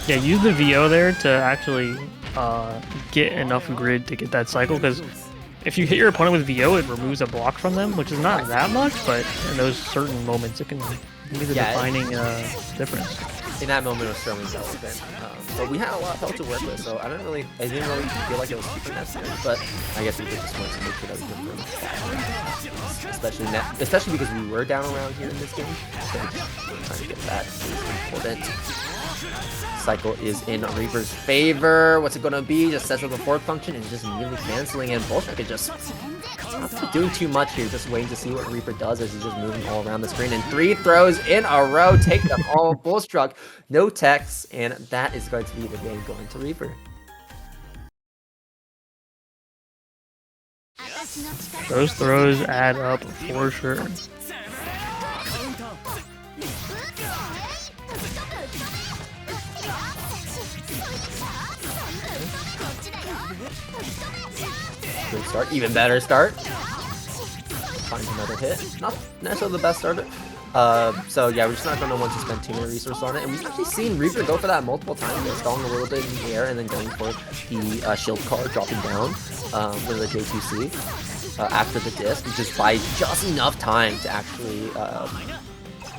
Yeah, use the VO there to actually get enough grid to get that cycle, because if you hit your opponent with VO, it removes a block from them, which is not that much, but in those certain moments, it can be the defining difference. In that moment, it was certainly relevant. But we had a lot of help to work with, so I didn't really feel like it was super necessary. But I guess we just wanted to make sure that we could bring especially because we were down around here in this game. So trying to get that is important. Cycle is in Reaper's favor. What's it gonna be? Just sets up the forward function and just immediately canceling, and Bullstruck is just not doing too much here, just waiting to see what Reaper does as he's just moving all around the screen. And 3 throws in a row take them all. Bullstruck, no techs, and that is going to be the game going to Reaper. Those throws add up for sure. Good start, even better start. Finds another hit. Not necessarily the best starter. So yeah, we're just not going to want to spend too many resources on it. And we've actually seen Reaper go for that multiple times. They're stalling a little bit in the air and then going for the shield card, dropping down with a J2C after the disc, which is by just enough time to actually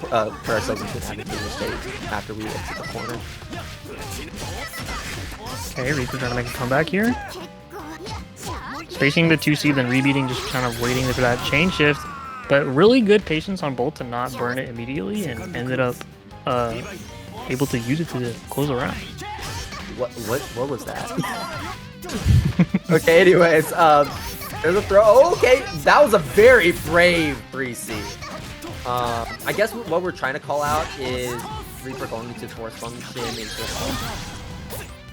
put ourselves into an advantageous state after we exit the corner. Okay, Reaper trying to make a comeback here. Spacing the 2C, then rebeating, just kind of waiting for that chain shift. But really good patience on Bolt to not burn it immediately, and ended up able to use it to close the round. What was that? Okay, anyways, there's a throw. Oh, okay, that was a very brave 3C. I guess what we're trying to call out is Reaper going into force function into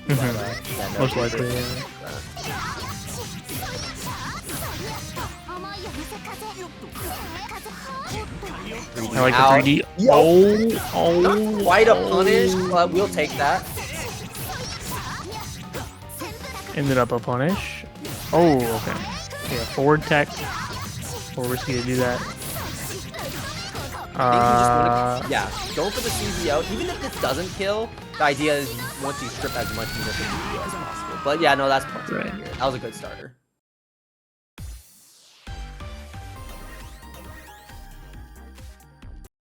yeah, no, most likely, yeah. I like the 3D. Oh, not quite a punish, but we'll take that. Ended up a punish. Oh, okay. Yeah, forward tech. More risky to do that. Yeah, going for the CZO. Even if this doesn't kill, the idea is once you strip as much movement from the as possible. But yeah, no, that's part right here. That was a good starter.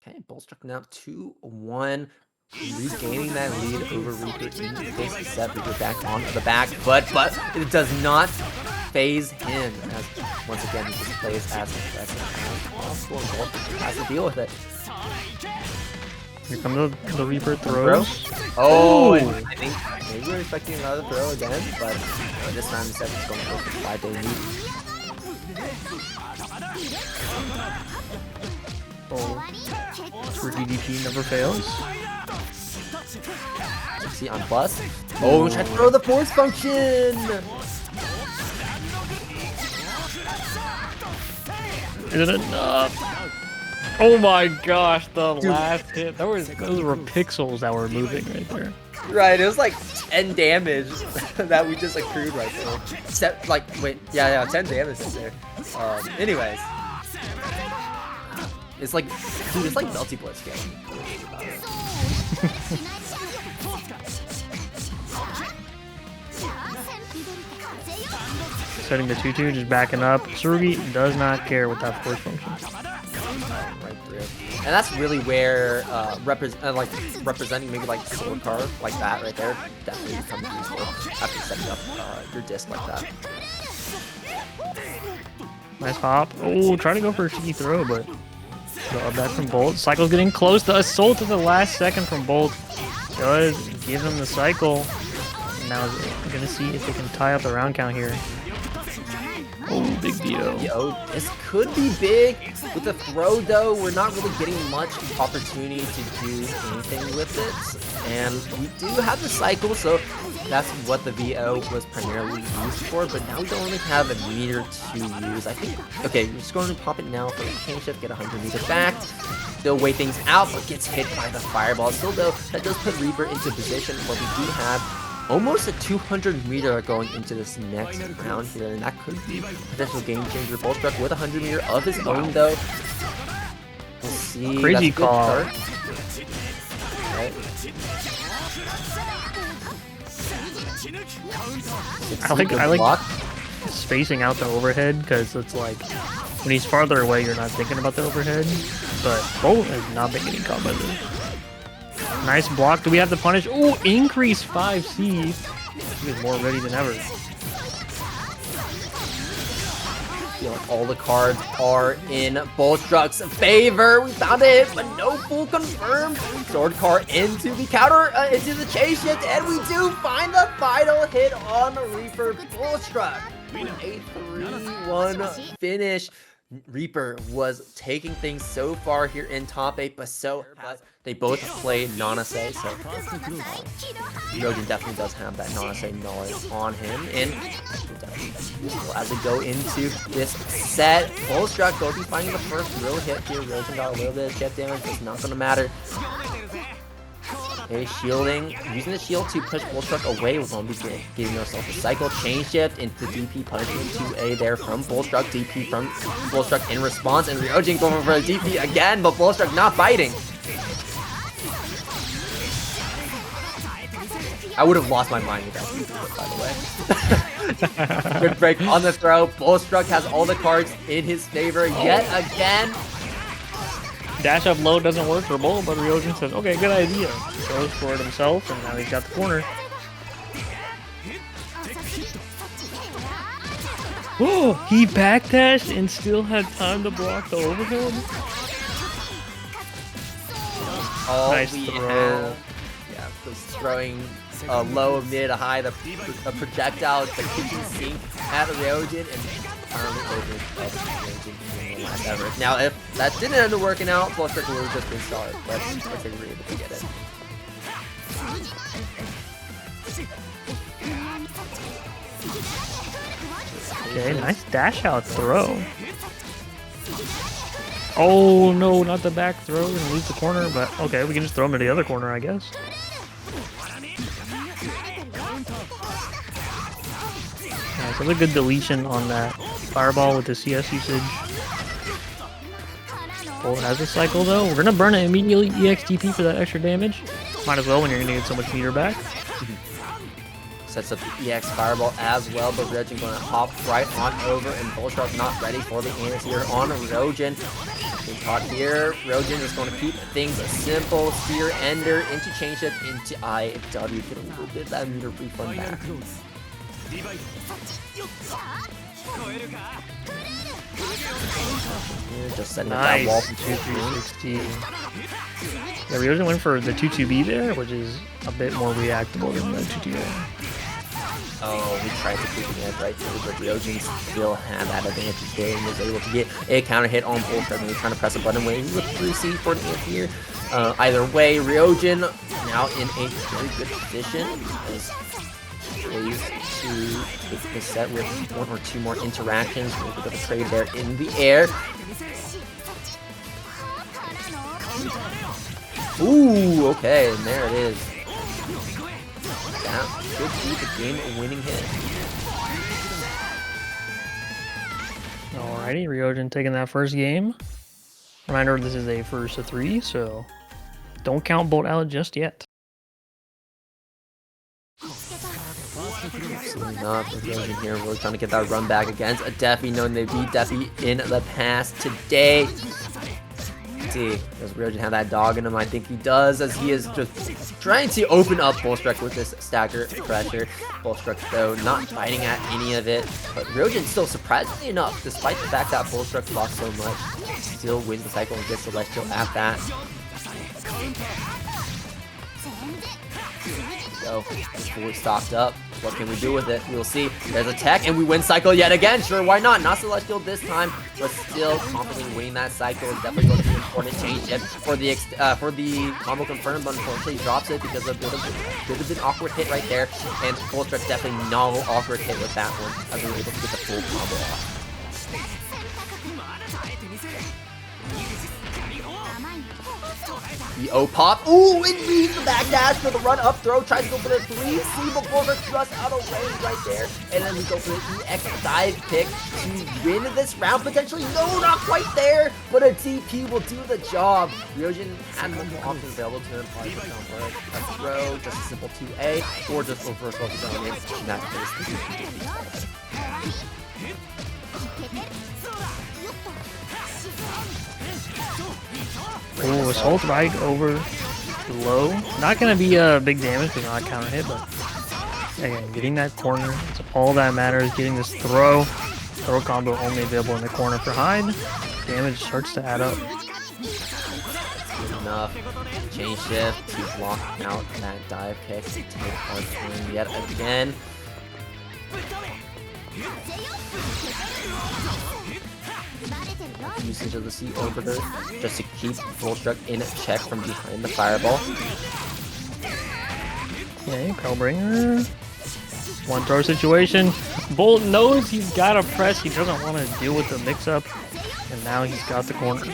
Okay, Bullstruck now 2-1. Regaining that lead over Reaper in this set. Reaper back on the back foot, but it does not phase him as once again he just plays as aggressive as possible and Gold has to deal with it. Here comes the Reaper throws. Oh, and I think maybe we're expecting another throw again, but this time Seth is going to go for 5-day lead. Oh, for DDP never fails. See on plus. Oh, try to throw the force function. Is it enough? Oh my gosh, the last hit. Those were pixels that were moving right there. Right, it was like 10 damage that we just accrued right there. 10 damage right there. Anyways. It's like, dude, it's like Melty Blitz game. Setting the 2-2, just backing up. Tsurugi does not care with that force function. Right through. And that's really where representing maybe like sword card like that right there definitely becomes useful after setting up your disc like that. Nice hop. Oh, trying to go for a cheeky throw, but back from Bolt. Cycle's getting close. The assault at the last second from Bolt does give him the cycle. Now we're gonna see if they can tie up the round count here. Oh, big BO. Yo, this could be big. With the throw, though, we're not really getting much opportunity to do anything with it. And we do have the cycle, so that's what the VO was primarily used for. But now we don't really have a meter to use. I think, okay, we're just going to pop it now for the chain shift, get 100 meters back. Still wait things out, but gets hit by the fireball. Still, though, that does put Reaper into position where we do have almost a 200 meter going into this next round here, and that could be a potential game changer. Bullstruck with 100 meter of his own, though. We'll see. Crazy call. Right. I like spacing out the overhead, because it's like when he's farther away, you're not thinking about the overhead. But Bolt has not been getting caught by this. Nice block. Do we have the punish? Oh, increase 5C. He is more ready than ever. I feel like all the cards are in Bullstruck's favor. We found it, but no full confirmed. Sword card into the counter, into the chase shift, and we do find the final hit on the Reaper. Bullstruck with a 3-1 finish. Reaper was taking things so far here in top 8, but they both play Nanase, so Rio Jin definitely does have that Nanase knowledge on him, and as we go into this set, Bullstruck will be finding the first real hit here. Rio Jin got a little bit of chip damage, it's not going to matter. Okay, shielding, using the shield to push Bullstruck away with Lumpy, giving ourselves a cycle, chain shift into DP punishing 2A there from Bullstruck, DP from Bullstruck in response, and Rio Jin going for a DP again, but Bullstruck not biting. I would have lost my mind with that DP, by the way. Good break on the throw, Bullstruck has all the cards in his favor yet again. Dash up low doesn't work for Bull, but Rio Jin says, okay, good idea. He goes for it himself, and now he's got the corner. Oh, he backdashed and still had time to block the overhead. Nice throw. Yeah, just throwing a low, mid, a high, the projectile, the kitchen sink at Rio Jin, and finally over last ever. Now, if that didn't end up working out, Bullstruck would have just been starred, but looks like we were able to get it. Okay, nice dash out throw. Oh no, not the back throw, gonna lose the corner, but okay, we can just throw him to the other corner, I guess. Nice, that's a good deletion on that fireball with the CS usage. Bull has a cycle though. We're gonna burn it immediately, EXTP for that extra damage. Might as well when you're gonna get so much meter back. Sets up the EX Fireball as well, but Rio Jin going to hop right on over, and Bullstruck not ready for the Nanase here on Rio Jin. Being caught here, Rio Jin is going to keep things simple. Spear Ender into chain shift into IW, get a little bit of that meter refund back. Here, just setting up that wall from 2-3-60. Yeah, Rio Jin went for the 2-2B there, which is a bit more reactable than the 2-2A. Oh, we tried to keep the edge right there, but Rio Jin still had that advantage there and was able to get a counter hit on Bullstruck. We're trying to press a button waiting with 3C for the end here. Either way, Rio Jin now in a very good position as ways to take the set with one or two more interactions. We'll get a trade there in the air. Ooh, okay, and there it is. That could be the game-winning hit. Alrighty, Rio Jin taking that first game. Reminder, this is a first of 3, so don't count Bolt out just yet. Absolutely not. Rio Jin here really trying to get that run back against a Defi, knowing they beat Defi in the past today. See, does Rio Jin have that dog in him? I think he does, as he is just trying to open up Bullstruck with this stacker pressure. Bullstruck, though, not fighting at any of it. But Rio Jin still, surprisingly enough, despite the fact that Bullstruck lost so much, still wins the cycle and gets Celestial at that. So, fully stocked up. What can we do with it? We'll see. There's a tech, and we win cycle yet again. Sure, why not? Not Celestial this time, but still confidently winning that cycle. It's definitely going to be an important change shift for the combo confirmed, but unfortunately drops it because of a bit of an awkward hit right there. And Bullstruck definitely no awkward hit with that one, as we were able to get the full combo off. The O-pop. Ooh, it reads the back dash for the run-up throw. Tries to go for the 3C before the thrust out of range right there. And then we go for the EX dive pick to win this round potentially. No, not quite there, but a DP will do the job. Rio Jin had multiple options available to him. Probably for a throw, just a simple 2A, or just reverse focus on it. In that case, the DP. Ooh, assault right over low. Not gonna be a big damage, but not a counter hit, but again, getting that corner, it's all that matters. Getting this throw combo only available in the corner for Hyde. Damage starts to add up. Good enough. Chain shift to block out that dive kick to take our turn yet again. Usage of the Sea Orbiter just to keep Bullstruck in check from behind the fireball. Okay, Hellbringer. One throw situation. Bolt knows he's got to press. He doesn't want to deal with the mix-up. And now he's got the corner.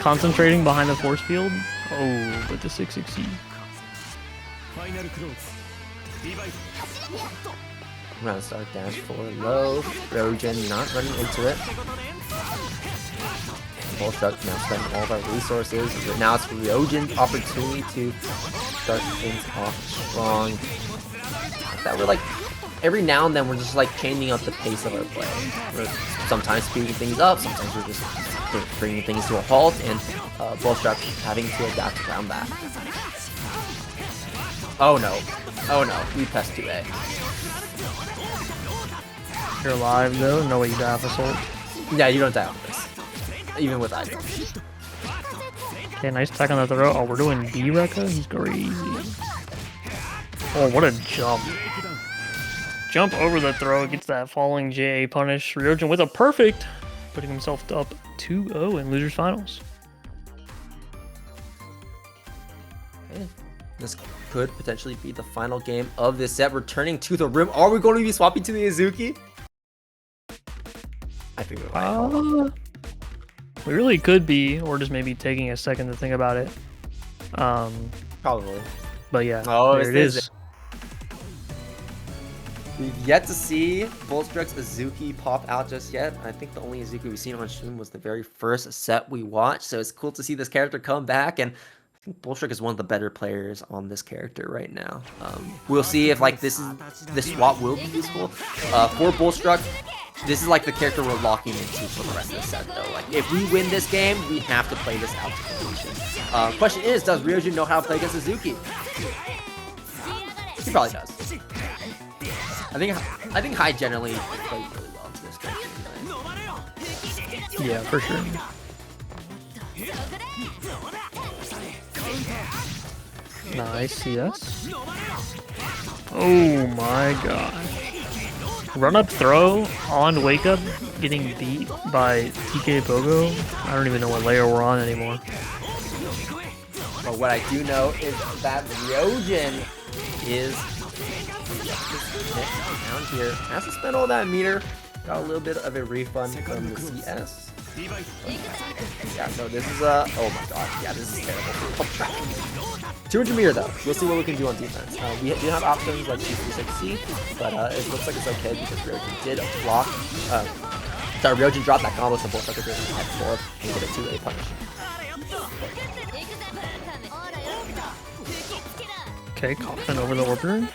concentrating behind the force field. Oh, but the 660. Round start dash for low. Rio Jin not running into it. Bullstruck now spending all of our resources. But now it's Rio Jin's opportunity to start things off strong. That we're like every now and then we're just like changing up the pace of our play. We're sometimes speeding things up, sometimes we're just bringing things to a halt, and Bullstruck having to adapt around that. Oh no. Oh no, we pressed 2A. You're alive though, no way you die off assault. Yeah, you don't die off this. Even with item. Okay, nice attack on the throw. Oh, we're doing B Rekka? He's crazy. Oh, what a jump. Jump over the throw, gets that falling JA punish. Ryojin with a perfect, putting himself up 2-0 in losers finals. Okay. This could potentially be the final game of this set. Returning to the room. Are we going to be swapping to the Uzuki? I think we might. We really could be, or just maybe taking a second to think about it. Probably. But yeah, oh, there it is. We've yet to see Bullstruck's Uzuki pop out just yet. I think the only Uzuki we've seen on stream was the very first set we watched. So it's cool to see this character come back, and I think Bullstruck is one of the better players on this character right now. We'll see if like this swap will be useful for Bullstruck. This is like the character we're locking into for the rest of the set, though. Like, if we win this game, we have to play this out to completion. Question is, does Rio Jin know how to play against Uzuki? He probably does. I think Hyde generally plays really well to this character. Yeah, for sure. Nice CS. Oh my gosh. Run up throw on wake up, getting beat by TK Pogo. I don't even know what layer we're on anymore. But what I do know is that Rio Jin is down here. Has to spend all that meter. Got a little bit of a refund from the CS. Yeah, so this is oh my god, yeah, this is terrible. 200 meter though. We'll see what we can do on defense. We do have options like C360, but it looks like it's okay because Rio Jin did block. Sorry, Rio Jin dropped that combo to Bullstruck with High 4 and get a 2A punish. Okay, Coffin over the Orbiter.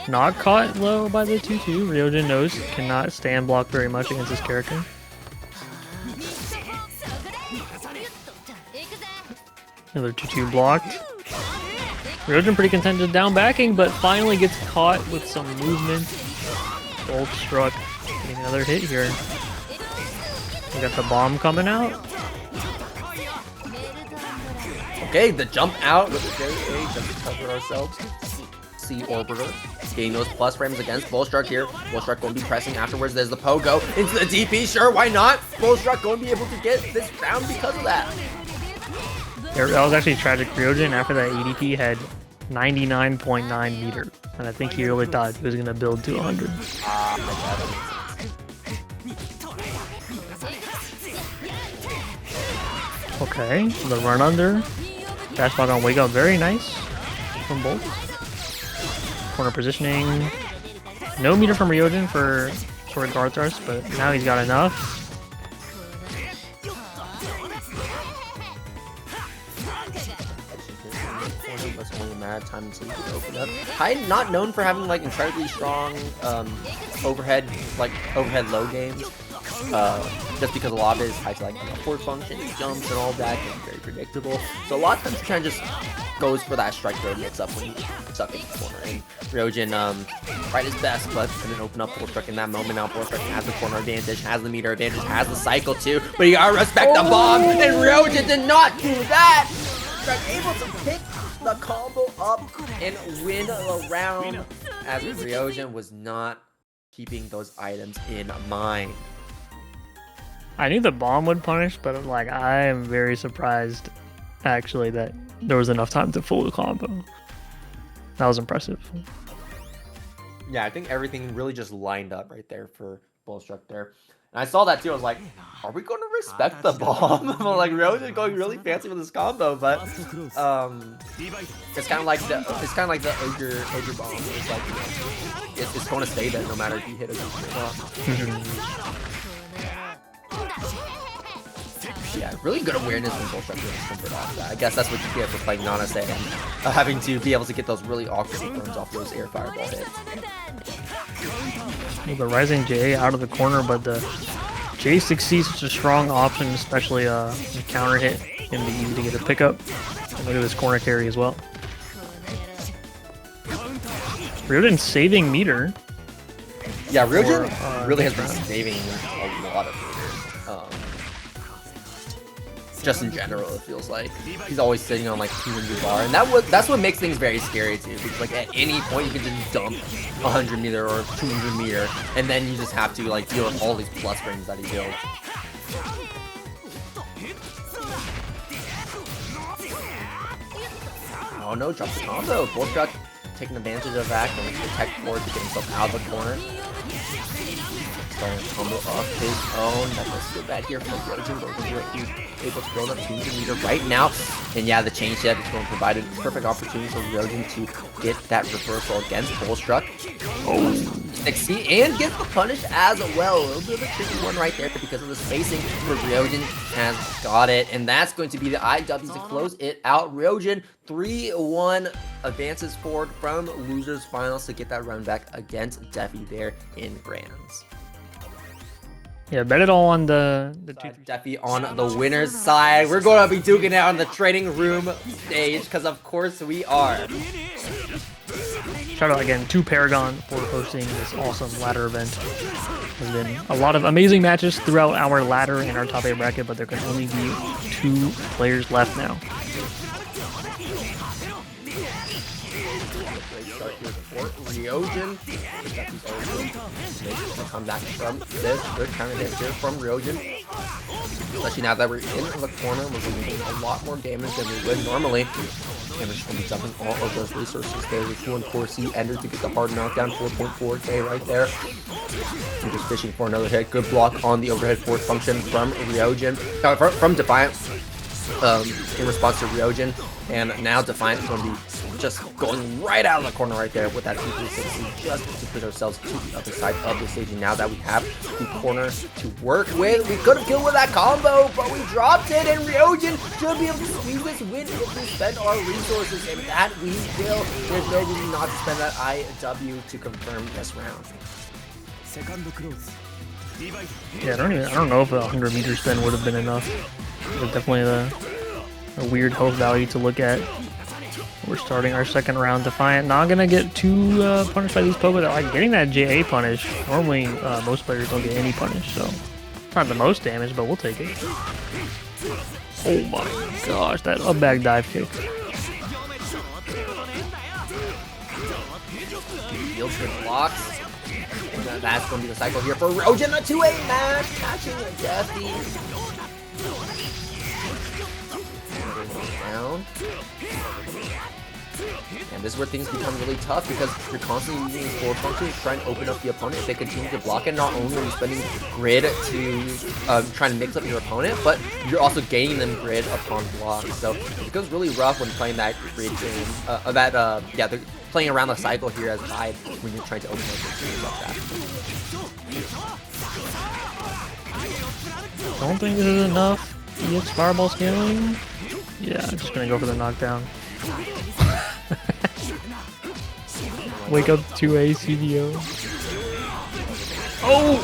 Not caught low by the 2-2. Rio Jin knows cannot stand block very much against this character. Another 2-2 blocked. Rio Jin pretty content to down backing, but finally gets caught with some movement. Bolt struck. Getting another hit here. We got the bomb coming out. Okay, the jump out with the JA just to cover ourselves. C Orbiter. Getting those plus frames against Bullstruck here. Bullstruck going to be pressing afterwards. There's the Pogo into the DP. Sure, why not? Bullstruck going to be able to get this round because of that. That was actually tragic. Rio Jin after that ADP had 99.9 meter, and I think he really thought he was going to build to 100. Okay, the run under. Dash block on wake up, very nice from Bolt. Corner positioning. No meter from Rio Jin for sort of guard thrust, but now he's got enough. That's only a matter of time until you can open up. Hyde not known for having like incredibly strong overhead low games. Just because a lot of it is tied to like forward function, jumps and all that, and very predictable. So a lot of times he kind of just goes for that strike throw mix up when he's stuck in the corner. And Rio Jin tried his best, but couldn't open up Bullstruck in that moment. Now Bullstruck has the corner advantage, has the meter advantage, has the cycle too, but you gotta respect the bomb, and Rio Jin did not do that! Bullstruck able to pick the combo up and win the round, as Rio Jin was not keeping those items in mind. I knew the bomb would punish, but like I am very surprised actually that there was enough time to full combo. That was impressive. Yeah, I think everything really just lined up right there for Bullstruck there. And I saw that too. I was like, are we going to respect the bomb. Like Ryojin going really fancy with this combo, but it's kind of like the ogre bomb. It's like it's going to stay there no matter if you hit it or not. Yeah, really good awareness and control structure off that. I guess that's what you get for playing Nanase and having to be able to get those really awkward returns off those air fireball hits. Well, the rising J out of the corner, but the J6C is such a strong option, especially the counter hit can be easy to get a pickup. And look at this corner carry as well. Ryojin saving meter. Yeah, Ryojin really has been saving a lot of meters. Just in general, it feels like he's always sitting on like 200 bar, and that's what makes things very scary too. Because like at any point you can just dump 100 meter or 200 meter, and then you just have to like deal with all these plus frames that he builds. Oh no, drops the combo. Gordeau taking advantage of that and protect forward to get himself out of the corner. Starting to combo off his own. That was good back here from Ryojin, but he's able to build up 200 meter right now. And yeah, the chain shed is going to provide a perfect opportunity for Ryojin to get that reversal against Bullstruck. Oh, 60 and gets the punish as well. A little bit of a tricky one right there because of the spacing, but Ryojin has got it. And that's going to be the IW to close it out. Ryojin 3-1 advances forward from losers finals to get that run back against Defi there in Grands. Yeah, bet it all on the Defi on the winner's side. We're going to be duking it out on the training room stage because of course we are. Shout out again to Paragon for hosting this awesome ladder event. There's been a lot of amazing matches throughout our ladder and our top 8 bracket, but there can only be 2 players left now. Ryojin. Come back from this. Good counter hit here from Ryojin. Especially now that we're in the corner, we're doing a lot more damage than we would normally. And we're just going to be dumping all of those resources there. The Kuon Core C ender to get the hard knockdown. 4.4k right there. We're just fishing for another hit. Good block on the overhead forward function from Ryojin. From Defiant. In response to Ryojin. And now Defiant is going to be just going right out of the corner right there with that 260 just to push ourselves to the other side of the stage. And now that we have the corner to work with, we could have killed with that combo, but we dropped it, and Ryojin should be able to squeeze this win if we spend our resources, and that we will. There's no reason not to spend that IW to confirm this round. Yeah, I don't know if a 100 meter spin would have been enough. But definitely a weird health value to look at. We're starting our second round. Defiant not gonna get too punished by these Pogo. Like getting that JA punish. Normally, most players don't get any punish, so not the most damage, but we'll take it. Oh my gosh, that up back dive kick. Field trip blocks. And that's gonna be the cycle here for Ryojin. A 2-8 match, catching a Defi. Down. And this is where things become really tough because you're constantly using these forward functions to try and open up the opponent. If they continue to block it, not only are you spending grid to try and mix up your opponent, but you're also gaining them grid upon block. So it goes really rough when playing that grid game. Yeah, they're playing around the cycle here as Hyde when you're trying to open up your games like that. Don't think this is enough. EX fireball scaling. Yeah, I'm just gonna go for the knockdown. Wake up to a CDO. Oh,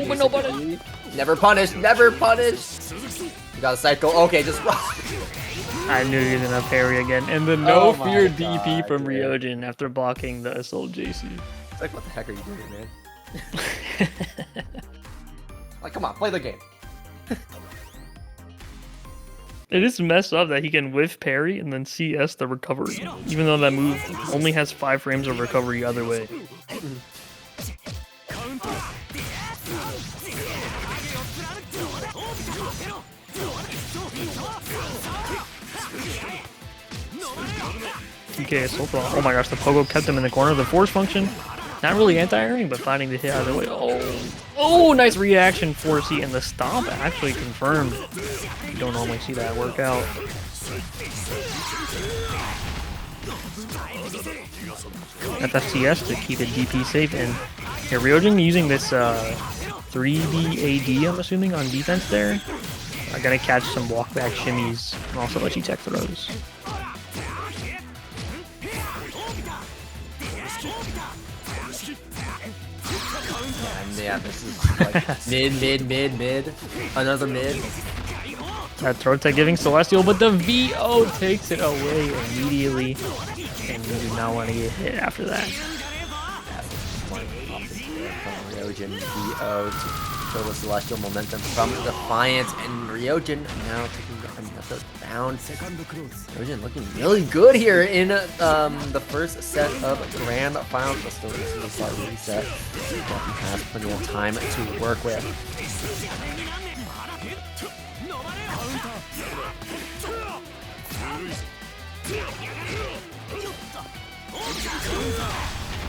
but nobody. Never punished, never punished. You got a cycle. Okay, just run. I knew he was gonna parry again. And the no fear DP from Ryojin after blocking the assault JC. It's like, what the heck are you doing, man? Like, come on, play the game. It is messed up that he can whiff parry and then CS the recovery, even though that move only has 5 frames of recovery either way. TK assault. Oh my gosh, the Pogo kept him in the corner. The force function Not really anti-airing, but finding the hit out of the way. Oh, nice reaction 4C, and the stomp actually confirmed. You don't normally see that work out. FFTS to keep it DP safe, and here Rio Jin using this 3D AD, I'm assuming, on defense there. I gotta catch some walk back shimmies and also let you tech throws. And yeah, this is like mid. Another mid. That throw tech giving Celestial, but the VO takes it away immediately. And you do not want to get hit after that. Rio Jin VO to show the Celestial momentum from Defiant, and Rio Jin now taking another round. Rio Jin looking really good here in the first set of Grand Finals, but still this is a slight reset. Definitely has plenty of time to work with.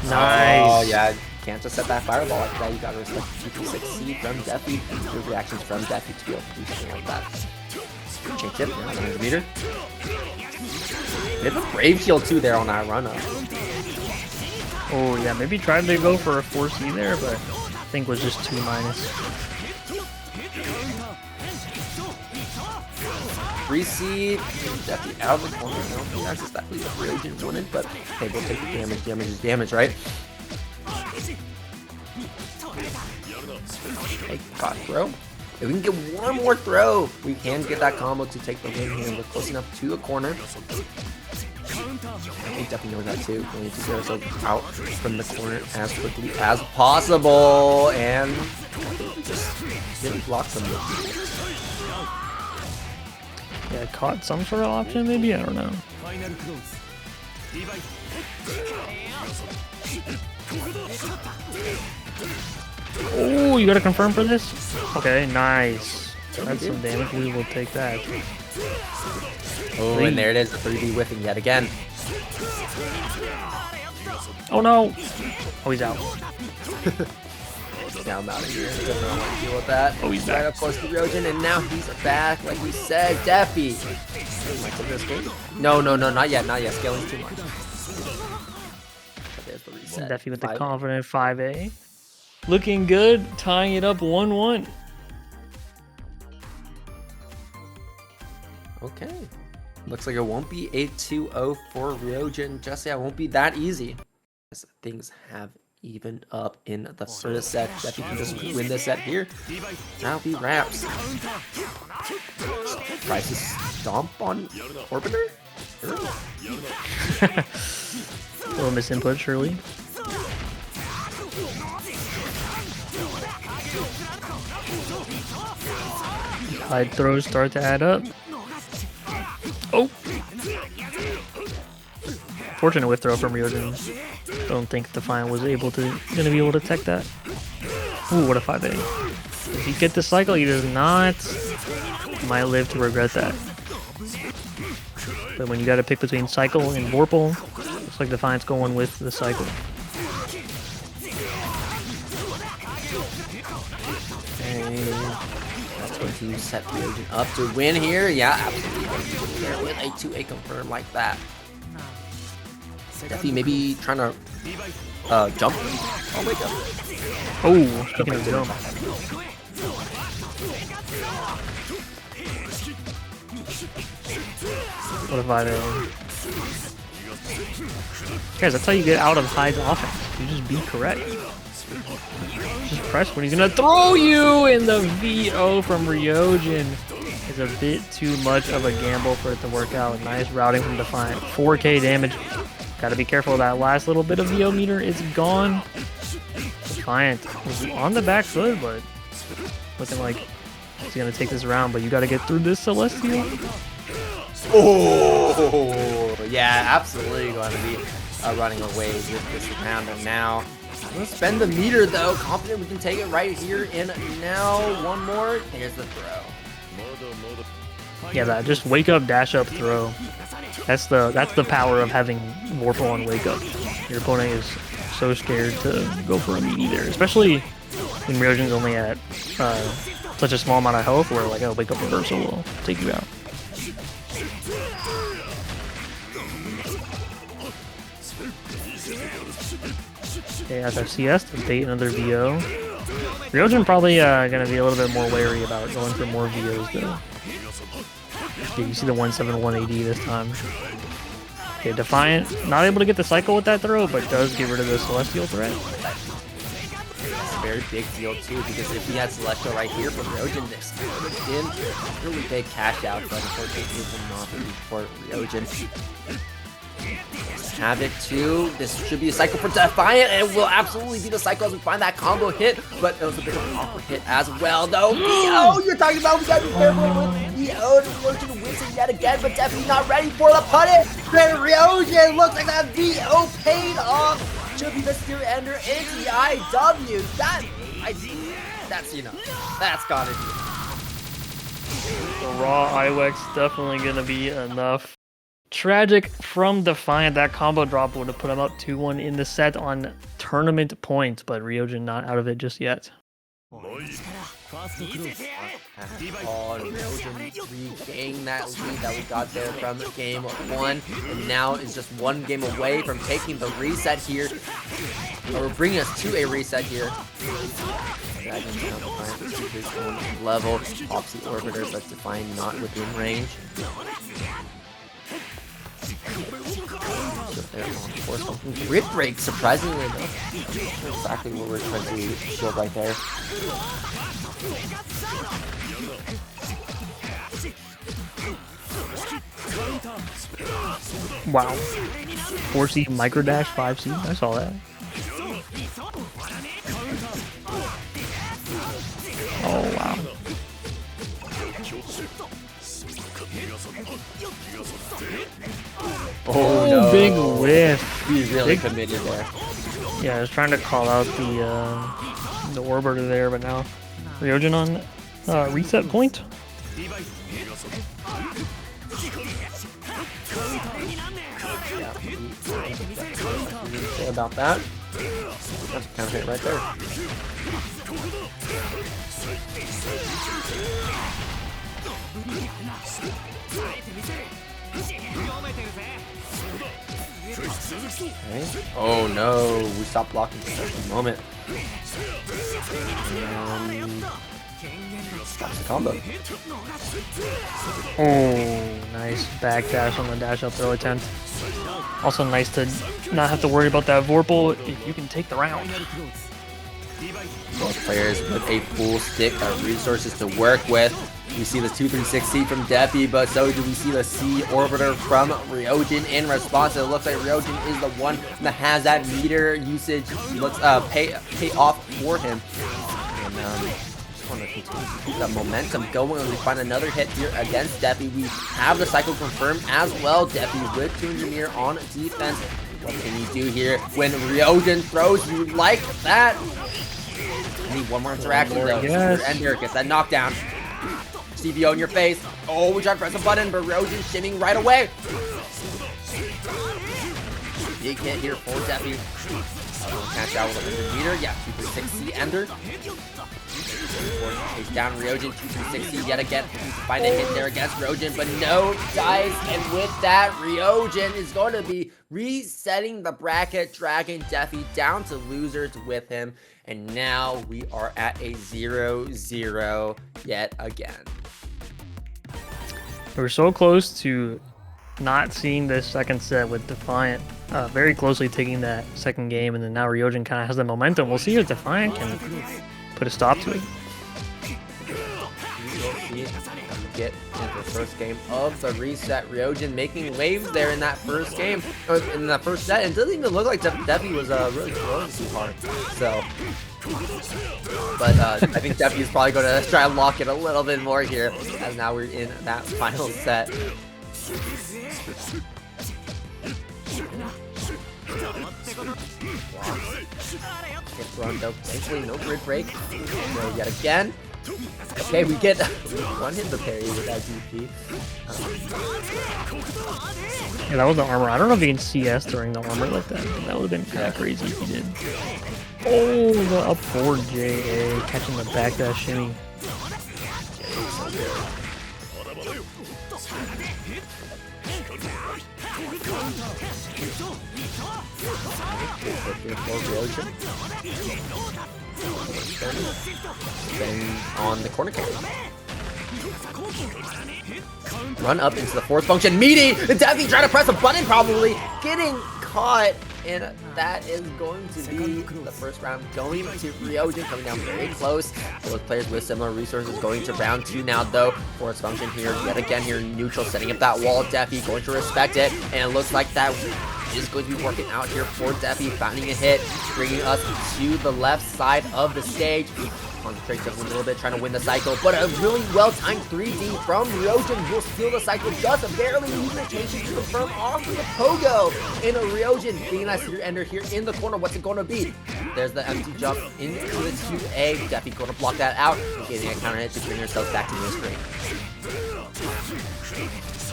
Nice. Oh yeah, you can't just set that fireball like that. You gotta respect GP6C from Defi, good reactions from Defi to be able to do something like that. Change tip, 100 meter. They have a Brave Shield too there on that run up. Oh yeah, maybe tried to go for a 4C there, but I think was just 2-. 3C, Defi out of the corner. No, that's exactly what Rio Jin wanted, but hey, we'll take the damage. Damage is damage, right? Hey, God, throw. If we can get one more throw, we can get that combo to take the win here. We're close enough to the corner. I think Defi knows that too. We need to get ourselves out from the corner as quickly as possible, and just didn't block them. Yeah, caught some sort of option maybe? I don't know. Oh, you gotta confirm for this? Okay, nice. That's some damage. We will take that. Oh, and there it is, the 3D whiffing yet again. Oh no! Oh, he's out. Now I'm out of here. Doesn't want to deal with that. Oh, he's back. Right up close to Rio Jin, and now he's back, like we said. Defi. No, not yet. Scaling's too much. But there's the reset. Defi with the confident 5A. Looking good, tying it up 1-1. Okay. Looks like it won't be a 2-0 for Rio Jin. Just yeah, it won't be that easy. As things have evened up in the first set. Defi can just win this set here. That'll be wraps. Tries to stomp on Orbiter? A little misinput, surely. Hyde throws start to add up. Oh! Fortunate whiff throw from Rio Jin. Don't think Defiant was gonna be able to tech that. Ooh, what a 5A. Does he get the cycle? He does not. Might live to regret that. But when you gotta pick between cycle and Vorpal, looks like Defiant's going with the cycle. Going to set Rio Jin up to win here. Yeah, absolutely. There with a 2A confirm like that. Defi maybe trying to jump. Oh, wake up. Oh, speaking of jump. What a 5A. Guys, that's how you get out of Hyde's offense. You just be correct. Just press when he's gonna throw you, and the VO from Rio Jin is a bit too much of a gamble for it to work out. Nice routing from Defiant. 4K damage. Gotta be careful of that last little bit of VO meter. It's gone. Defiant was on the back foot, but looking like he's gonna take this round. But you gotta get through this Celestial. Oh, yeah, absolutely going to be running away with this round. And now let's spend the meter though. Confident we can take it right here. And now one more. There's the throw. Yeah, that just wake up, dash up, throw. That's the power of having Vorpal on wake up. Your opponent is so scared to go for a meaty there, especially when Ryojin's only at such a small amount of health where like, oh, wake up reversal will take you out. Okay, FFCS to bait another VO. Ryojin probably gonna be a little bit more wary about going for more VOs though. Okay, you see the 17180 this time. Okay, Defiant not able to get the cycle with that throw, but does get rid of the Celestial threat. It's a very big deal too, because if he had Celestial right here from Ryojin, this would have been a really big cash out, but unfortunately it will not be for Ryojin. Havoc too. This should be a cycle for Defiant, and it will absolutely be the cycle as we find that combo hit, but it was a bit of an awkward hit as well, though. VO, you're talking about, we gotta be careful with VO. Ryojin wins it yet again, but definitely not ready for the punish. Then Ryojin looks like that VO paid off. Should be the steer ender into the IW. That's enough. That's gotta be. The raw IWEX definitely gonna be enough. Tragic from Defiant. That combo drop would have put him up 2-1 in the set on tournament points, but Ryojin not out of it just yet. Ryojin regained that lead that we got there from game 1, and now is just one game away from taking the reset here, or bringing us to a reset here. Dragon down Defiant to his own level, pops the orbiter, but Defiant not within range. Grid break, surprisingly enough. That's exactly what we're trying to shield right there. Wow. 4C micro dash 5C. I saw that. Oh wow. Oh no. Big whiff. He's really committed there. Yeah, I was trying to call out the orbiter there, but now Ryojin on reset point. Say about that. That's a counter hit right there. Okay. Oh no, we stopped blocking for just a moment. That's the combo. Oh, nice back dash on the dash up throw attempt. Also nice to not have to worry about that Vorpal if you can take the round. Both players with a full stick of resources to work with. We see the 236C from Defi, but so do we see the C orbiter from Ryojin in response. It looks like Ryojin is the one that has that meter usage looks pay off for him. And just want to continue to keep that momentum going and we find another hit here against Defi. We have the cycle confirmed as well. Defi with 2 engineer on defense. What can you do here when Ryojin throws you like that? Need one more interaction though. Yes. Ender gets that knockdown. CVO in your face. Oh, we tried to press a button, but Ryojin shimming right away. Big hit here for Defi. Catch out with a 100 meter. Yeah, 236C Ender. Chase down Ryojin, 236C yet again. Find a hit there against Ryojin, but no Jyce. And with that, Ryojin is going to be resetting the bracket, dragging Defi down to losers with him. And now we are at a 0-0 yet again. We're so close to not seeing this second set with Defiant very closely taking that second game, and then now Ryojin kind of has the momentum. We'll see if Defiant can put a stop to it. Get into the first game of the reset. Ryojin making waves there in that first game, or in that first set. And it doesn't even look like Defi was really throwing too hard. So, but I think Defi is probably going to try and lock it a little bit more here, as now we're in that final set. Hit run though, thankfully no grid break. So yet again. Okay, we get one hit the parry with that GP. Yeah, that was the armor. I don't know if you can CS during the armor like that. That would have been kind of crazy if you did. Oh, the up forward JA catching the back dash shimmy. Then on the corner carry. Run up into the fourth function. Meaty! Definitely trying to press a button, probably getting caught. And that is going to be the first round going to Rio Jin, coming down very close. Both players with similar resources going to round 2 now, though. Fourth function here, yet again here, neutral, setting up that wall. Defi going to respect it, and it looks like that is going to be working out here for Defi, finding a hit, bringing us to the left side of the stage. Concentrate just a little bit, trying to win the cycle, but a really well-timed 3D from Rio Jin will steal the cycle, just barely using the changes to confirm off of the pogo. And a Rio Jin being a nice ender here in the corner. What's it going to be? There's the empty jump into the 2A. Definitely going to block that out, getting a counter hit to bring ourselves back to the screen.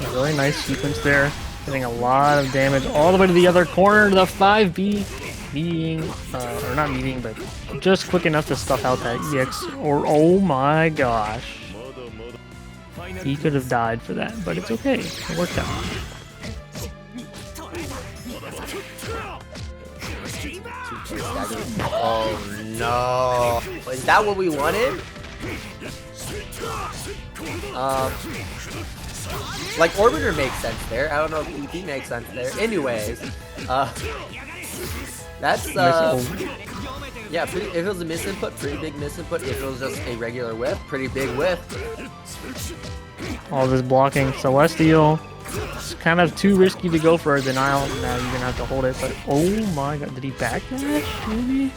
A really nice sequence there, getting a lot of damage all the way to the other corner. The 5B meeting, or not meeting, but just quick enough to stuff out that EX, or oh my gosh. He could have died for that, but it's okay. It worked out. Oh no. Is that what we wanted? Like Orbiter makes sense there. I don't know if EP makes sense there. Anyways, that's yeah, if it was a misinput, pretty big misinput. If it was just a regular whiff, pretty big whiff. All this blocking, Celestial. It's kind of too risky to go for a denial. Now you're gonna have to hold it, but oh my god, did he backdash? Maybe?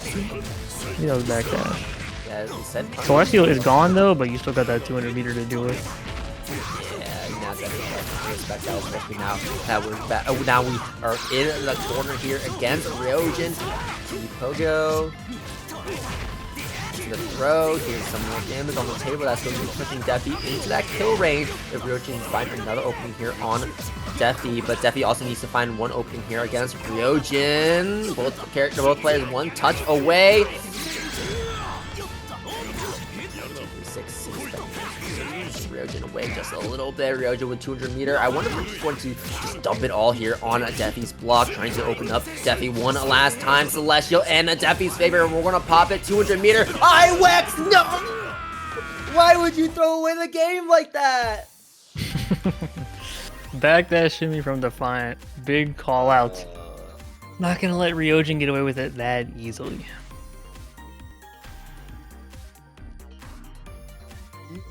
He does backdash. Yeah, as we said, Celestial is gone though, but you still got that 200 meter to do it. Yeah, now definitely respect that, especially now that we're back. Oh, now we are in the corner here against Rio Jin. Pogo. The throw, here's some more damage on the table. That's going to be pushing Defi into that kill range. If Rio Jin find another opening here on Defi, but Defi also needs to find one opening here against Rio Jin. Both players one touch away. Rio Jin away just a little bit. Rio Jin with 200 meter. I wonder if we're just going to just dump it all here on Defi's block, trying to open up. Defi one last time. Celestial and Defi's favor. We're gonna pop it. 200 meter. Wex! No! Why would you throw away the game like that? Backdash shimmy from Defiant. Big call out. Not gonna let Rio Jin get away with it that easily.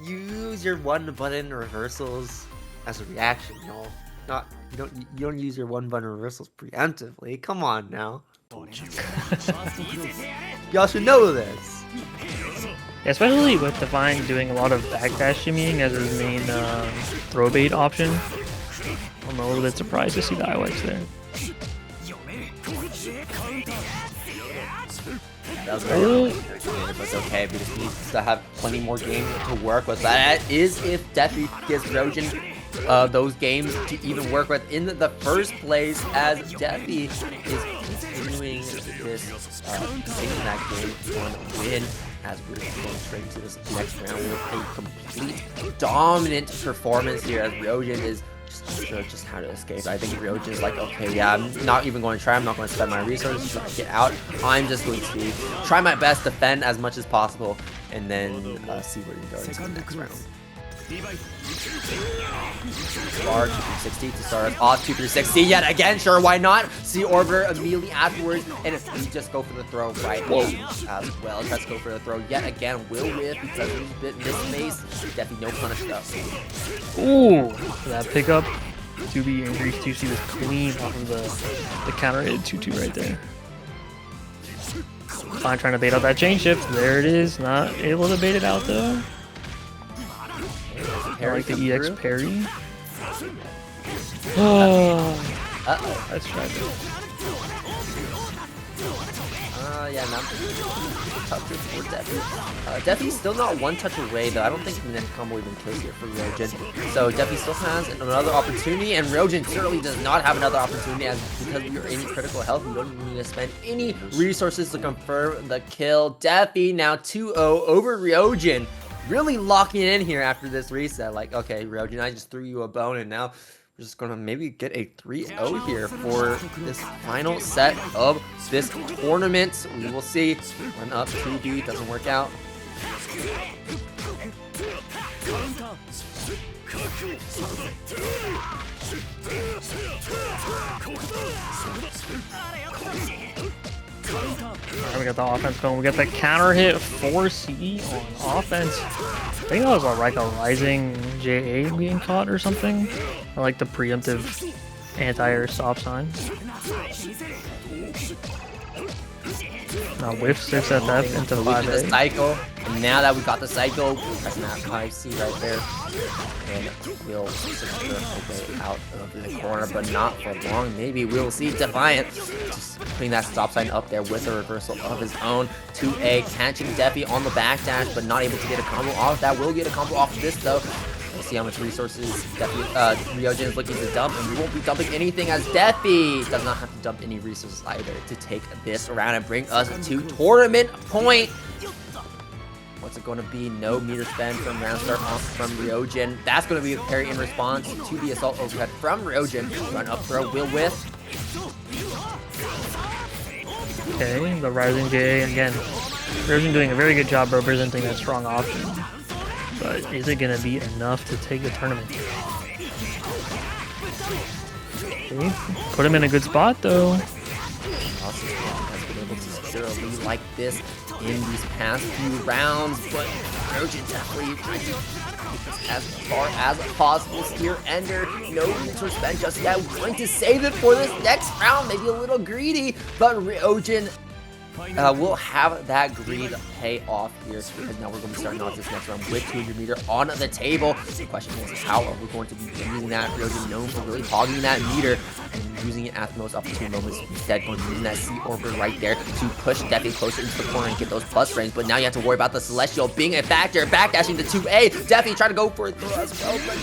Use your one button reversals as a reaction, y'all. You don't use your one button reversals preemptively. Come on now. Y'all should know this. Especially with Defiant doing a lot of backdash shimmying as his main throw bait option. I'm a little bit surprised to see the IWX there. That was very but it's okay because he needs to have plenty more games to work with. That is if Defi gives Rio Jin those games to even work with in the first place, as Defi is continuing this taking that game on win, as we're going straight into this next round with a complete dominant performance here, as Rio Jin is just how to escape. I think Rio Jin is like, okay, yeah, I'm not even going to try. I'm not going to spend my resources to get out. I'm just going to try my best, defend as much as possible, and then see where we go into the next round. Bar 260 to start us off. 260 yet again. Sure, why not? See Ogre immediately afterwards, and if we just go for the throw right as well. Let's go for the throw yet again. Will whiff because he's a bit misspaced. Definitely no punish though. Ooh, that pickup. 2B increased 2C was clean off of the counter hit 2-2 right there. Fine, trying to bait out that chain shift. There it is. Not able to bait it out though. I like the EX parry. Oh, uh-oh. That's tragic. yeah, now tough for Defi. Defi's still not one touch away, though. I don't think the next combo even kills here for Rio Jin. So Defi still has another opportunity, and Rio Jin certainly does not have another opportunity, as because we are in critical health, we don't even need to spend any resources to confirm the kill. Defi now 2-0 over Rio Jin. Really locking in here after this reset. Like, okay, Rio Jin, I just threw you a bone, and now we're just gonna maybe get a 3-0 here for this final set of this tournament. We will see. Run up 2B, doesn't work out. Alright, we got the offense going. We got the counter hit 4C on offense. I think that was like a rising JA being caught or something. I like the preemptive anti-air stop sign. Now whiff 6FF into 5A. The cycle, and now that we got the cycle, pressing that 5C right there, and we'll secure our way out of the corner, but not for long. Maybe we'll see Defiant just putting that stop sign up there with a reversal of his own. 2A, catching Defi on the backdash, but not able to get a combo off. That will get a combo off of this, though. We'll see how much resources Rio Jin is looking to dump, and we won't be dumping anything, as Defi does not have to dump any resources either to take this around and bring us to tournament point. What's it going to be? No meter spend from round start from Rio Jin. That's going to be a parry in response to the assault overhead from Rio Jin. Run up throw will whiff. Okay, the rising JA again. Rio Jin doing a very good job representing that strong option. But is it going to be enough to take the tournament? Okay. Put him in a good spot, though. Also, has been able to secure a lead like this in these past few rounds, but Rio Jin definitely trying to get this as far as possible. Steer Ender, no resource spend just yet. We're going to save it for this next round. Maybe a little greedy, but Rio Jin we'll have that greed pay off here, because now we're going to be starting off this next round with 200 meter on the table. The question is, how are we going to be using that? Rio Jin known for really hogging that meter and using it at the most opportune moments. Instead, going to be using that C Ogre right there to push Defi closer into the corner and get those plus frames. But now you have to worry about the Celestial being a factor. Backdashing to 2A. Defi trying to go for it as well, but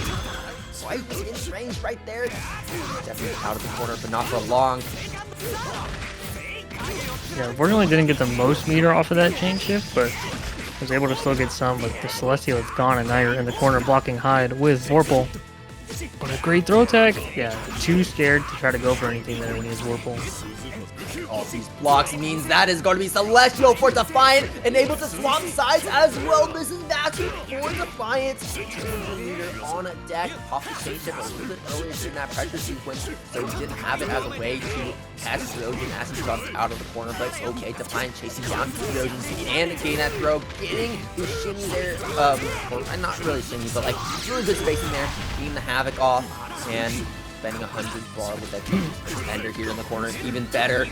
quite in range right there. Defi out of the corner, but not for long. Yeah, unfortunately didn't get the most meter off of that chain shift, but was able to still get some, but the Celestial is gone, and now you're in the corner blocking Hyde with Vorpal. But a great throw tech. Yeah, too scared to try to go for anything there when he has Vorpal. All these blocks means that is going to be Celestial for Defiant, and able to swap sides as well. This is natural for Defiant. 200 meter on a deck. Pop the chain shift a little bit earlier in that pressure sequence, so he didn't have it as a way to catch Rio Jin as he dropped out of the corner. But it's okay. Defiant chasing down Rio Jin and getting that throw, getting the shimmy there. Or not really shimmy, but like really good spacing there, getting the havoc off, and spending 100 bar with that Ender here in the corner, even better.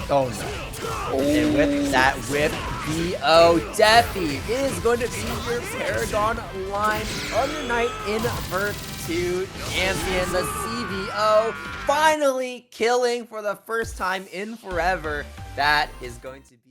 Oh no. And with that whip, BO Defi is going to be your Paragon line Under Night in Verse 2 champion. The CVO finally killing for the first time in forever. That is going to be